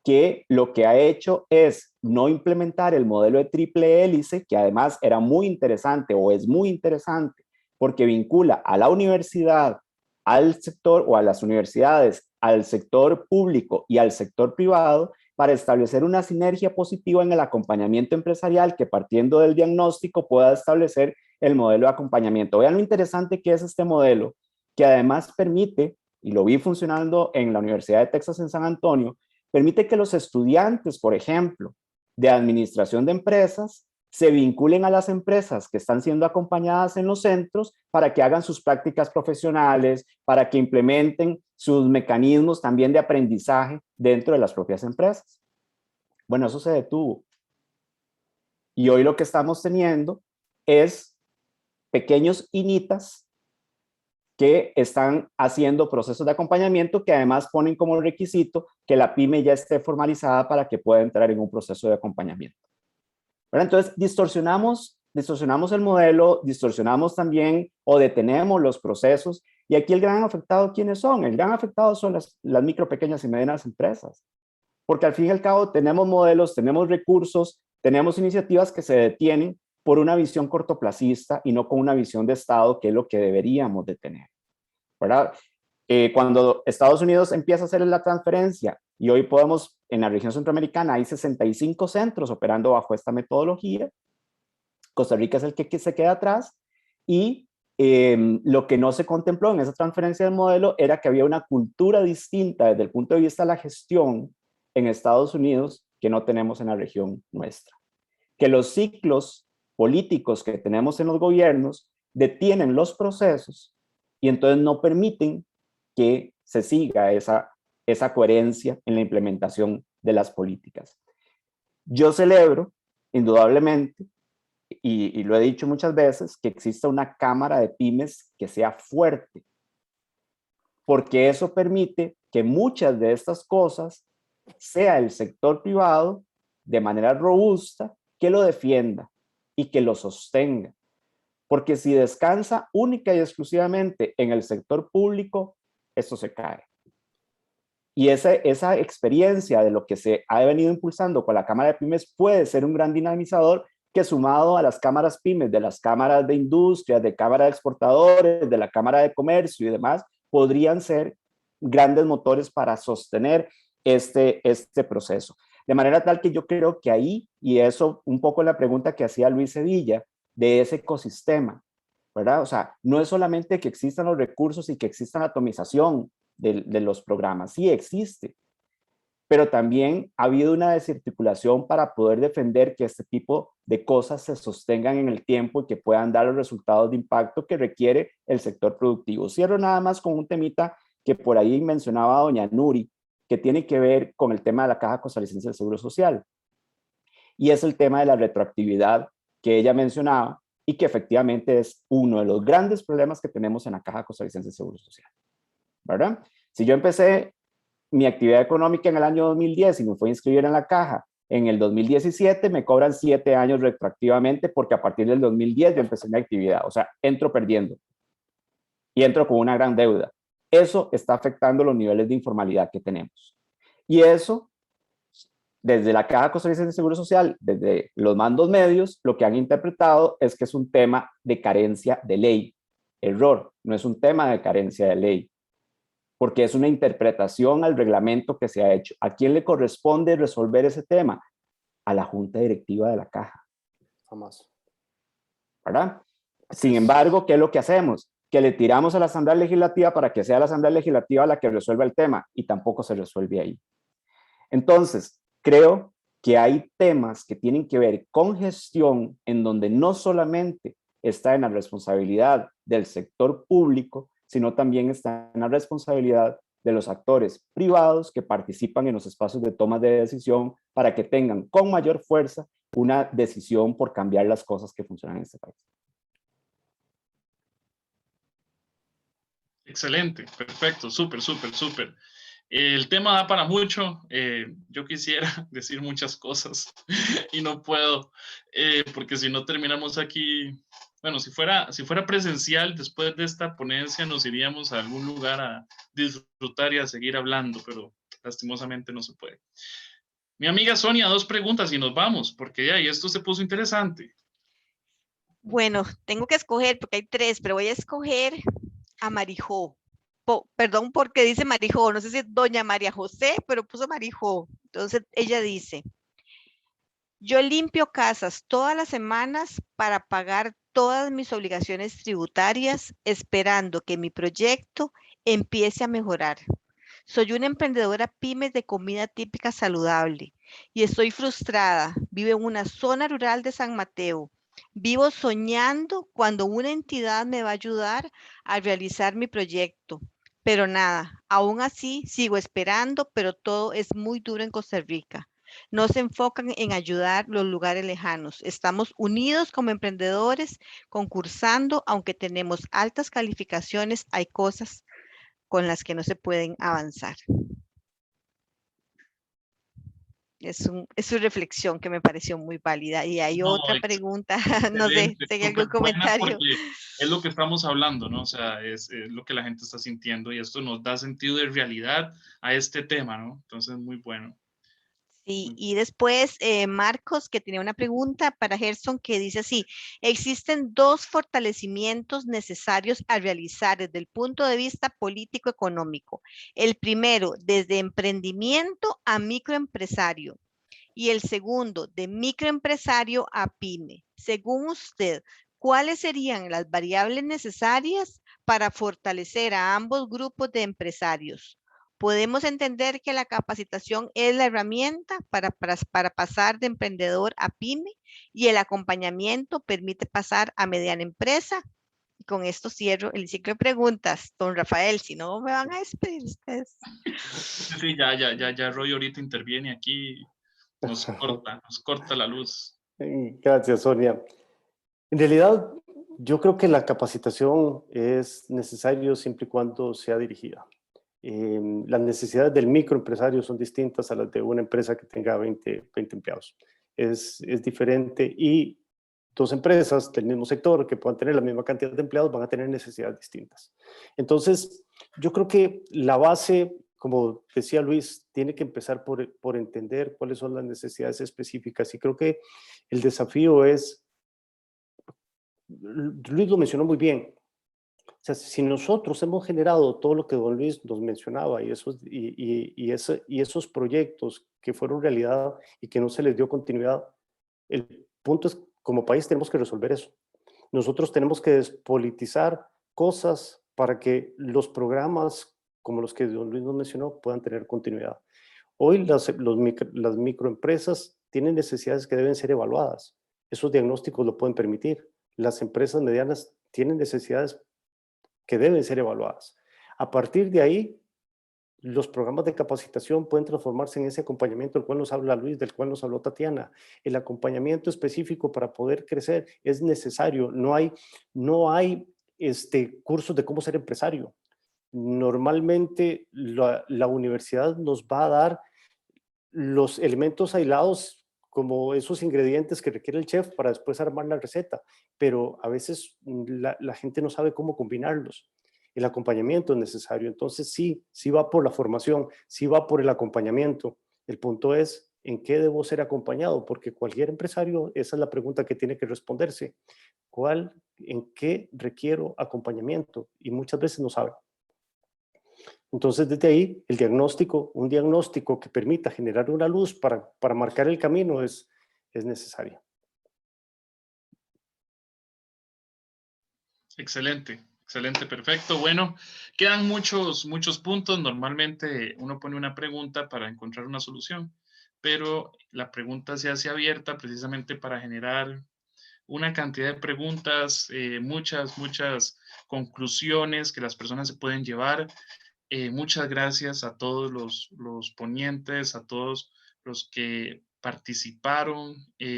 que lo que ha hecho es no implementar el modelo de triple hélice, que además era muy interesante o es muy interesante, porque vincula a la universidad, al sector o a las universidades, al sector público y al sector privado, para establecer una sinergia positiva en el acompañamiento empresarial que, partiendo del diagnóstico, pueda establecer el modelo de acompañamiento. Vean lo interesante que es este modelo, que además permite, y lo vi funcionando en la Universidad de Texas en San Antonio, permite que los estudiantes, por ejemplo, de administración de empresas, se vinculen a las empresas que están siendo acompañadas en los centros para que hagan sus prácticas profesionales, para que implementen sus mecanismos también de aprendizaje dentro de las propias empresas. Bueno, eso se detuvo. Y hoy lo que estamos teniendo es pequeños INITAs que están haciendo procesos de acompañamiento que además ponen como requisito que la pyme ya esté formalizada para que pueda entrar en un proceso de acompañamiento. ¿Verdad? Entonces, distorsionamos el modelo, distorsionamos también o detenemos los procesos. Y aquí el gran afectado, ¿quiénes son? El gran afectado son las micro, pequeñas y medianas empresas. Porque al fin y al cabo tenemos modelos, tenemos recursos, tenemos iniciativas que se detienen por una visión cortoplacista y no con una visión de Estado, que es lo que deberíamos de tener, ¿verdad? Cuando Estados Unidos empieza a hacer la transferencia, y hoy podemos, en la región centroamericana, hay 65 centros operando bajo esta metodología, Costa Rica es el que se queda atrás, y lo que no se contempló en esa transferencia del modelo era que había una cultura distinta desde el punto de vista de la gestión en Estados Unidos que no tenemos en la región nuestra. Que los ciclos políticos que tenemos en los gobiernos detienen los procesos y entonces no permiten que se siga esa coherencia en la implementación de las políticas. Yo celebro, indudablemente, y lo he dicho muchas veces, que exista una cámara de pymes que sea fuerte, porque eso permite que muchas de estas cosas sea el sector privado de manera robusta que lo defienda y que lo sostenga. Porque si descansa única y exclusivamente en el sector público, esto se cae. Y esa experiencia de lo que se ha venido impulsando con la Cámara de Pymes puede ser un gran dinamizador que, sumado a las cámaras pymes, de las cámaras de industria, de cámara de exportadores, de la Cámara de Comercio y demás, podrían ser grandes motores para sostener este proceso. De manera tal que yo creo que ahí, y eso un poco la pregunta que hacía Luis Sevilla, de ese ecosistema, ¿verdad? O sea, no es solamente que existan los recursos y que exista la atomización de los programas, sí existe, pero también ha habido una desarticulación para poder defender que este tipo de cosas se sostengan en el tiempo y que puedan dar los resultados de impacto que requiere el sector productivo. Cierro nada más con un temita que por ahí mencionaba doña Nuri, que tiene que ver con el tema de la Caja Costarricense del Seguro Social. Y es el tema de la retroactividad que ella mencionaba y que efectivamente es uno de los grandes problemas que tenemos en la Caja Costarricense del Seguro Social, ¿verdad? Si yo empecé mi actividad económica en el año 2010 y me fui a inscribir en la Caja en el 2017, me cobran 7 años retroactivamente porque a partir del 2010 yo empecé mi actividad. O sea, entro perdiendo y entro con una gran deuda. Eso está afectando los niveles de informalidad que tenemos. Y eso, desde la Caja Costarricense de Seguro Social, desde los mandos medios, lo que han interpretado es que es un tema de carencia de ley. Error, no es un tema de carencia de ley, porque es una interpretación al reglamento que se ha hecho. ¿A quién le corresponde resolver ese tema? A la Junta Directiva de la Caja. Jamás. ¿Verdad? Sin embargo, ¿qué es lo que hacemos? Que le tiramos a la Asamblea Legislativa para que sea la Asamblea Legislativa la que resuelva el tema, y tampoco se resuelve ahí. Entonces, creo que hay temas que tienen que ver con gestión en donde no solamente está en la responsabilidad del sector público, sino también está en la responsabilidad de los actores privados que participan en los espacios de toma de decisión para que tengan con mayor fuerza una decisión por cambiar las cosas que funcionan en este país. Excelente, perfecto, súper, súper, súper. El tema da para mucho. Yo quisiera decir muchas cosas y no puedo, porque si no terminamos aquí. Bueno, si fuera presencial, después de esta ponencia nos iríamos a algún lugar a disfrutar y a seguir hablando, pero lastimosamente no se puede. Mi amiga Sonia, 2 preguntas y nos vamos, porque ya, y esto se puso interesante. Bueno, tengo que escoger porque hay 3, pero voy a escoger a Marijó. Perdón porque dice Marijó, no sé si es doña María José, pero puso Marijó. Entonces ella dice, yo limpio casas todas las semanas para pagar todas mis obligaciones tributarias, esperando que mi proyecto empiece a mejorar. Soy una emprendedora pymes de comida típica saludable y estoy frustrada. Vivo en una zona rural de San Mateo. Vivo soñando cuando una entidad me va a ayudar a realizar mi proyecto. Pero nada, aún así sigo esperando, pero todo es muy duro en Costa Rica. No se enfocan en ayudar los lugares lejanos. Estamos unidos como emprendedores, concursando, aunque tenemos altas calificaciones, hay cosas con las que no se pueden avanzar. Es su reflexión que me pareció muy válida. Y hay otra pregunta, no sé si hay algún comentario. Porque es lo que estamos hablando, ¿no? O sea, es lo que la gente está sintiendo y esto nos da sentido de realidad a este tema, ¿no? Entonces, muy bueno. Sí, y después Marcos, que tenía una pregunta para Gerson, que dice así, existen 2 fortalecimientos necesarios a realizar desde el punto de vista político-económico. El primero, desde emprendimiento a microempresario. Y el segundo, de microempresario a pyme. Según usted, ¿cuáles serían las variables necesarias para fortalecer a ambos grupos de empresarios? Podemos entender que la capacitación es la herramienta para pasar de emprendedor a pyme y el acompañamiento permite pasar a mediana empresa. Y con esto cierro el ciclo de preguntas. Don Rafael, si no me van a despedir ustedes. Sí, ya Roy ahorita interviene aquí, nos corta la luz. Gracias, Sonia. En realidad, yo creo que la capacitación es necesaria siempre y cuando sea dirigida. Las necesidades del microempresario son distintas a las de una empresa que tenga 20 empleados. Es diferente y 2 empresas del mismo sector que puedan tener la misma cantidad de empleados van a tener necesidades distintas. Entonces, yo creo que la base, como decía Luis, tiene que empezar por entender cuáles son las necesidades específicas y creo que el desafío es, Luis lo mencionó muy bien, o sea, si nosotros hemos generado todo lo que don Luis nos mencionaba y esos proyectos que fueron realidad y que no se les dio continuidad, el punto es, como país tenemos que resolver eso. Nosotros tenemos que despolitizar cosas para que los programas como los que don Luis nos mencionó puedan tener continuidad. Hoy las microempresas tienen necesidades que deben ser evaluadas. Esos diagnósticos lo pueden permitir. Las empresas medianas tienen necesidades que deben ser evaluadas. A partir de ahí, Los programas de capacitación pueden transformarse en ese acompañamiento del cual nos habla Luis, del cual nos habló Tatiana. El acompañamiento específico para poder crecer es necesario. No hay cursos de cómo ser empresario. Normalmente la universidad nos va a dar los elementos aislados como esos ingredientes que requiere el chef para después armar la receta, pero a veces la gente no sabe cómo combinarlos. El acompañamiento es necesario, entonces sí va por la formación, sí va por el acompañamiento. El punto es, ¿en qué debo ser acompañado? Porque cualquier empresario, esa es la pregunta que tiene que responderse. ¿En qué requiero acompañamiento? Y muchas veces no sabe. Entonces, desde ahí, un diagnóstico que permita generar una luz para marcar el camino es necesario. Excelente, excelente, perfecto. Bueno, quedan muchos puntos. Normalmente uno pone una pregunta para encontrar una solución, pero la pregunta se hace abierta precisamente para generar una cantidad de preguntas, muchas conclusiones que las personas se pueden llevar. Muchas gracias a todos los ponentes, a todos los que participaron.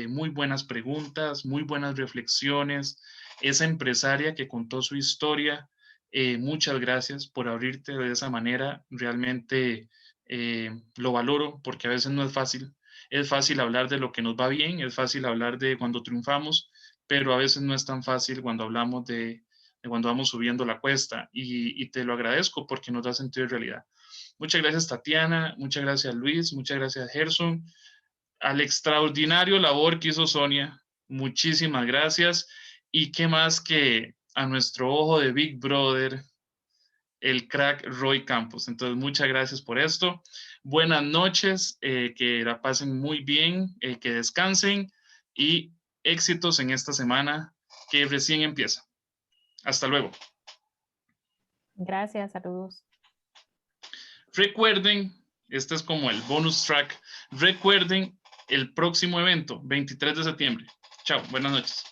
Muy buenas preguntas, muy buenas reflexiones. Esa empresaria que contó su historia, muchas gracias por abrirte de esa manera. Realmente lo valoro porque a veces no es fácil. Es fácil hablar de lo que nos va bien, es fácil hablar de cuando triunfamos, pero a veces no es tan fácil cuando hablamos de cuando vamos subiendo la cuesta, y te lo agradezco porque nos da sentido de realidad. Muchas gracias, Tatiana, muchas gracias, Luis, muchas gracias, Gerson, al extraordinario labor que hizo Sonia, muchísimas gracias, y qué más que a nuestro ojo de Big Brother, el crack Roy Campos. Entonces, muchas gracias por esto. Buenas noches, que la pasen muy bien, que descansen, y éxitos en esta semana que recién empieza. Hasta luego. Gracias, saludos. Recuerden, este es como el bonus track, recuerden el próximo evento, 23 de septiembre. Chao, buenas noches.